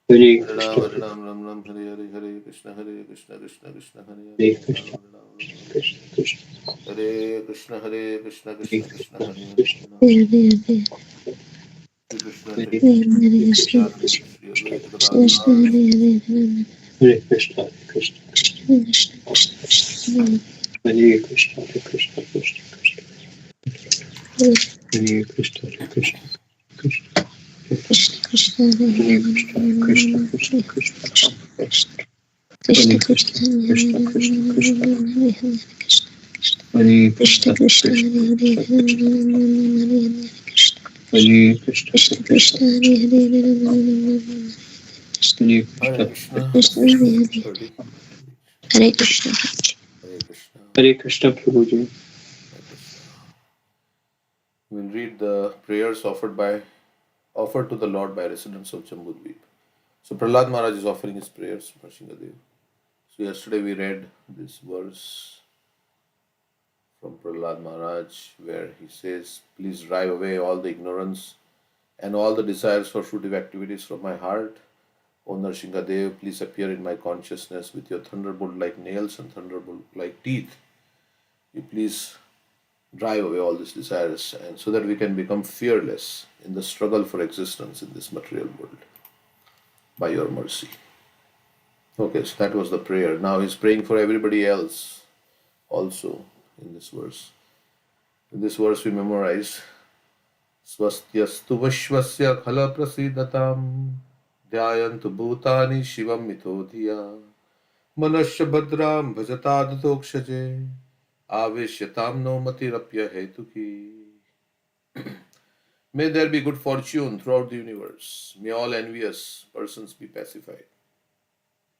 Hare Hare Krishna, Ram, Hare Hare, Hare Krishna, Krishna, Hare Hare, Hare Hare Krishna, Ram, Krishna Krishna, Hare Krishna, Hare Krishna, Krishna, Hare Hare, Krishna, Hare Ram. Hare Shri Krishna Hare Chaitanya Hare Prabhu Krishna Nityananda Krishna, Shri Krishna, Advaita Krishna Gadadhar Hare Shri Hare Vasudeva Hare Hare Krishna, Krishna, Krishna Krishna Hare Krishna, Krishna, Krishna, Krishna, Hare Hare Krishna, Krishna, Krishna, Krishna Krishna Hare Hare Hare Krishna, Krishna, Krishna, Krishna, Krishna Hare Krishna Krishna, Hare Krishna, Krishna, Krishna, Hare Hare Hare Krishna Krishna, Krishna Krishna, Hare Hare Krishna, Krishna, Hare Hare Krishna, Krishna Krishna, Krishna Hare Hare Hare Hare Krishna, Krishna, Krishna Hare Hare 30. Hare Krishna Hare Krishna, Hare Krishna, Prabhuji. Hare Krishna. We'll read the prayers offered to the Lord by residents of Jambudvipa. So Prahlad Maharaj is offering his prayers to Nrsimhadev. So yesterday we read this verse from Prahlad Maharaj where he says, "Please drive away all the ignorance and all the desires for fruitive activities from my heart. O Nrsimhadev, please appear in my consciousness with your thunderbolt like nails and thunderbolt like teeth. You please drive away all these desires and so that we can become fearless in the struggle for existence in this material world by your mercy." Okay, so that was the prayer. Now he's praying for everybody else also in this verse. In this verse we memorize Swastyastu Vishwasya Khala Prasidatam Dhyayantu Bhutani Shivam Mitodhiya Manasya Badram Bhajatadutokshage Aveshyatam no Matirapya Hetuki. May there be good fortune throughout the universe. May all envious persons be pacified.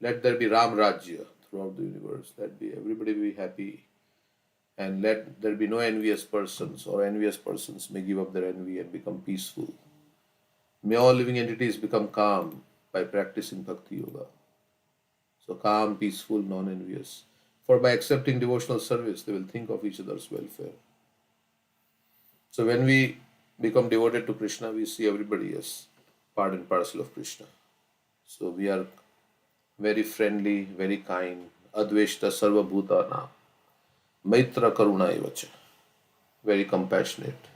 Let there be Ram Rajya throughout the universe. Let be everybody be happy. And let there be no envious persons, or envious persons may give up their envy and become peaceful. May all living entities become calm by practicing Bhakti Yoga. So calm, peaceful, non-envious. For by accepting devotional service, they will think of each other's welfare. So when we become devoted to Krishna, we see everybody as part and parcel of Krishna. So we are very friendly, very kind. Adveshta Sarva Bhutana. Maitra Karuna Evacha. Very compassionate.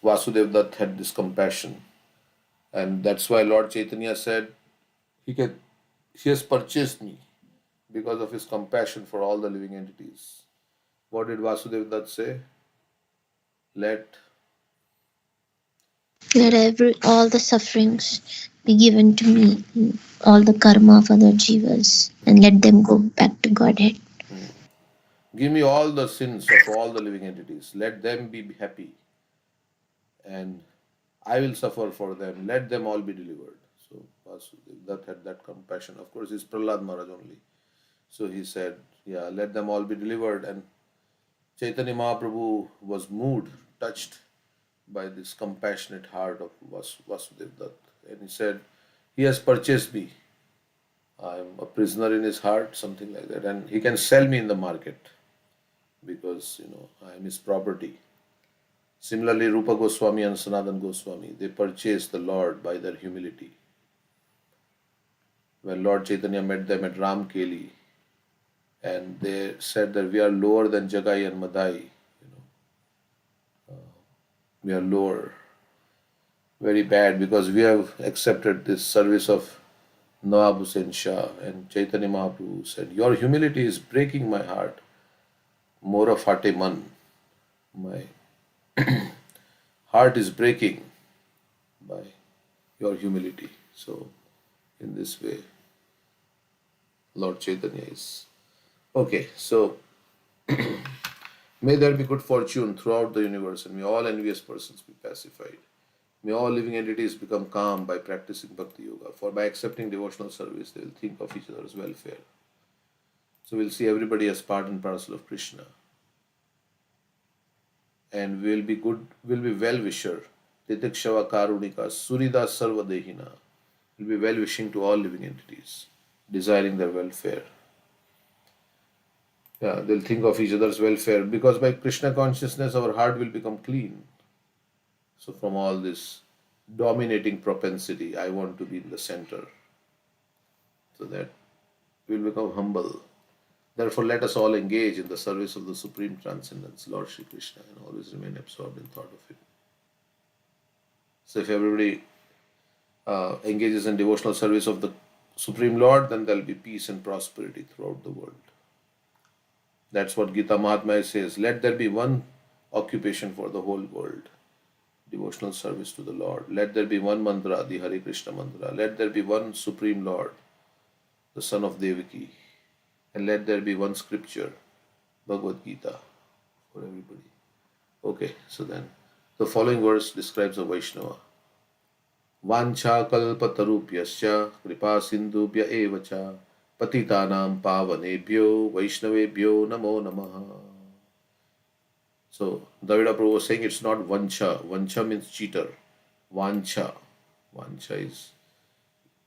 Vasudev Dutt had this compassion. And that's why Lord Chaitanya said, he has purchased me because of his compassion for all the living entities. What did Vasudev Dutt say? Let Let all the sufferings be given to me, all the karma of other jivas, and let them go back to Godhead. Give me all the sins of all the living entities. Let them be happy, and I will suffer for them. Let them all be delivered. So Vasudev that had that compassion. Of course, it's Prahlad Maharaj only. So he said, "Yeah, let them all be delivered." And Chaitanya Mahaprabhu was moved, touched by this compassionate heart of Vasudev Dutt, and he said, "He has purchased me. I am a prisoner in his heart, something like that, and he can sell me in the market because I am his property." Similarly, Rupa Goswami and Sanatan Goswami, they purchased the Lord by their humility. When Lord Chaitanya met them at Ramkeli, and they said that we are lower than Jagai and Madai, we are lower, very bad, because we have accepted this service of Nawab Hussain Shah. And Chaitanya Mahaprabhu said, "Your humility is breaking my heart. Mora Fate Man. My heart is breaking by your humility." So, in this way, Lord Chaitanya is. Okay, so may there be good fortune throughout the universe, and may all envious persons be pacified. May all living entities become calm by practicing Bhakti Yoga, for by accepting devotional service, they will think of each other's welfare. So we'll see everybody as part and parcel of Krishna. And we'll be well wisher. Titikshava Karunika, Surida Sarvadehina. We'll be well wishing to all living entities, desiring their welfare. Yeah, they'll think of each other's welfare because by Krishna consciousness, our heart will become clean. So, from all this dominating propensity, I want to be in the center, so that we'll become humble. Therefore, let us all engage in the service of the Supreme Transcendence, Lord Sri Krishna, and always remain absorbed in thought of Him. So, if everybody engages in devotional service of the Supreme Lord, then there'll be peace and prosperity throughout the world. That's what Gita Mahatmya says. Let there be one occupation for the whole world. Devotional service to the Lord. Let there be one mantra, the Hare Krishna mantra. Let there be one Supreme Lord, the son of Devaki. And let there be one scripture, Bhagavad Gita, for everybody. Okay, so then the following verse describes a Vaishnava. Vancha kalpatarupyascha kripa sindhubhya evacha patitanam pavanebhyo vaishnavebhyo namo namaha. So Davida Prabhu was saying it's not vancha. Vancha means cheater. Vancha. Vancha is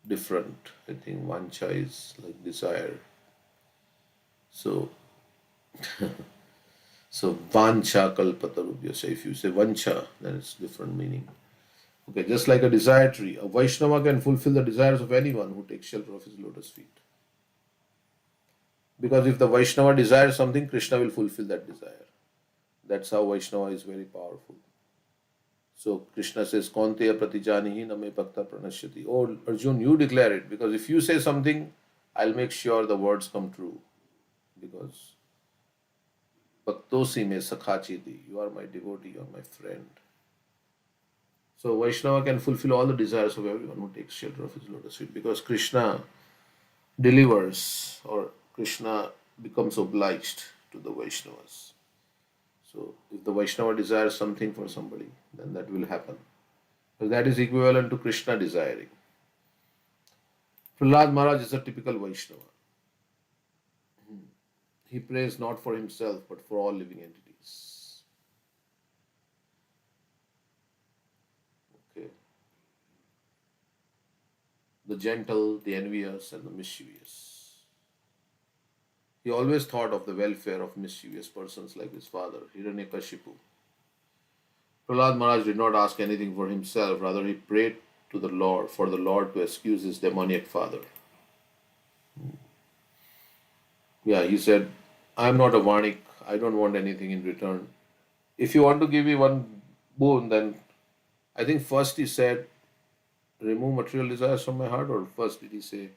different. I think vancha is like desire. So vancha kalpatarubhya. So if you say vancha, then it's different meaning. Okay, just like a desire tree, a Vaishnava can fulfill the desires of anyone who takes shelter of his lotus feet. Because if the Vaishnava desires something, Krishna will fulfill that desire. That's how Vaishnava is very powerful. So Krishna says, Kaunteya pratijanihi name bhakta pranashyati. Oh Arjun, you declare it, because if you say something, I'll make sure the words come true. Because Bhaktosi me sakhachiti, you are my devotee, you are my friend. So Vaishnava can fulfill all the desires of everyone who takes shelter of his lotus feet, because Krishna delivers, or Krishna becomes obliged to the Vaishnavas. So if the Vaishnava desires something for somebody, then that will happen. So that is equivalent to Krishna desiring. Prahlad Maharaj is a typical Vaishnava. He prays not for himself but for all living entities. Okay. The gentle, the envious, and the mischievous. He always thought of the welfare of mischievous persons like his father, Hiranyakashipu. Prahlad Maharaj did not ask anything for himself, rather he prayed to the Lord for the Lord to excuse his demoniac father. Yeah, he said, I am not a Vanik, I don't want anything in return. If you want to give me one boon, then I think first he said, remove material desires from my heart, or first did he say,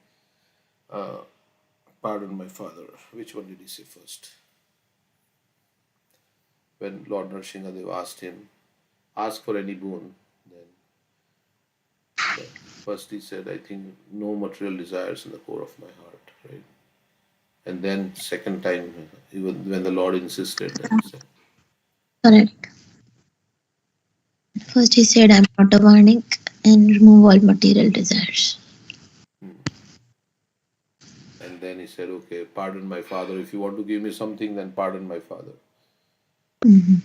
pardon my father? Which one did he say first? When Lord Nrsimhadev asked him, ask for any boon, then first he said, I think no material desires in the core of my heart, right? And then second time, even when the Lord insisted, then he said, Correct. First he said, I'm not a warning and remove all material desires. hmm. And then he said, okay, pardon my father. If you want to give me something, then pardon my father. Mhm.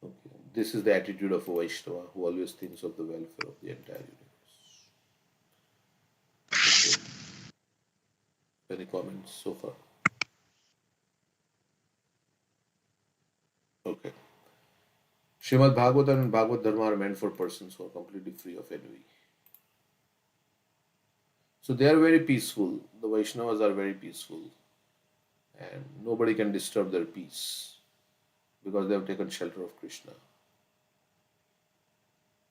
Okay. This is the attitude of a Vaishnava who always thinks of the welfare of the entire universe. Okay. Any comments so far? Okay. Srimad Bhagavatam and Bhagavad Dharma are meant for persons who are completely free of envy. So they are very peaceful. The Vaishnavas are very peaceful. And nobody can disturb their peace because they have taken shelter of Krishna.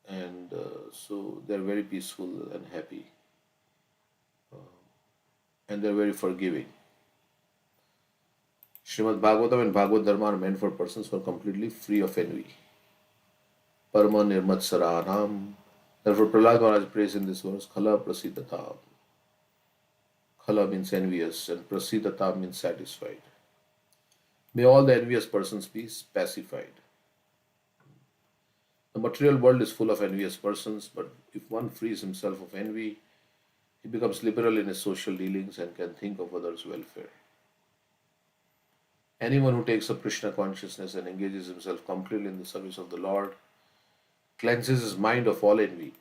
And so they are very peaceful and happy. And they are very forgiving. Srimad Bhagavatam and Bhagavad Dharma are meant for persons who are completely free of envy. Parma nirmatsaranam. Therefore, Prahlad Maharaj prays in this verse, Khala prasidata. Khala means envious and prasidata means satisfied. May all the envious persons be pacified. The material world is full of envious persons, but if one frees himself of envy, he becomes liberal in his social dealings and can think of others' welfare. Anyone who takes up Krishna consciousness and engages himself completely in the service of the Lord cleanses his mind of all envy.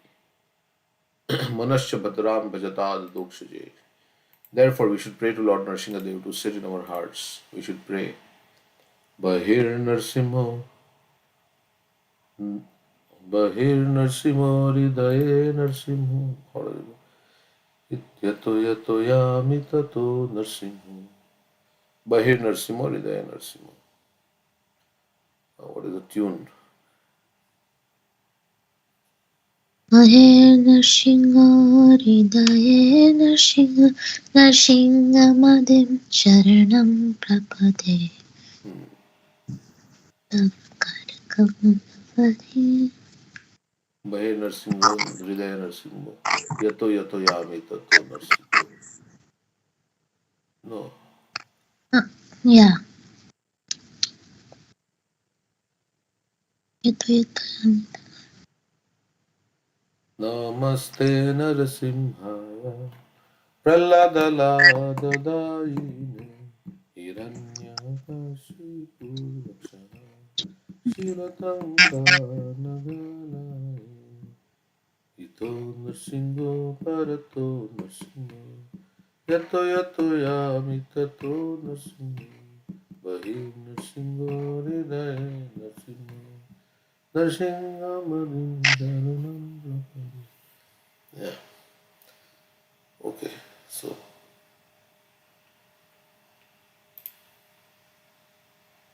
Manasya Bhadram Bhajatad Dokshaje. Therefore, we should pray to Lord Nrsimhadev to sit in our hearts. We should pray. Bahir Narsimha, Bahir Narsimha, Hridaye Narsimha. Yato Yato Yami Tato Narsimha. Bahir Narsimha, Hridaye Narsimha. What is the tune? Hare Nrsimha Hridaye Nrsimha Nrsimhamadim Sharanam Prapade Tavkarakam Pade. Bahir Narsimha, Hridaye Narsimha. Yato Yato Yami Tato Narsimha. No. Yeah, ito. Namaste Narasimhaya. Praladaladaine Hiranyakashipuvaksha Shilatanka Nagalaya Ito Nrsingo Parato Nrsingo Yato Yato Yami Tato Nrsingo Bahi Nrsingo Hridaya Nrsingo Nrsingamadindaranam. Yeah, okay. So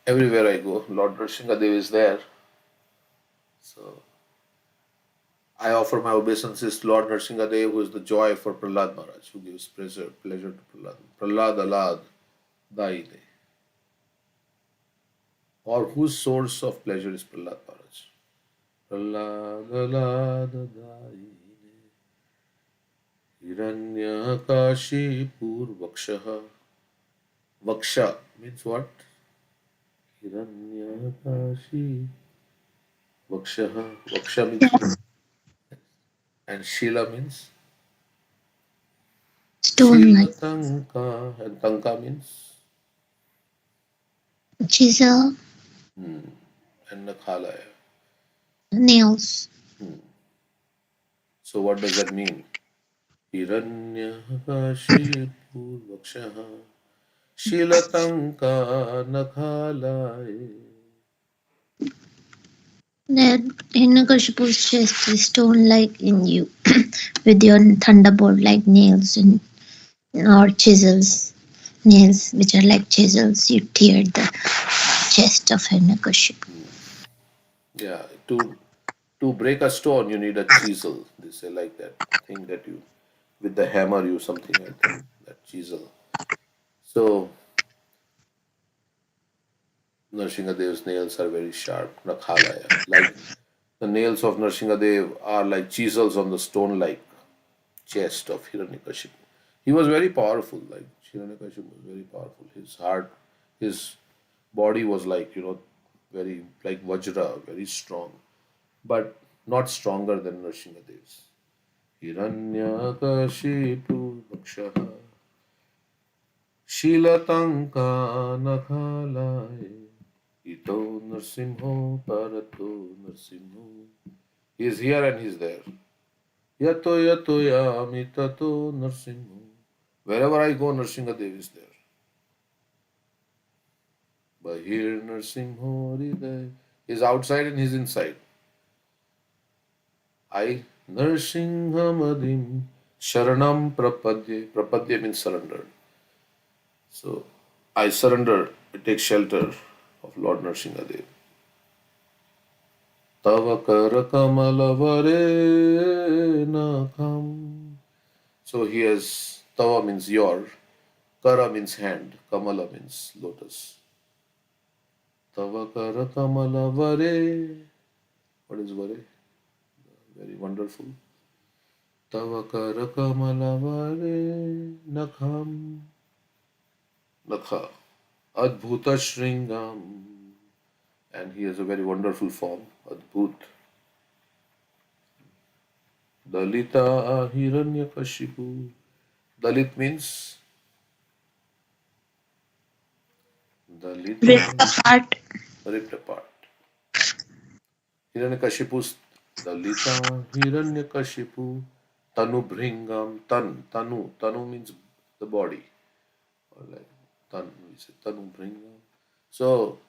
everywhere I go, Lord Nrsingadev is there. So I offer my obeisances to Lord Nrsingadev, who is the joy for Prahlad Maharaj, who gives pleasure to Prahlad. Prahlad Alad Daine. Or whose source of pleasure is Prahlad Maharaj. Prahlad Alad Daine. Hiranyakashi Purvakshaha. Vaksha means what? Hiranyakashi. Vakshaha. Vaksha means what? And Shila means Stone Shila like Tanka. And Tanka means chisel, and Nakhalaya. nails. So what does that mean? Hiranyakashipurvakshaha Shilatanka Nakhalaya. That Hiranyakashipu's chest is stone like in you, with your thunderbolt like nails and or chisels. Nails which are like chisels. You tear the chest of Hiranyakashipu. Yeah, to break a stone you need a chisel. They say like that thing that you with the hammer you something like that. That chisel. So Nrsingadev's nails are very sharp, Nakhalaya. Like the nails of Nrsingadev are like chisels on the stone like chest of Hiranyakashipu. He was very powerful, like Hiranyakashipu was very powerful. His heart, his body was like, very like Vajra, very strong, but not stronger than Nrsimhadev's. Hiranyakashipu Vakshaha Shilatanka Nakhalaya Ito Narsimho Parato Narsimho. He is here and he is there. Yato yato yami tato Narsimho. Wherever I go, Nrsimhadev is there. Bahir Narsimho Hriday. He is outside and he is inside. I Narsinghamadim Sharanam Prapadye. Prapadye means surrendered. So I surrender, I take shelter of Lord Nrsimhadev. Tava kara kamalavare nakham. So he has Tava means your, Kara means hand, Kamala means lotus. Tava kara kamalavare. What is Vare? Very wonderful. Tava kara kamalavare nakham. Nakha. Adbhuta Shringam. And he has a very wonderful form, Adbhut. Dalita Hiranyakashipu. Dalit means Ripped Dalita apart. ripped apart. Hiranyakashipu's Dalita Hiranyakashipu Tanu Bhringam. Tanu means the body. Or like Tan, we say Tanu Bhringam. So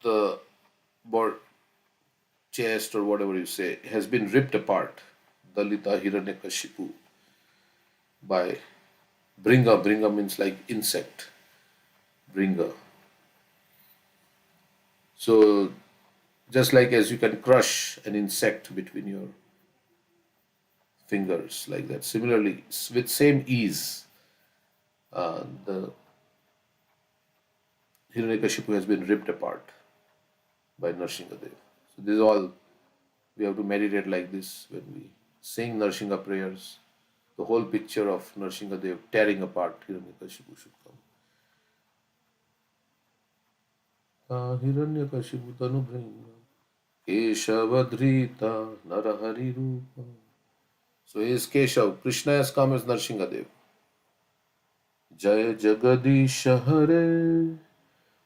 the body, chest or whatever you say has been ripped apart. Dalita Hiranyakashipu by Bringa. Bringa means like insect. Bringa. So just like as you can crush an insect between your fingers like that, similarly with same ease, the Hiranyakashipu has been ripped apart by Nrsimhadev. So this is all we have to meditate like this when we sing Nrsimha prayers. The whole picture of Nrsimhadev tearing apart Hiranyakashipu should come. Hiranyakashipu tanu bhringa Keshavadrita Narahari Rupa. So he is Keshav. Krishna has come as Nrsimhadev. Jaya Jagadish Hare.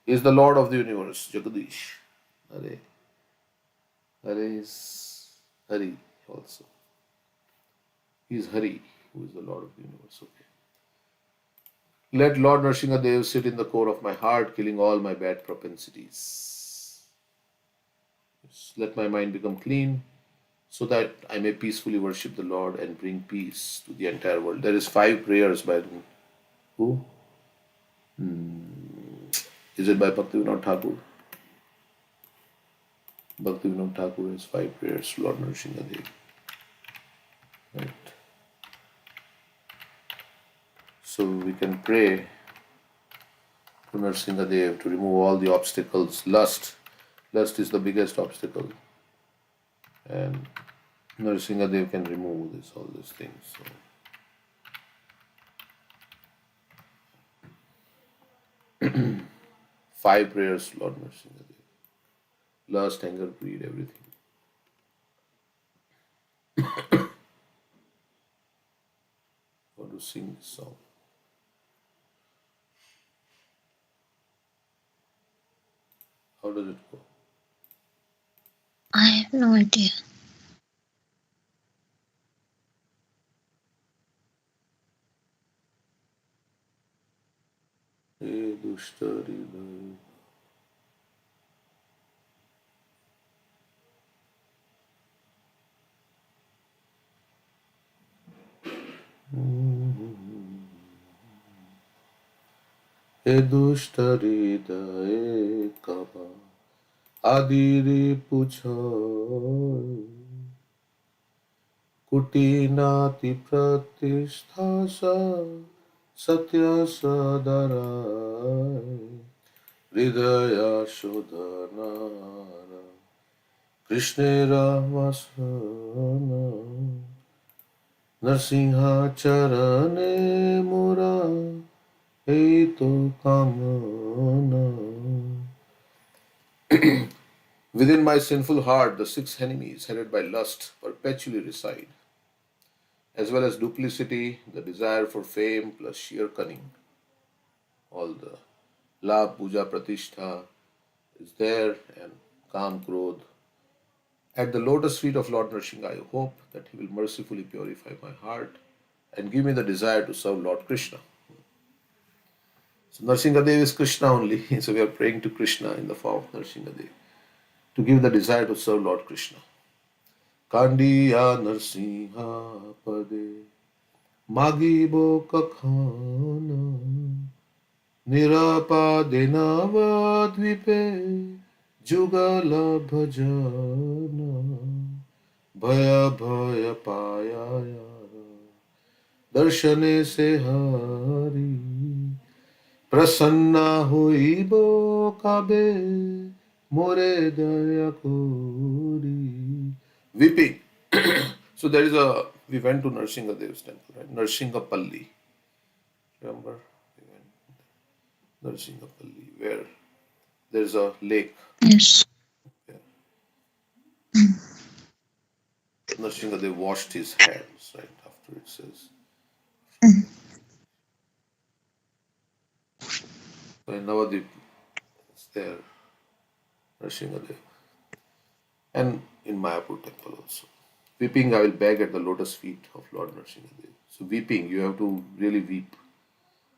He is the Lord of the universe. Jagadish. Hare. Hare is Hari also. He is Hari, who is the Lord of the universe. Okay. Let Lord Nrsimhadev sit in the core of my heart, killing all my bad propensities. Let my mind become clean, so that I may peacefully worship the Lord and bring peace to the entire world. There is 5 prayers by who? Is it by Bhaktivinoda Thakur? Bhaktivinoda Thakur has 5 prayers to Lord Nrsimhadev. Right. So we can pray to Nrsimhadev to remove all the obstacles. Lust is the biggest obstacle, and Nrsimhadev can remove all these things. So 5 prayers to Lord Nrsimhadev. Lust, anger, greed, everything. I want to sing this song. How does it go? I have no idea. Hey, Dushtari Lai. हे दुष्ट हृदय कबा आदिरे पूछो कुटीनाति प्रतिष्ठा सत्य सदराय हृदय शोधना कृष्णेरा वसना नरसिंहाचरणे मुरा hetu kamana. Within my sinful heart, the six enemies headed by lust perpetually reside, as well as duplicity, the desire for fame plus sheer cunning. All the love, puja, pratishtha is there, and kam, krodh. At the lotus feet of Lord Nrsimha, I hope that He will mercifully purify my heart and give me the desire to serve Lord Krishna. So Nrsimhadev is Krishna only, so we are praying to Krishna in the form of Nrsimhadev to give the desire to serve Lord Krishna. Kandiya Narsimha Pade Magibo Kakhana Nirapadena Vadvipe Jugala Bhajana Bhaya Bhaya Paya Darshane Se Hari Prasanna Hoibo Kabe More Daya Kori. Weeping. So there is we went to Nrsimhadev's temple, right? Nrsimhapalli. Remember? We went Nrsimhapalli, where there's a lake. Yes. Where Nrsimhadev washed his hands, right? After it says. So in Navadvip, it's there, Nrsimhadev. And in Mayapur temple also. Weeping, I will beg at the lotus feet of Lord Nrsimhadev. So weeping, you have to really weep.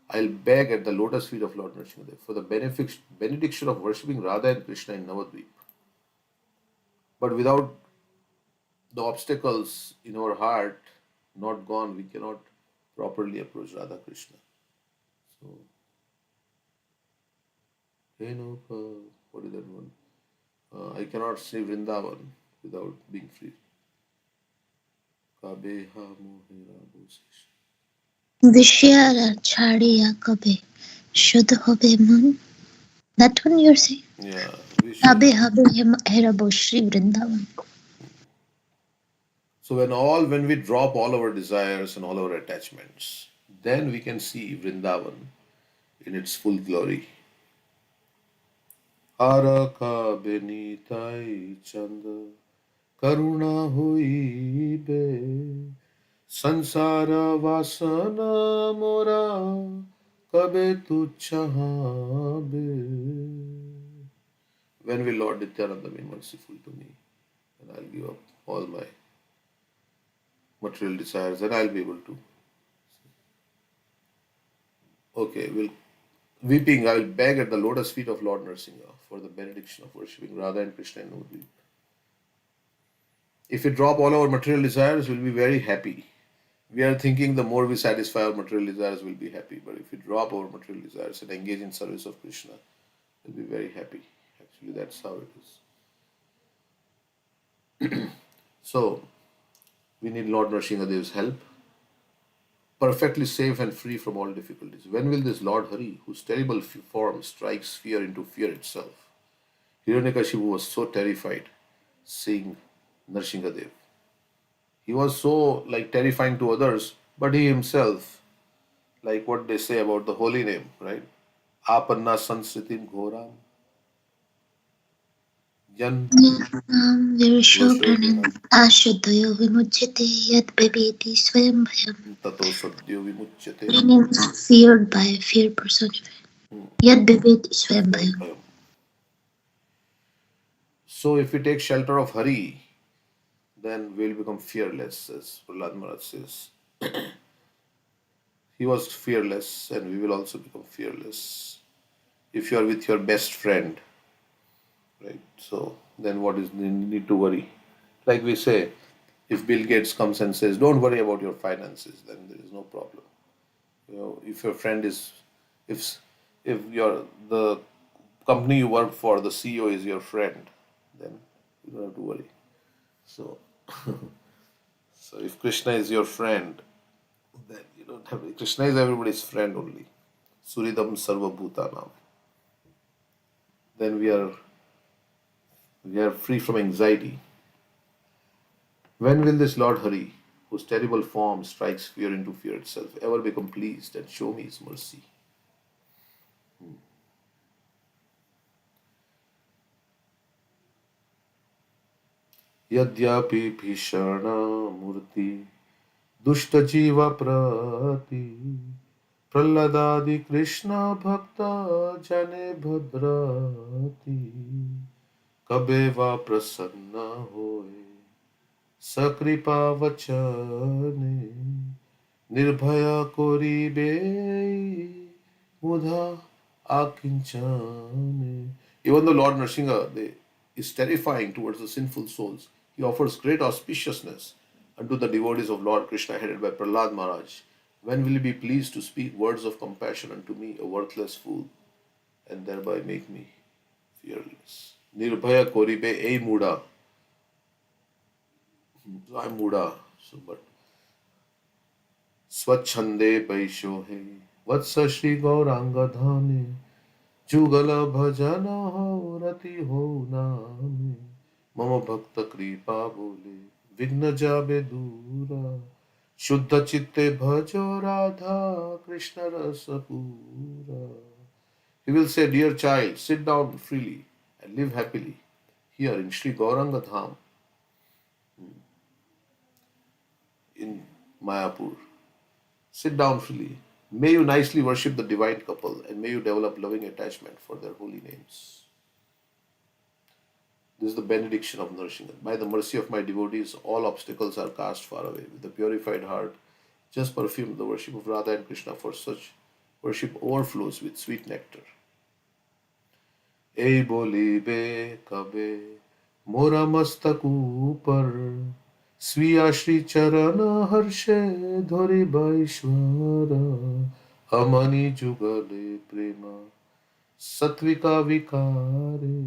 I'll beg at the lotus feet of Lord Nrsimhadev for the benediction of worshipping Radha and Krishna in Navadvip. But without the obstacles in our heart not gone, we cannot properly approach Radha Krishna. So, what is that one? I cannot see Vrindavan without being free. Kabeha mohera bhusesh. विषयारा छाड़िया कबे शुद्ध होबे मन. That one you're saying? Yeah, we should. Habe habe herabo Shri Vrindavan. So when we drop all our desires and all our attachments, then we can see Vrindavan in its full glory. Araka benitai chanda karuna hoibe sansara vasana mora kabe tuchahabe. When will Lord Nityananda be merciful to me? And I'll give up all my material desires and I'll be able to. Okay, weeping, I will beg at the lotus feet of Lord Nrsimha for the benediction of worshipping Radha and Krishna in Navadvip. If we drop all our material desires, we'll be very happy. We are thinking the more we satisfy our material desires, we'll be happy. But if we drop our material desires and engage in service of Krishna, we'll be very happy. Actually, that's how it is. So, we need Lord Nrsimhadev's help, perfectly safe and free from all difficulties. When will this Lord Hari, whose terrible form strikes fear into fear itself? Hiranyakashipu was so terrified seeing Nrsimhadev. He was so terrifying to others, but he himself, like what they say about the holy name, right? Apanna sansritim ghoram yan Virushodanam goshodhanam ashuddhayo vimuchyate yad bebeti swayam bhayam. tato sadhyo vimuchyate Meaning feared by fear personified. Yad bebeti swayam swayam bhayam. bhayam. So if we take shelter of Hari, then we'll become fearless, as Prahlad Maharaj says. He was fearless, and we will also become fearless. If you are with your best friend, right? So then what is the need to worry? Like we say, if Bill Gates comes and says, "Don't worry about your finances," then there is no problem. If your friend is, if your the company you work for, the CEO is your friend, then you don't have to worry. So, so if Krishna is your friend, then you don't have. Krishna is everybody's friend only. Suridam Sarva Bhutanam. Then we are free from anxiety. When will this Lord Hari, whose terrible form strikes fear into fear itself, ever become pleased and show me his mercy? यद्यपि भीषण मूर्ति दुष्ट जीव प्रति प्रह्लादादि कृष्ण भक्त जने भद्रति कबे वा प्रसन्न होए सकृपा वचने निर्भय कोरिबे मुधा akinchane. Even the Lord Nrsimha is terrifying towards the sinful souls. He offers great auspiciousness unto the devotees of Lord Krishna headed by Prahlad Maharaj. When will he be pleased to speak words of compassion unto me, a worthless fool, and thereby make me fearless? Nirbhaya koribe ei muda. So I'm muda. So, but स्वच्छंदे पैशो है वत्स श्री गौरांग धामे जुगल भजन हो रति हो नामे मम भक्त कृपा बोले विघ्न जाबे दूरा शुद्ध चित्ते भजो राधा कृष्ण रस पूरा. He will say, dear child, sit down freely and live happily here in Sri Gauranga Dham in Mayapur. Sit down freely. May you nicely worship the divine couple and may you develop loving attachment for their holy names. This is the benediction of Nrsimha. By the mercy of my devotees, all obstacles are cast far away. With a purified heart, just perfume the worship of Radha and Krishna, for such worship overflows with sweet nectar. ए बोली बे कबे मोरा मस्तक ऊपर स्वीया श्री चरण Hershey धोरी बैश्वर हमनी जुगले प्रेम सत्विका विकारे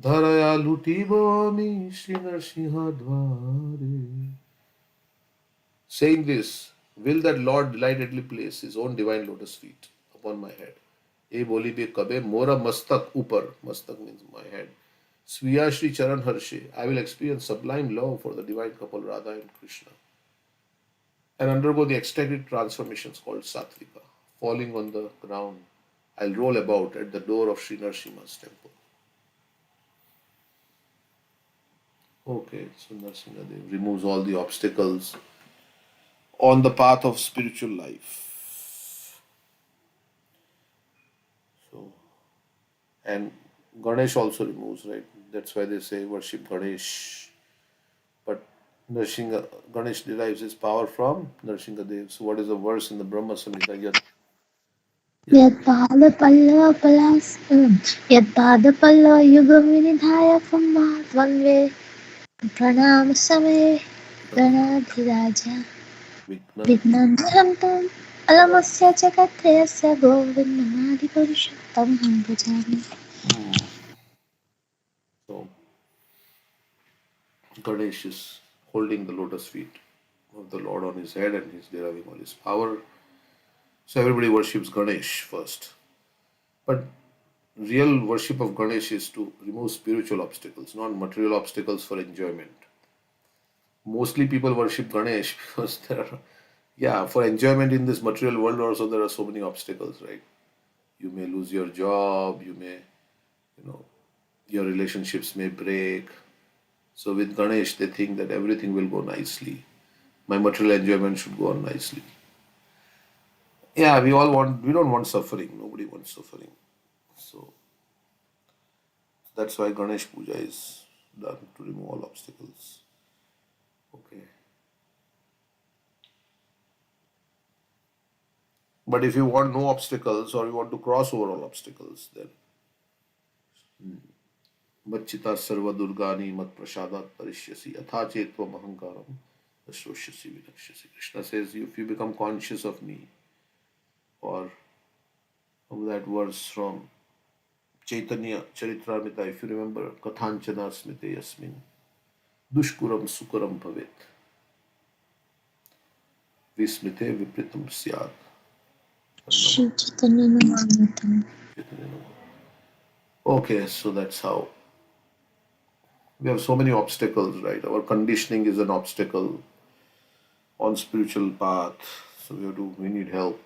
धरया लुटिबो अमी श्री नरसिंह द्वारे. Saying this, will that Lord delightedly place his own divine lotus feet upon my head. ए बोली बे कबे मोरा मस्तक ऊपर. Mastak means my head. Sviya Shri Charan Harshe. I will experience sublime love for the divine couple Radha and Krishna and undergo the ecstatic transformations called Satvika. Falling on the ground, I'll roll about at the door of Sri Narsimha's temple. Okay, so Narsimhadev removes all the obstacles on the path of spiritual life. So, and Ganesh also removes, right? That's why they say worship Ganesh. But Ganesh derives his power from Nrsimhadev. So, what is the verse in the Brahma Samhita? Yeah. यत्पादपल्लवयुगं द्वन्द्वे प्रणामसमये गणाधिराज Vikna. विघ्नं तं अलमस्य जगत्त्रयस्य गोविन्दनादिपुरुषं तमहं भजामि. So, Ganesh is holding the lotus feet of the Lord on his head and he's deriving all his power. So, everybody worships Ganesh first. But real worship of Ganesh is to remove spiritual obstacles, not material obstacles for enjoyment. Mostly people worship Ganesh because there are, yeah, for enjoyment in this material world also there are so many obstacles, right? You may lose your job, you may, your relationships may break. So with Ganesh, they think that everything will go nicely. My material enjoyment should go on nicely. Yeah, we don't want suffering. Nobody wants suffering. So that's why Ganesh Puja is done to remove all obstacles. Okay. But if you want no obstacles or you want to cross over all obstacles, then Machita Sarva Durgani Mat Prasadat Parishyasi Atha Chetvam Ahankaram Asoshyasi Vinakshasi. Krishna says, if you become conscious of me, or of that verse from Chaitanya Charitamrita, if you remember, Kathanchana Smite Yasmin, Dushkuram Sukaram Bhavet, Vismite Vipritam Syat. Shri Chaitanya नमः. Okay, so that's how. We have so many obstacles, right? Our conditioning is an obstacle on spiritual path. So we need help.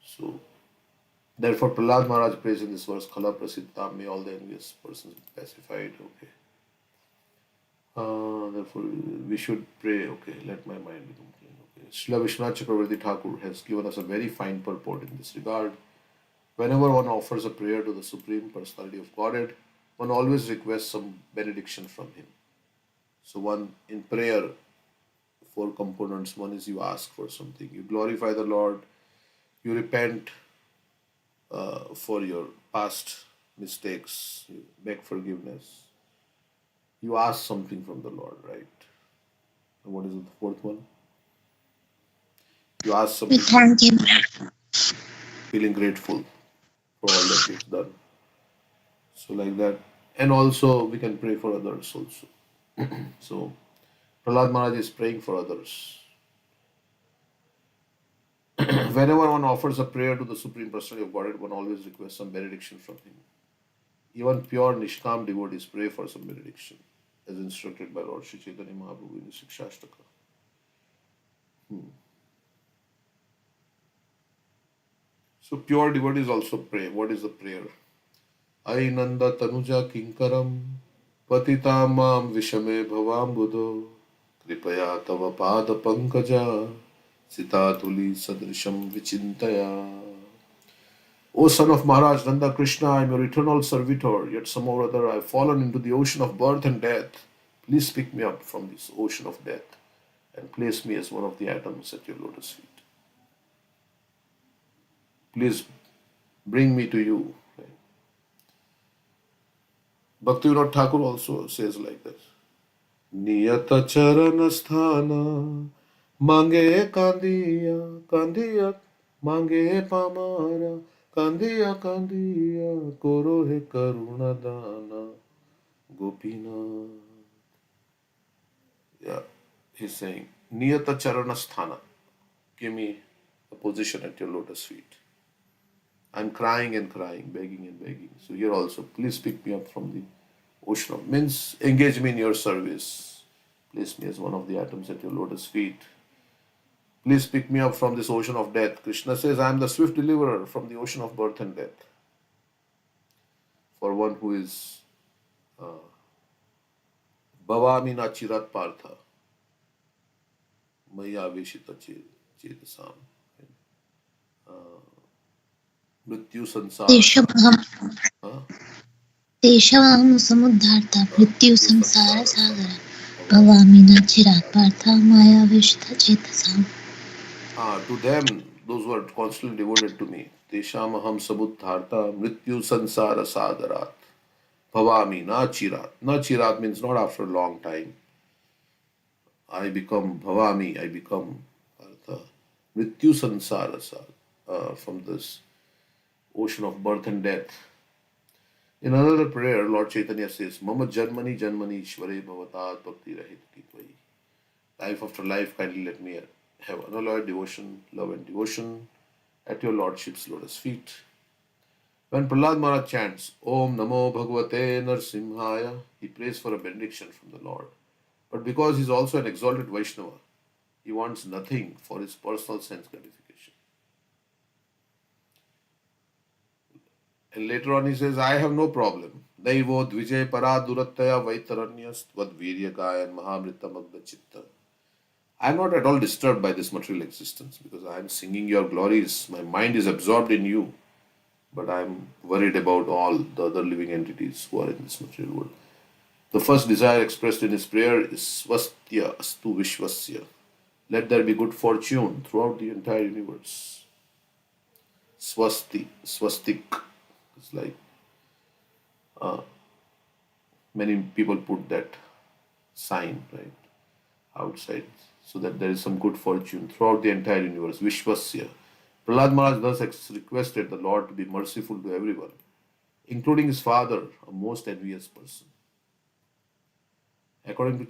So therefore Prahlad Maharaj prays in this verse, Khala Prasiddha, may all the envious persons be pacified. Okay. Therefore, we should pray. Okay, let my mind become clean. Okay. Srila Vishwanath Chakravarti Thakur has given us a very fine purport in this regard. Whenever one offers a prayer to the Supreme Personality of Godhead, one always requests some benediction from Him. So, one in prayer, four components. One is you ask for something, you glorify the Lord, you repent for your past mistakes, you beg forgiveness, you ask something from the Lord, right? And what is the fourth one? You ask We something from thank him. feeling grateful for all that He's done. So, like that. And also, we can pray for others also. So, Prahlad Maharaj is praying for others. Whenever one offers a prayer to the Supreme Personality of Godhead, one always requests some benediction from Him. Even pure Nishkam devotees pray for some benediction, as instructed by Lord Sri Chaitanya Mahaprabhu in the Shikshashtaka. So pure devotees also pray. What is the prayer? Ainanda Tanuja Kinkaram Patita Mam Vishame Bhavam Buddho Kripaya Tava Pada Pankaja Sitatuli Sadrisham Vichintaya. O son of Maharaj Nanda Krishna, I am your eternal servitor, yet somehow or other I have fallen into the ocean of birth and death. Please pick me up from this ocean of death and place me as one of the atoms at your lotus feet. Please bring me to you. Bhaktivinoda Thakur also says like this. Niyata charana sthana mange kandiya kandiya mange pamara kandiya kandiya koro he karuna dana gopina. Yeah, he's saying Niyata charana sthana. Give me a position at your lotus feet. I'm crying and crying, begging and begging. So here also, please pick me up from the ocean of means engage me in your service. Place me as one of the atoms at your lotus feet. Please pick me up from this ocean of death. Krishna says, I am the swift deliverer from the ocean of birth and death. For one who is Bhavami na chirat partha, Maya veshita chetasam, Mrityu sansara. तेषमहं Huh? तेषमहं समुद्धार्ता मृत्यु Mrityu संसार sansara सागर sagar. Bhavami. भवामि न चिरात् Partha मायाविष्ट चेतसाम्. To them, those who are constantly devoted to me, Tesham aham sabuddharta mrityu sansara sagarat. Bhavami na chirat. Na chirat means not after a long time. I become Bhavami, I become Partha. Mrityu sansara from this ocean of birth and death. In another prayer, Lord Chaitanya says, Mama Janmani Janmani Ishware Bhavatat Bhakti Rahit Kitvai. Life after life, kindly let me have unalloyed devotion, love and devotion at your Lordship's lotus feet. When Prahlad Maharaj chants Om Namo Bhagavate Narsimhaya, he prays for a benediction from the Lord. But because he is also an exalted Vaishnava, he wants nothing for his personal sense gratification. And later on he says, I have no problem. Daivo Dvijay Paradurataya Vaitaranyas Vad Virya Gayan Mahamrita Magda Chitta. I am not at all disturbed by this material existence because I am singing your glories. My mind is absorbed in you. But I am worried about all the other living entities who are in this material world. The first desire expressed in his prayer is Swastya Astu Vishwasya. Let there be good fortune throughout the entire universe. Swastik. It's like many people put that sign right outside so that there is some good fortune throughout the entire universe. Vishwasya. Prahlad Maharaj thus requested the Lord to be merciful to everyone, including his father, a most envious person. According to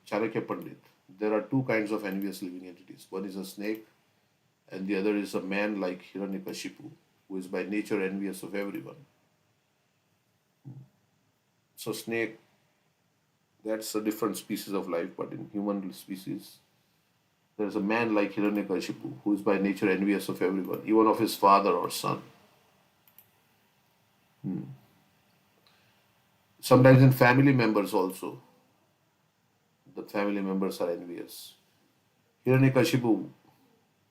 Chanakya Pandit, there are two kinds of envious living entities. One is a snake, and the other is a man like Hiranyakashipu, who is by nature envious of everyone. So, snake, that's a different species of life, but in human species, there is a man like Hiranyakashipu, who is by nature envious of everyone, even of his father or son. Sometimes in family members also. the family members are envious. Hiranyakashipu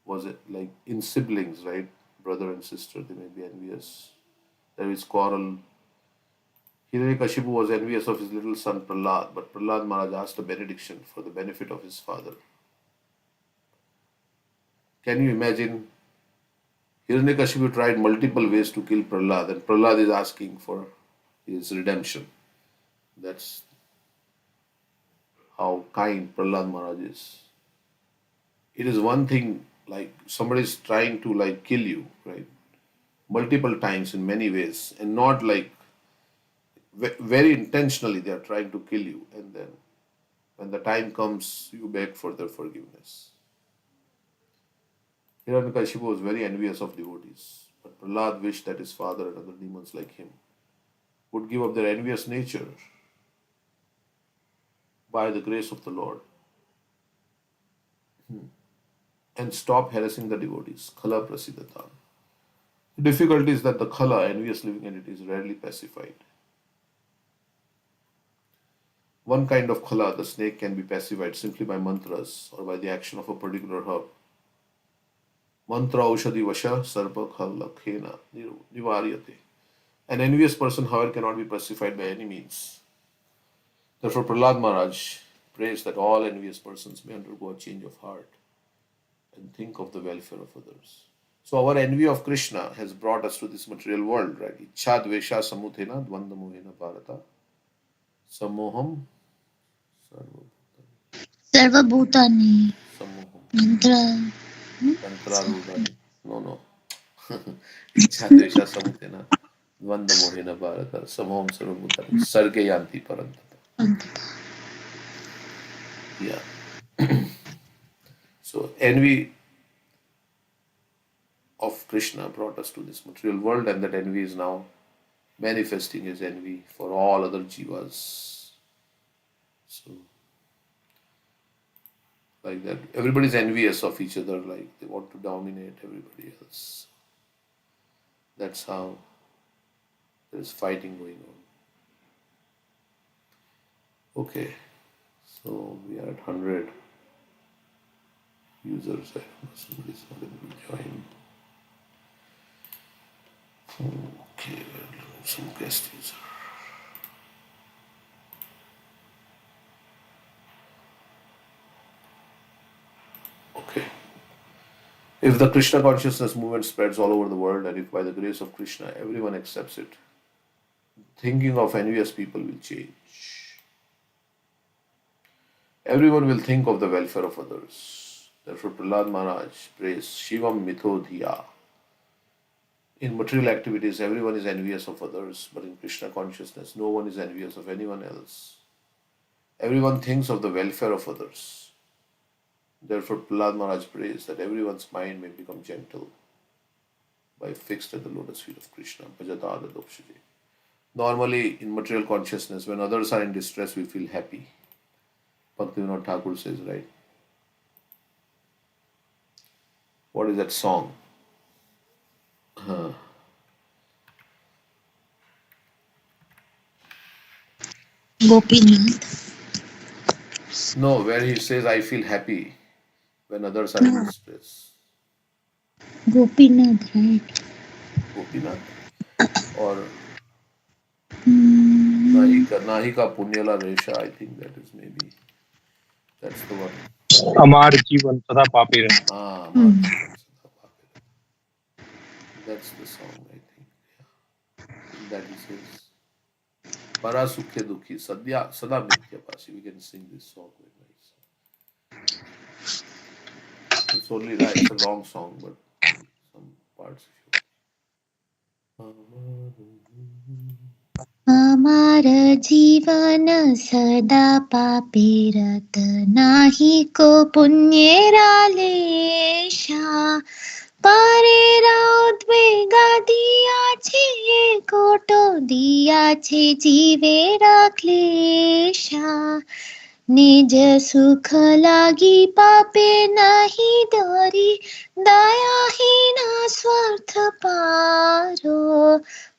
was like in siblings, right? Brother and sister, they may be envious. There is quarrel. Hiranyakashipu was envious of his little son Prahlad, but Prahlad Maharaj asked a benediction for the benefit of his father. Can you imagine? Hiranyakashipu tried multiple ways to kill Prahlad, and Prahlad is asking for his redemption. That's how kind Prahlad Maharaj is. It is one thing like somebody is trying to like kill you, right? Multiple times in many ways, and not like very intentionally they are trying to kill you, and then when the time comes, you beg for their forgiveness. Hiranyakashipu was very envious of devotees, but Prahlad wished that his father and other demons like him would give up their envious nature by the grace of the Lord and stop harassing the devotees. Khala prasidatan. The difficulty is that the khala, envious living entity, is rarely pacified. One kind of khala, the snake, can be pacified simply by mantras or by the action of a particular herb. Mantra aushadhi vasha sarpa khala khena nivaryate. An envious person, however, cannot be pacified by any means. Therefore, Prahlad Maharaj prays that all envious persons may undergo a change of heart and think of the welfare of others. So our envy of Krishna has brought us to this material world, right? Ichha dvesha samuthena dvandamohena bharata samoham Sarvabhutani samoham mantra. tantrarudani. No. Ichha dvesha samuthena dvandamohena bharata samoham sarvabhutani sarge yanti parantata. Yeah. So envy of Krishna brought us to this material world, and that envy is now manifesting his envy for all other jivas. So, like that, everybody's envious of each other, like they want to dominate everybody else. That's how there is fighting going on. Okay, so we are at 100 users. I don't know, somebody's not able to join. Okay, well, some guest user. Okay. If the Krishna consciousness movement spreads all over the world, and if by the grace of Krishna everyone accepts it, thinking of envious people will change. Everyone will think of the welfare of others. Therefore, Prahlad Maharaj prays Shivam Mitho Dhiya. In material activities, everyone is envious of others, but in Krishna consciousness, no one is envious of anyone else. Everyone thinks of the welfare of others. Therefore, Prahlad Maharaj prays that everyone's mind may become gentle by fixed at the lotus feet of Krishna. Bhajata Adadopshiji. Normally, in material consciousness, when others are in distress, we feel happy. Bhaktivinoda Thakur says, right? What is that song? Gopinath. No, where he says, I feel happy when others are in distress. Gopinath, right? Gopinath. Or Hmm. Nahika Punyala Resha, I think that is maybe, that's the one. हमार जीवन सदा पापी रहे. Amar Jivan Sada Papira. That's the song, I think. Yeah. In that he says, Para Sukhe Dukhi, Sadya Sada Mithya Pasi. We can sing this song very nice. It's only right, it's a long song, but some parts if you. हमार जीवन सदा पापे रत नाही को पुण्येरा लेशा परेरा उद्वेगा दिया छे कोटो दिया छे जीवेरा क्लेशा निज सुख लागी पापे नहीं डरी दयाहीन स्वार्थ पारो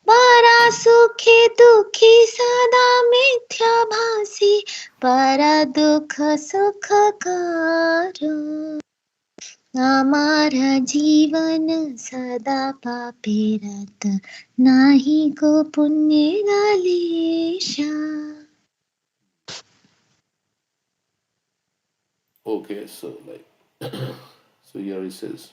परा सुखे दुखी सदा मिथ्या भासी para dukha sukha karo. Amara jivan sada pape rat nahi ko punya galesha. Okay, so so here he says,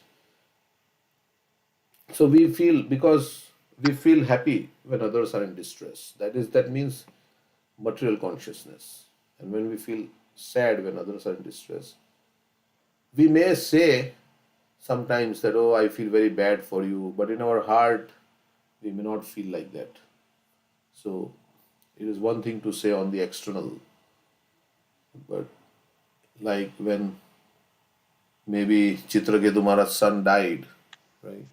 so we feel, because we feel happy when others are in distress. That means material consciousness. And when we feel sad when others are in distress, we may say sometimes that, oh, I feel very bad for you, but in our heart we may not feel like that. So it is one thing to say on the external, but like when maybe Chitraketu Maharaj's son died, right?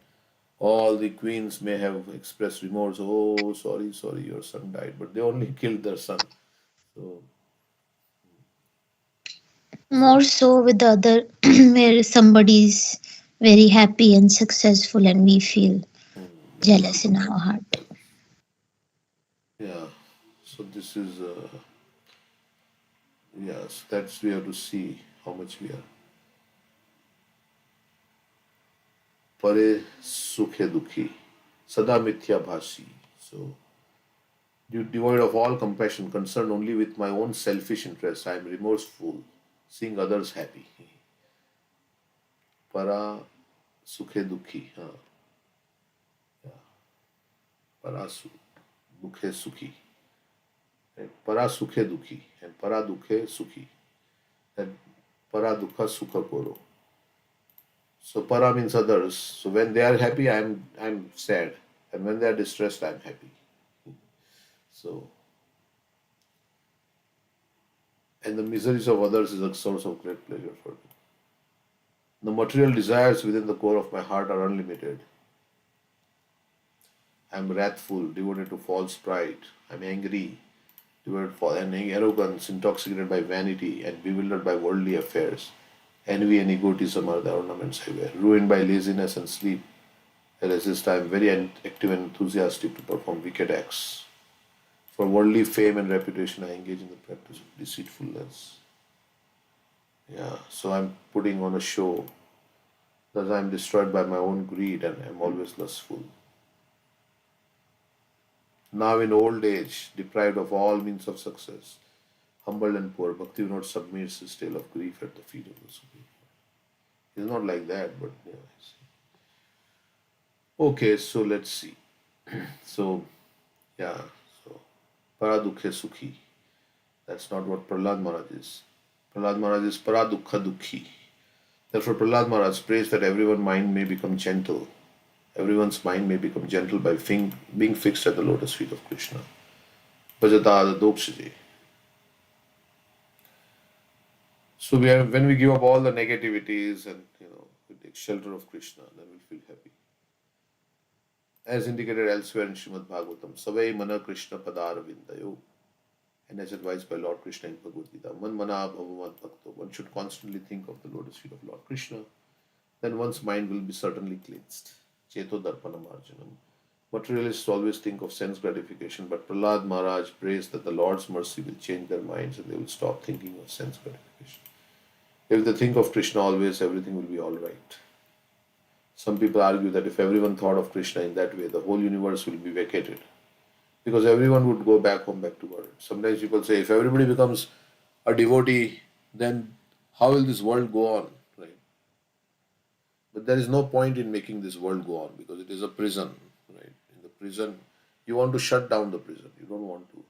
All the queens may have expressed remorse. Oh, sorry, sorry, your son died, but they only killed their son. So, More so with the other, where somebody's very happy and successful, and we feel jealous in our heart. yeah. So this is yes. That's we have to see how much we are pare sukhe dukhi, sada mithya bhashi. So devoid of all compassion, concerned only with my own selfish interests, I am remorseful, seeing others happy. Para sukhe dukhi. Para dukhe sukhi. Right? Para sukhe dukhi and para dukhe sukhi. And para dukha sukha koro. So para means others. So when they are happy, I'm sad, and when they are distressed, I'm happy. So, and the miseries of others is a source of great pleasure for me. The material desires within the core of my heart are unlimited. I'm wrathful, devoted to false pride. I'm angry, devoted for and arrogance, intoxicated by vanity, and bewildered by worldly affairs. Envy and egotism are the ornaments I wear. Ruined by laziness and sleep, I resist. I am very active and enthusiastic to perform wicked acts. For worldly fame and reputation, I engage in the practice of deceitfulness. Yeah, so I'm putting on a show. Thus, I'm destroyed by my own greed and I'm always lustful. Now, in old age, deprived of all means of success, humble and poor, Bhaktivinoda submits his tale of grief at the feet of the Supreme. He's not like that, but yeah. Okay, so let's see. So, yeah, so Paradukhe Sukhi. That's not what Prahlad Maharaj is. Prahlad Maharaj is Paradukha Dukhi. Therefore, Prahlad Maharaj prays that everyone's mind may become gentle. Everyone's mind may become gentle by being fixed at the lotus feet of Krishna. Bhajata Dokshiji. So when we give up all the negativities and we take shelter of Krishna, then we'll feel happy. As indicated elsewhere in Srimad Bhagavatam, Savai Mana Krishna Padar Vindayo, and as advised by Lord Krishna in Bhagavad Gita, Man Mana Bhavaman Bhakto. One should constantly think of the lotus feet of Lord Krishna, then one's mind will be certainly cleansed. Cheto Darpanam Arjanam. Materialists always think of sense gratification, but Prahlad Maharaj prays that the Lord's mercy will change their minds and they will stop thinking of sense gratification. If they think of Krishna always, everything will be alright. Some people argue that if everyone thought of Krishna in that way, the whole universe will be vacated. Because everyone would go back home, back to God. Sometimes people say, if everybody becomes a devotee, then how will this world go on? Right? But there is no point in making this world go on because it is a prison. Right? In the prison, you want to shut down the prison. You don't want to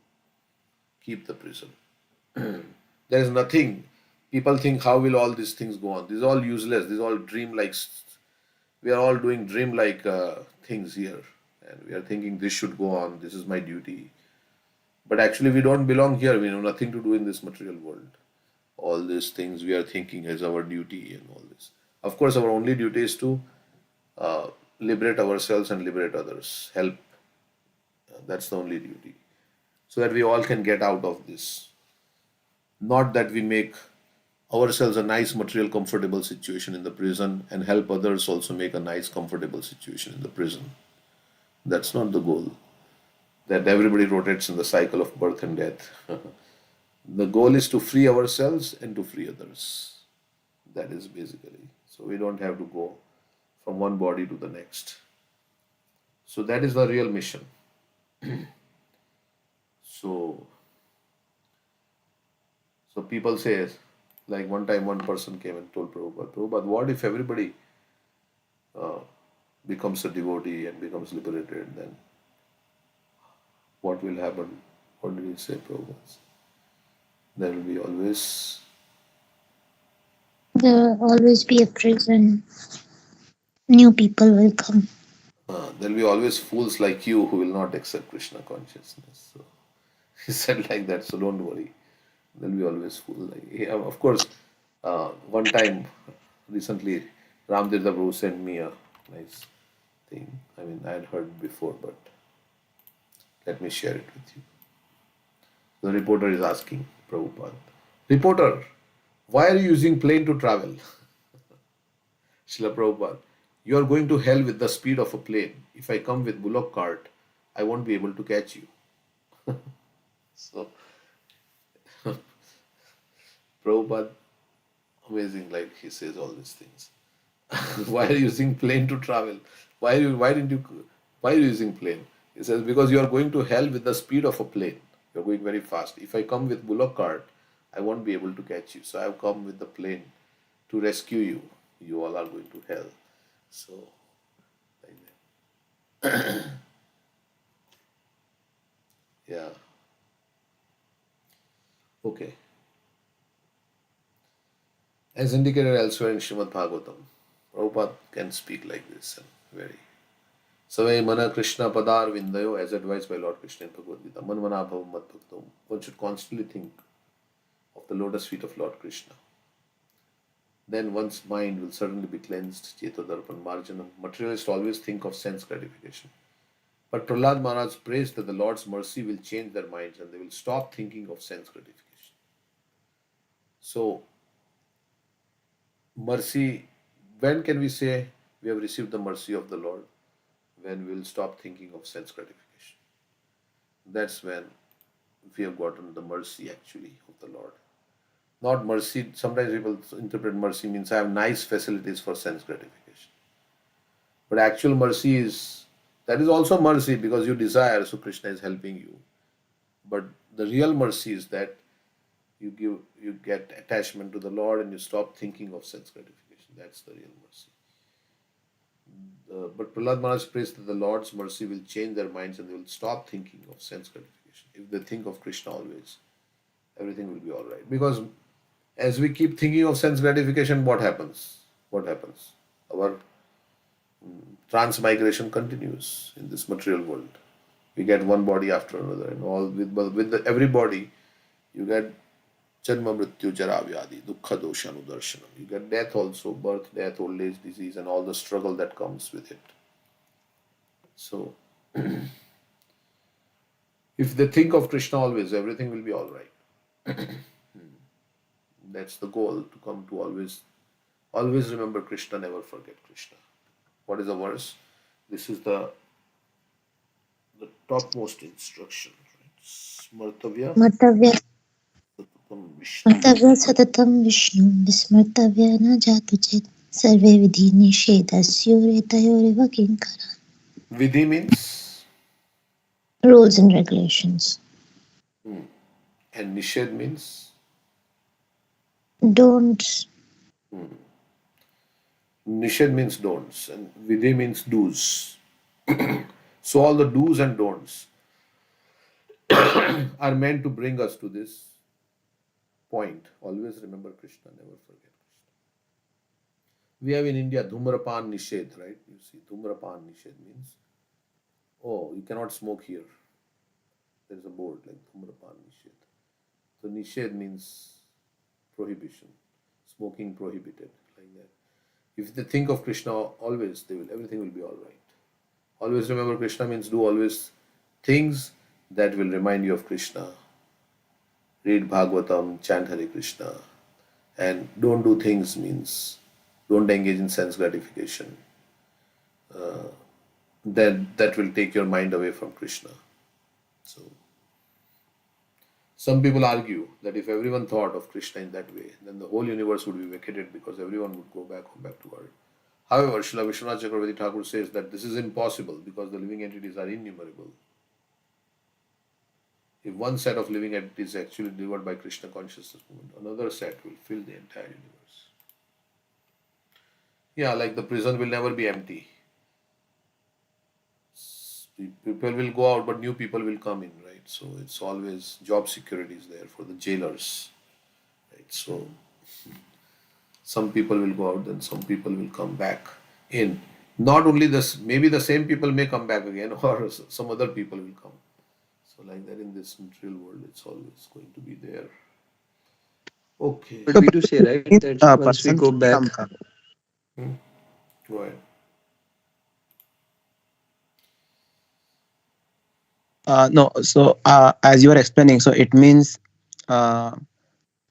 keep the prison. There is nothing. People think, how will all these things go on? This is all useless. This is all dream-like. We are all doing dream-like things here. And we are thinking this should go on. This is my duty. But actually, we don't belong here. We have nothing to do in this material world. All these things we are thinking as our duty and all this. Of course, our only duty is to liberate ourselves and liberate others. Help. That's the only duty. So that we all can get out of this. Not that we make ourselves a nice material comfortable situation in the prison and help others also make a nice comfortable situation in the prison. That's not the goal. That everybody rotates in the cycle of birth and death. The goal is to free ourselves and to free others. That is basically. So we don't have to go from one body to the next. So that is the real mission. So people say, like one time one person came and told Prabhupada, what if everybody uh, becomes a devotee and becomes liberated? Then what will happen? What did he say, Prabhupada? There will be always There will always be a prison. New people will come. there will be always fools like you who will not accept Krishna consciousness. So he said like that. So don't worry. There will be always fools like yeah, of course. One time recently, Ramtirtha Prabhu sent me a nice thing. I mean, I had heard before, but let me share it with you. The reporter is asking Prabhupada, reporter, why are you using plane to travel? Srila Prabhupada, you are going to hell with the speed of a plane. If I come with bullock cart, I won't be able to catch you. So Prabhupada, amazing, like he says all these things. Why are you using plane to travel? Why are you using plane? He says, because you are going to hell with the speed of a plane. You're going very fast. If I come with bullock cart, I won't be able to catch you. So I've come with the plane to rescue you. You all are going to hell. So, like that. Yeah. Okay. As indicated elsewhere in Srimad Bhagavatam, Prabhupada can speak like this and very. Savay mana Krishna padar vindayo, as advised by Lord Krishna in Bhagavad Gita. Man mana bhavam mad bhaktam. One should constantly think of the lotus feet of Lord Krishna. Then one's mind will certainly be cleansed. Cheto darpan marjanam. Materialists always think of sense gratification. But Prahlad Maharaj prays that the Lord's mercy will change their minds and they will stop thinking of sense gratification. So, mercy, when can we say we have received the mercy of the Lord? When we will stop thinking of sense gratification. That's when we have gotten the mercy actually of the Lord. Not mercy, sometimes people interpret mercy means I have nice facilities for sense gratification. But actual mercy is, that is also mercy because you desire, so Krishna is helping you. But the real mercy is that you get attachment to the Lord and you stop thinking of sense gratification. That's the real mercy. But Prahlad Maharaj prays that the Lord's mercy will change their minds and they will stop thinking of sense gratification. If they think of Krishna always, everything will be all right. Because as we keep thinking of sense gratification, what happens? What happens? Our transmigration continues in this material world. We get one body after another, and all every body, you get Janma Mrityu Jara Vyadi, Dukkha Doshanu Darshanam. You get death also, birth, death, old age, disease, and all the struggle that comes with it. So, if they think of Krishna always, everything will be all right. That's the goal, to come to always remember Krishna, never forget Krishna. What is the verse? This is the topmost instruction. Right? Smartavya Matavya Satatam Vishnu. Matavya Satatam Vishnu Vismartavya na jatu chet Sarve vidhi nishedasyo retayoriva kinkara. Vidhi means, Rules and regulations. and Nishad means, Don't. Nishad means don'ts, and Vidhi means do's. So all the do's and don'ts are meant to bring us to this point. Always remember Krishna, never forget Krishna. We have in India Dhumrapan Nishad, right? You see, Dhumrapan Nishad means, oh, you cannot smoke here. There is a board like Dhumrapan Nishad. So Nishad means prohibition, smoking prohibited, like that. If they think of Krishna always, everything will be all right. Always remember Krishna means do always things that will remind you of Krishna. Read Bhagavatam, chant Hare Krishna, and don't do things means don't engage in sense gratification. That will take your mind away from Krishna. So Some people argue that if everyone thought of Krishna in that way, then the whole universe would be vacated because everyone would go back to earth. However, Srila Vishwanath Chakravarti Thakur says that this is impossible because the living entities are innumerable. If one set of living entities is actually delivered by Krishna consciousness movement, another set will fill the entire universe. Yeah, like the prison will never be empty. People will go out, but new people will come in, right? So it's always job security is there for the jailers, right? So some people will go out, then some people will come back in. Not only this, maybe the same people may come back again, or some other people will come. So like that in this material world, it's always going to be there. Okay. So Would be to say, right, means that a once we person go can back, come back. Hmm. Go ahead. No, so as you are explaining, so it means uh,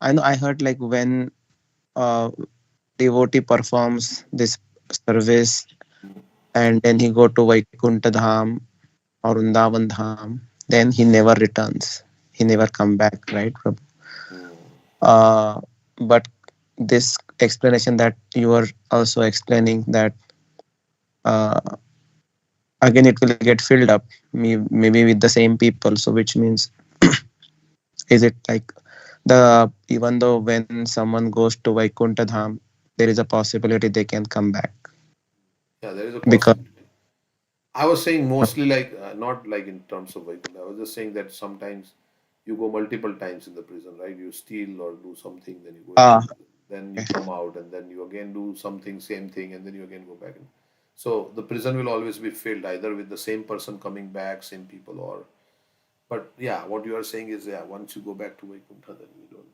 I know I heard like when uh, devotee performs this service and then he go to Vaikuntha Dham or Vrindavan Dham, then he never returns. He never come back, right, Prabhu? Hmm. But this explanation that you are also explaining that uh, again it will get filled up, maybe with the same people. So which means is it like the even though when someone goes to Vaikuntha Dham, there is a possibility they can come back Yeah, there is a because possibility. I was saying mostly like not like in terms of Vaikuntha. I was just saying that sometimes you go multiple times in the prison, right? You steal or do something, then you go into ah the prison. Then you come out, and then you again do something, same thing, and then you again go back. So the prison will always be filled either with the same person coming back, same people, or. But yeah, what you are saying is yeah, once you go back to Vaikuntha, then you don't.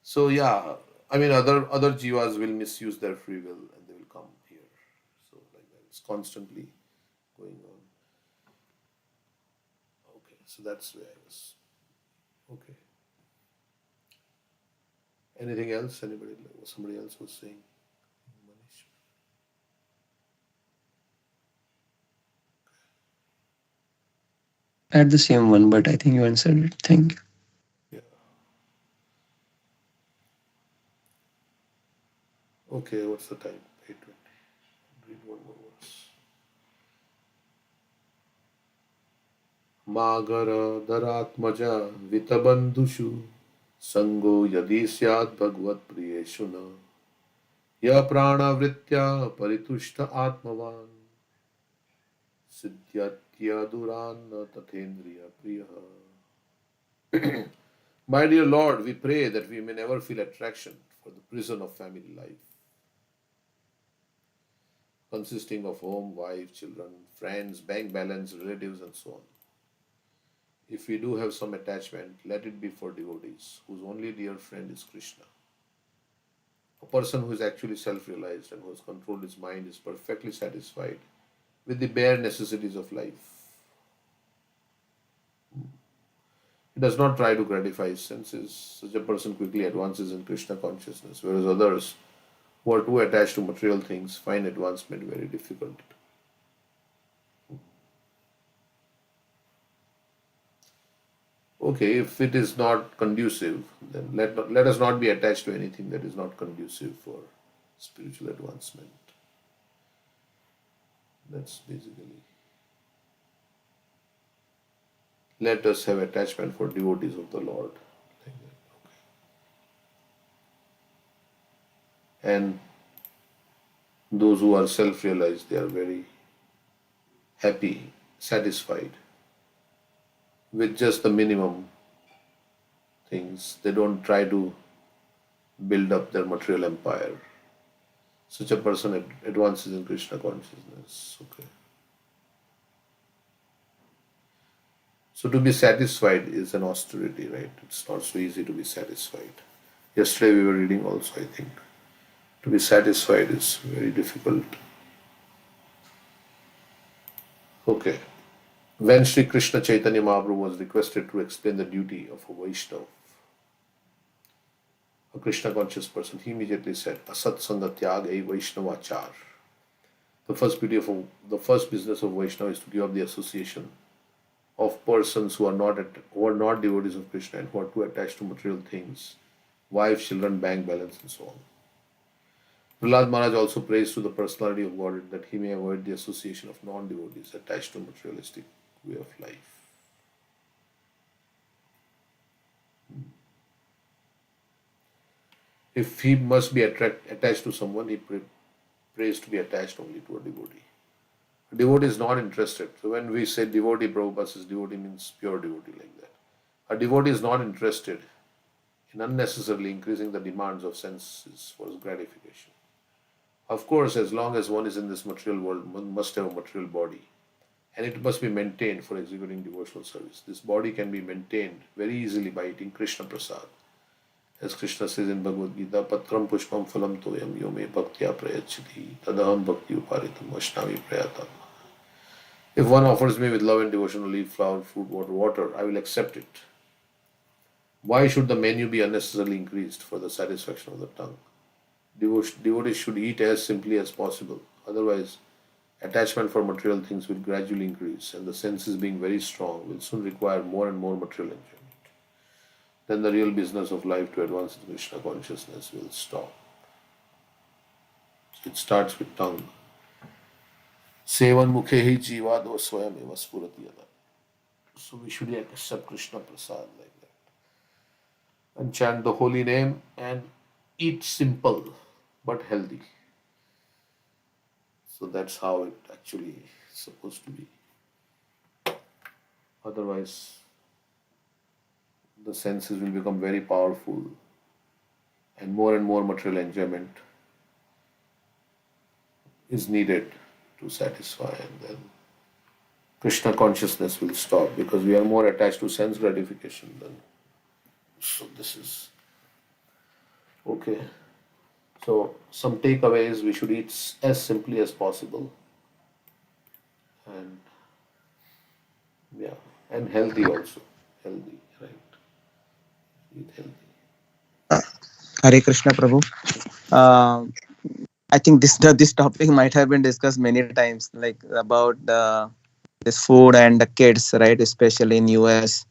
So yeah, I mean other jivas will misuse their free will and they will come here. So like that, it's constantly going on. Okay, so that's where I was. Okay. Anything else? Anybody? Somebody else was saying. Manish? at the same one, but I think you answered it. Thank you. Yeah. Okay. What's the time? 8:20. Read one more verse. Magara daratmaja vitabandhushu sango yadi syad bhagvat priyeshu na ya pranavritya paritushta atmavan siddhyatya duran tathendriya priya. My dear Lord, we pray that we may never feel attraction for the prison of family life, consisting of home, wife, children, friends, bank balance, relatives, and so on. If we do have some attachment, let it be for devotees whose only dear friend is Krishna. A person who is actually self realized and who has controlled his mind is perfectly satisfied with the bare necessities of life. He does not try to gratify his senses. Such a person quickly advances in Krishna consciousness, whereas others who are too attached to material things find advancement very difficult. Okay, if it is not conducive, then let us not be attached to anything that is not conducive for spiritual advancement. That's basically. Let us have attachment for devotees of the Lord. Like that. Okay. And those who are self realized, they are very happy, satisfied with just the minimum things. They don't try to build up their material empire. Such a person advances in Krishna consciousness. Okay. So to be satisfied is an austerity, right? It's not so easy to be satisfied. Yesterday we were reading also, I think. To be satisfied is very difficult. Okay. When Sri Krishna Chaitanya Mahaprabhu was requested to explain the duty of a Vaishnava, a Krishna conscious person, he immediately said, Asat Sanga Tyag a Vaishnavachar. The first business of Vaishnava is to give up the association of persons who are not devotees of Krishna and who are too attached to material things, wife, children, bank balance, and so on. Prahlad Maharaj also prays to the personality of Godhead that he may avoid the association of non-devotees attached to materialistic way of life. If he must be attached to someone, he prays to be attached only to a devotee. A devotee is not interested. So when we say devotee, Prabhupada says devotee means pure devotee like that. A devotee is not interested in unnecessarily increasing the demands of senses for his gratification. Of course, as long as one is in this material world, one must have a material body and it must be maintained for executing devotional service. This body can be maintained very easily by eating Krishna Prasad. As Krishna says in Bhagavad Gita, Patram Pushpam Phalam Toyam Yome Bhaktya Prayachiti Tadaham Bhakti Uparitam Vaishnavi Prayatam. If one offers me with love and devotion a leaf, flower, fruit, water, I will accept it. Why should the menu be unnecessarily increased for the satisfaction of the tongue? Devotees should eat as simply as possible. Otherwise, attachment for material things will gradually increase, and the senses, being very strong, will soon require more and more material enjoyment. Then the real business of life to advance in Krishna consciousness will stop. So it starts with tongue. Sevan mukhe hi jivado swayam eva spurati yada. So we should accept Krishna Prasad like that. And chant the holy name and eat simple but healthy. So that's how it actually is supposed to be. Otherwise, the senses will become very powerful and more material enjoyment is needed to satisfy, and then Krishna consciousness will stop because we are more attached to sense gratification than. So this is okay. So some takeaways: we should eat as simply as possible, and yeah, and healthy also. Healthy, right? Eat healthy. Hare Krishna Prabhu. Uh, I think this topic might have been discussed many times, like about this food and the kids, right? Especially in US.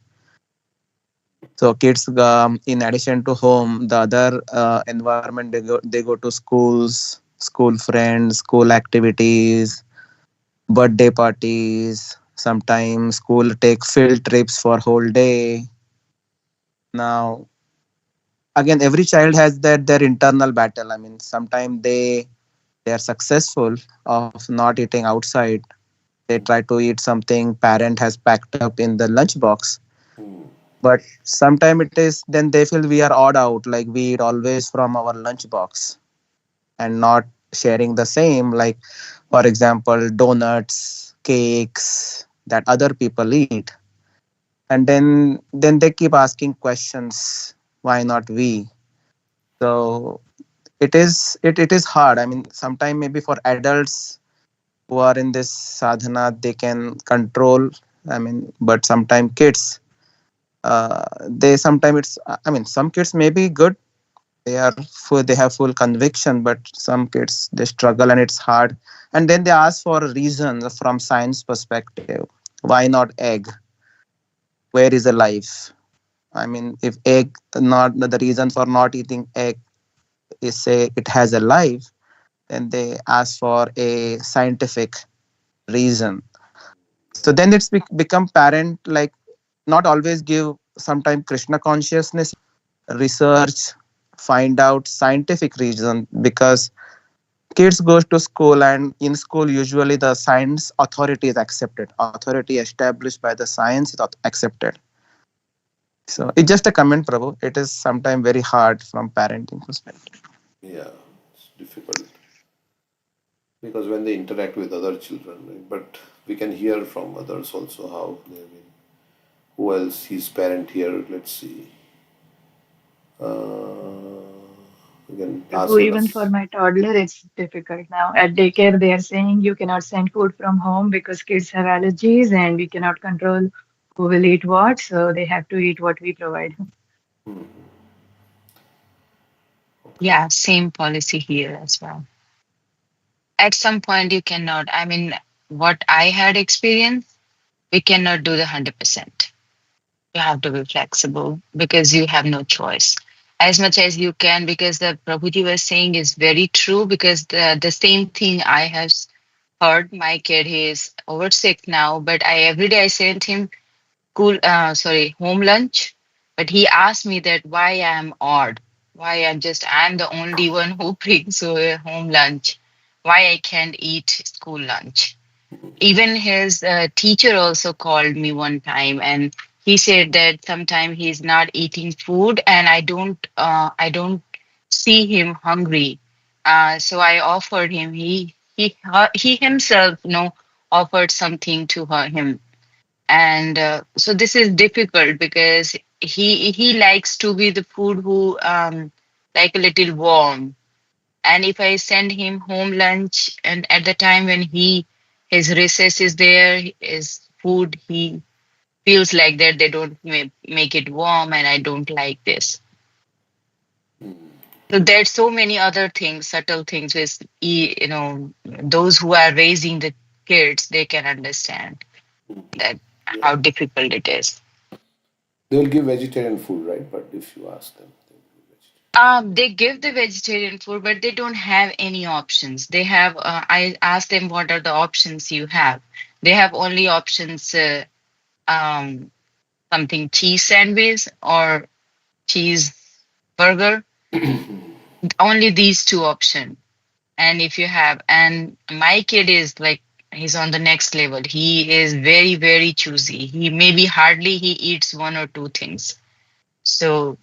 So kids, in addition to home, the other environment they go to schools, school friends, school activities, birthday parties. Sometimes school take field trips for whole day. Now again, every child has their internal battle. I mean, sometimes they are successful of not eating outside. They try to eat something parent has packed up in the lunchbox, Hmm. but sometimes it is then they feel we are odd out, like we eat always from our lunchbox and not sharing the same, like for example donuts, cakes that other people eat. And then they keep asking questions, why not we? So it is hard. I mean, sometimes maybe for adults who are in this sadhana they can control. I mean, but sometimes kids, they sometimes it's, I mean, some kids may be good, they have full conviction, but some kids they struggle and it's hard. And then they ask for reasons from science perspective. Why not egg? Where is the life? I mean, if egg, not the reason for not eating egg is say it has a life, then they ask for a scientific reason. So then it's become parent, like not always give sometimes Krishna consciousness, research, find out scientific reason, because kids goes to school and in school usually the science authority is accepted, authority established by the science is accepted. So it's just a comment, Prabhu. It is sometimes very hard from parenting perspective. Yeah, it's difficult because when they interact with other children, right? But we can hear from others also how they have been. Who else? His parent here. Let's see. Uh, we can ask Prabhu, him. even for my toddler, it's difficult now. At daycare, they are saying you cannot send food from home because kids have allergies and we cannot control who will eat what, so they have to eat what we provide. Hmm, okay. Yeah, same policy here as well. At some point, you cannot. I mean, what I had experienced, We cannot do the 100%. You have to be flexible because you have no choice. As much as you can, because the Prabhuji was saying is very true, because the same thing I have heard. My kid, he is over sick now, but I every day I sent him home lunch. But he asked me that why I'm odd, why I'm the only one who brings home lunch, why I can't eat school lunch. Even his teacher also called me one time, and he said that sometimes he's not eating food, and I don't see him hungry. So I offered him. He himself, offered something to him, and so this is difficult because he likes to be the food who like a little warm. And if I send him home lunch, and at the time when his recess is there, his food, he feels like that they don't make it warm, and I don't like this. So there's so many other things, subtle things with those who are raising the kids, they can understand that Yeah. how difficult it is. They'll give vegetarian food, right? But if you ask them, they will give vegetarian. They give the vegetarian food, but they don't have any options. They have, I asked them, what are the options you have? They have only options, um, something cheese sandwich or cheese burger, only these two options. And if you have, and my kid is like, he's on the next level. He is very, very choosy. He maybe hardly he eats one or two things. So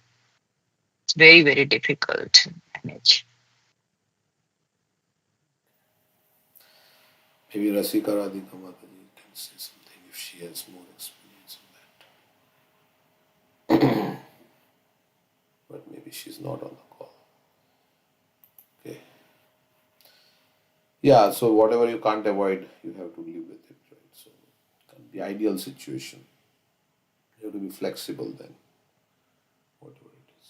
it's very, very difficult to manage. Maybe Rasika Radhika Mataji can say something if she has more experience in that. But maybe she's not on the call. Okay. Yeah, so whatever you can't avoid, you have to live with it, right? So the ideal situation, you have to be flexible then, whatever it is.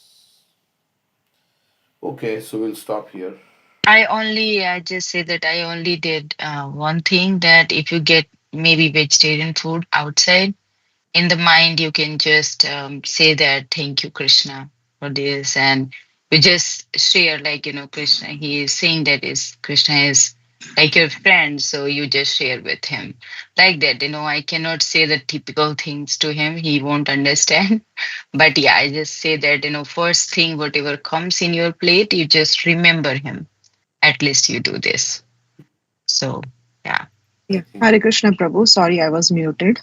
Okay, so we'll stop here. I just say that I only did one thing, that if you get maybe vegetarian food outside, in the mind, you can just say that, thank you, Krishna, for this. And you just share, like, Krishna, he is saying that is Krishna is like your friend. So you just share with him like that. I cannot say the typical things to him. He won't understand. But yeah, I just say that, first thing, whatever comes in your plate, you just remember him. At least you do this. So yeah. I Yeah. think, Hare Krishna Prabhu. Sorry, I was muted.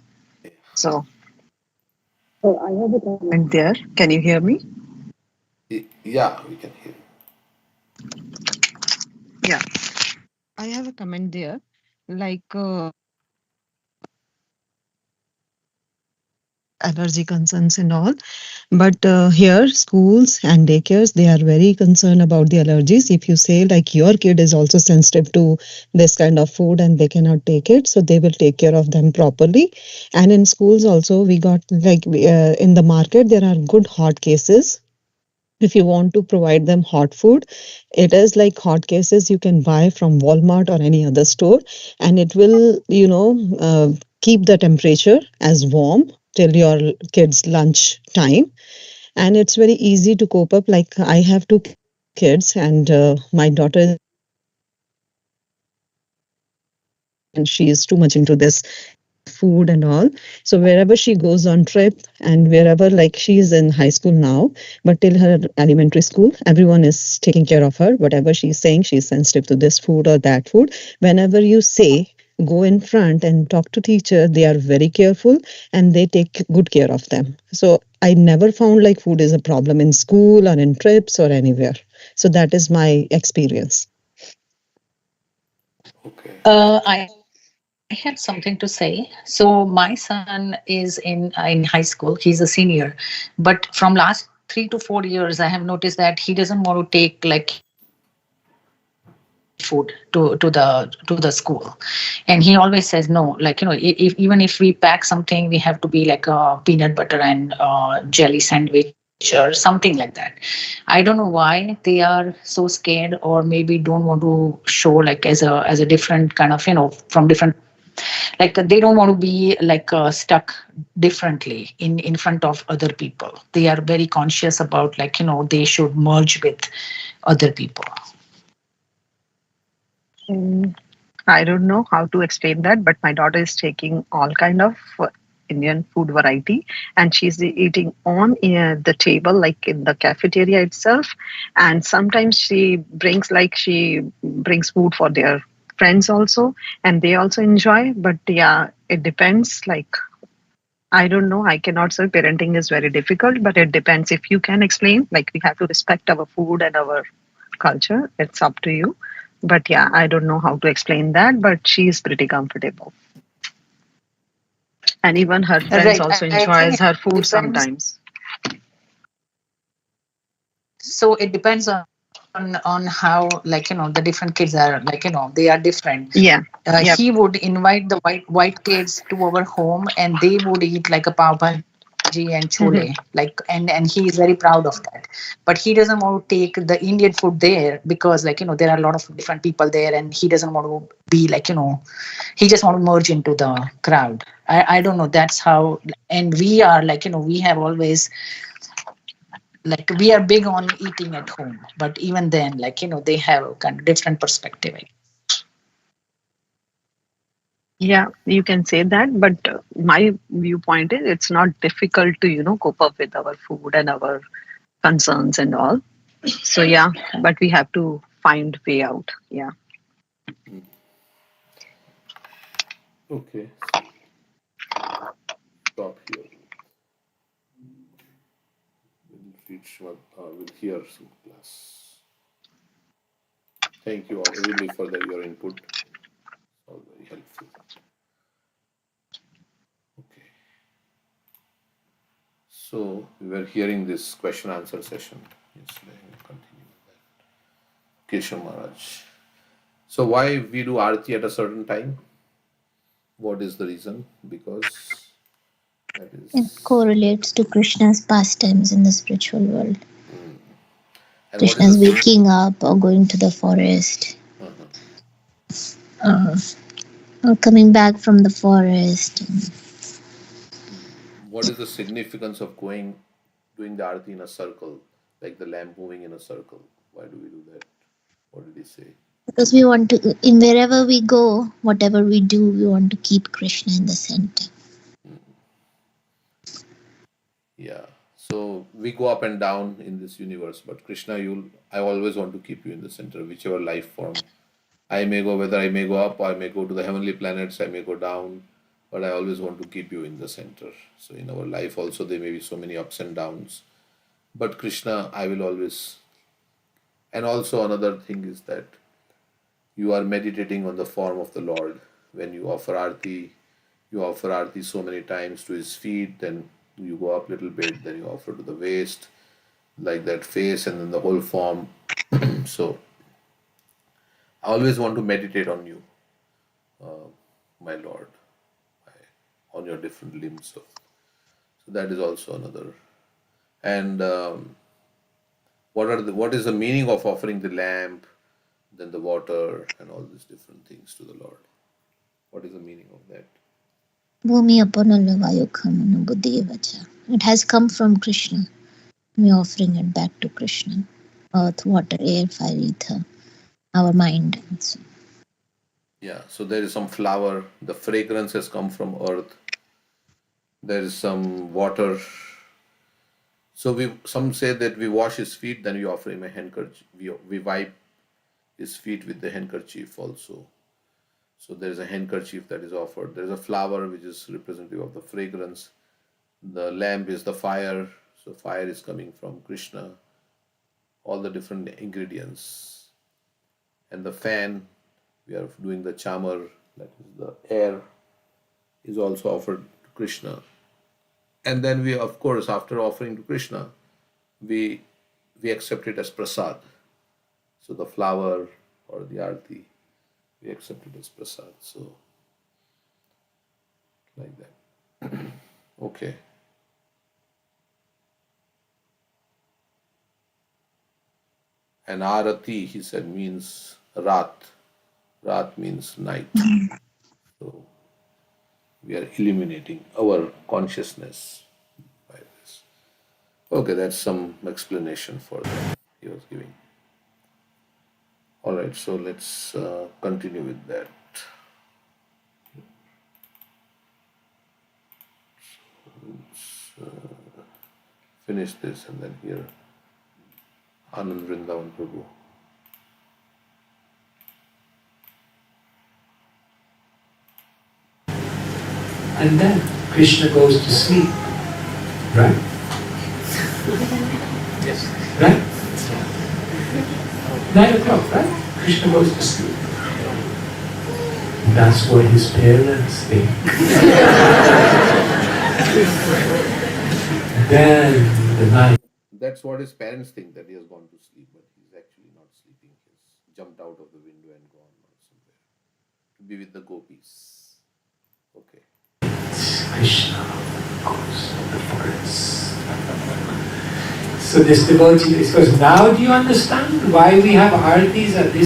So, I have a comment there. Can you hear me? yeah, we can hear. Yeah. I have a comment there. Like, allergy concerns and all. But here, schools and daycares, they are very concerned about the allergies. If you say like your kid is also sensitive to this kind of food and they cannot take it, so they will take care of them properly. And in schools also, we got like in the market, there are good hot cases. If you want to provide them hot food, it is like hot cases you can buy from Walmart or any other store, and it will, keep the temperature as warm till your kids' lunch time. And it's very easy to cope up. Like I have two kids, and my daughter is very sensitive to and she is too much into this food and all. So wherever she goes on trip and wherever, like she is in high school now, but till her elementary school, everyone is taking care of her. Whatever she's saying, she's sensitive to this food or that food. Whenever you say, go in front and talk to teacher, they are very careful and they take good care of them. So I never found like food is a problem in school or in trips or anywhere. So that is my experience. Okay. I have something to say. So my son is in high school. He's a senior, but from last 3 to 4 years, I have noticed that he doesn't want to take like food to the school, and he always says no. Like if even if we pack something, we have to be like a peanut butter and jelly sandwich or something like that. I don't know why they are so scared, or maybe don't want to show like as a different kind of from different like they don't want to be like stuck differently in front of other people. They are very conscious about like they should merge with other people. Mm, I don't know how to explain that, but my daughter is taking all kind of Indian food variety, and she's eating on the table, like in the cafeteria itself. And sometimes she brings food for their friends also, and they also enjoy. But yeah, it depends. Like I don't know. I cannot say parenting is very difficult, but it depends. If you can explain, like we have to respect our food and our culture, it's up to you. But yeah, I don't know how to explain that, but she's pretty comfortable. And even her friends Right. also I think enjoys it her food depends. sometimes. So it depends on how like the different kids are like they are different. Yeah. Yep. He would invite the white kids to our home, and they would eat like a pav bhaji and chole, Mhm. like, and he is very proud of that. But he doesn't want to take the Indian food there because like there are a lot of different people there, and he doesn't want to be like he just want to merge into the crowd. I don't know, that's how. And we are like we have always, like, we are big on eating at home, but even then like they have a kind of different perspective. Yeah, you can say that, but my viewpoint is it's not difficult to, cope up with our food and our concerns and all. So yeah, but we have to find way out. Yeah. Okay, stop here. We'll hear some class. Thank you all everybody for your input. All very helpful. Okay. So we were hearing this question answer session. Yes, let me continue with that. Keshav Maharaj. So why we do arati at a certain time? What is the reason? Because that It is. correlates to Krishna's pastimes in the spiritual world. And what is Krishna's the. waking up or going to the forest, Uh-huh. uh, or coming back from the forest. What is the significance of doing the arati in a circle, like the lamp moving in a circle? Why do we do that? What did he say? Because we want to, in wherever we go, whatever we do, we want to keep Krishna in the center. Yeah. So we go up and down in this universe, but Krishna, I always want to keep you in the center, whichever life form I may go, whether I may go up or I may go to the heavenly planets, I may go down, but I always want to keep you in the center. So in our life also there may be so many ups and downs, but Krishna, I will always. And also another thing is that you are meditating on the form of the Lord. When you offer arti so many times to his feet, then you go up a little bit, then you offer to the waist, like that face, and then the whole form. So I always want to meditate on you, my Lord, on your different limbs. So that is also another. And what is the meaning of offering the lamp, then the water, and all these different things to the Lord? What is the meaning of that? Bhumi apanalla vayu khamana buddhivacha. It has come from Krishna. We are offering it back to Krishna. Earth, water, air, fire, ether, our mind. Also. Yeah, so there is some flower, the fragrance has come from earth, there is some water. So some say that we wash his feet, then we offer him a handkerchief. We wipe his feet with the handkerchief also. So there is a handkerchief that is offered. There is a flower which is representative of the fragrance. The lamp is the fire. So fire is coming from Krishna. All the different ingredients. And the fan, we are doing the chamar, that is the air, is also offered to Krishna. And then we, of course, after offering to Krishna, we we accept it as prasad. So the flower or the arti, we accept it as prasad. So like that. Okay. And arati, he said, means rat. Rat means night. So We are eliminating our consciousness by this. Okay, that's some explanation for that he was giving. All right, so let's continue with that. Finish this and then hear Anand Vrindavan Prabhu. And then Krishna goes to sleep, right? Yes. Right? 9 o'clock, right? Krishna goes to sleep. That's what his parents think. Then the night. That's what his parents think, that he has gone to sleep, but he's actually not sleeping. He's jumped out of the window and gone somewhere to be with the gopis. Okay. Krishna goes to the forest. So this devotee, because now do you understand why we have artis at this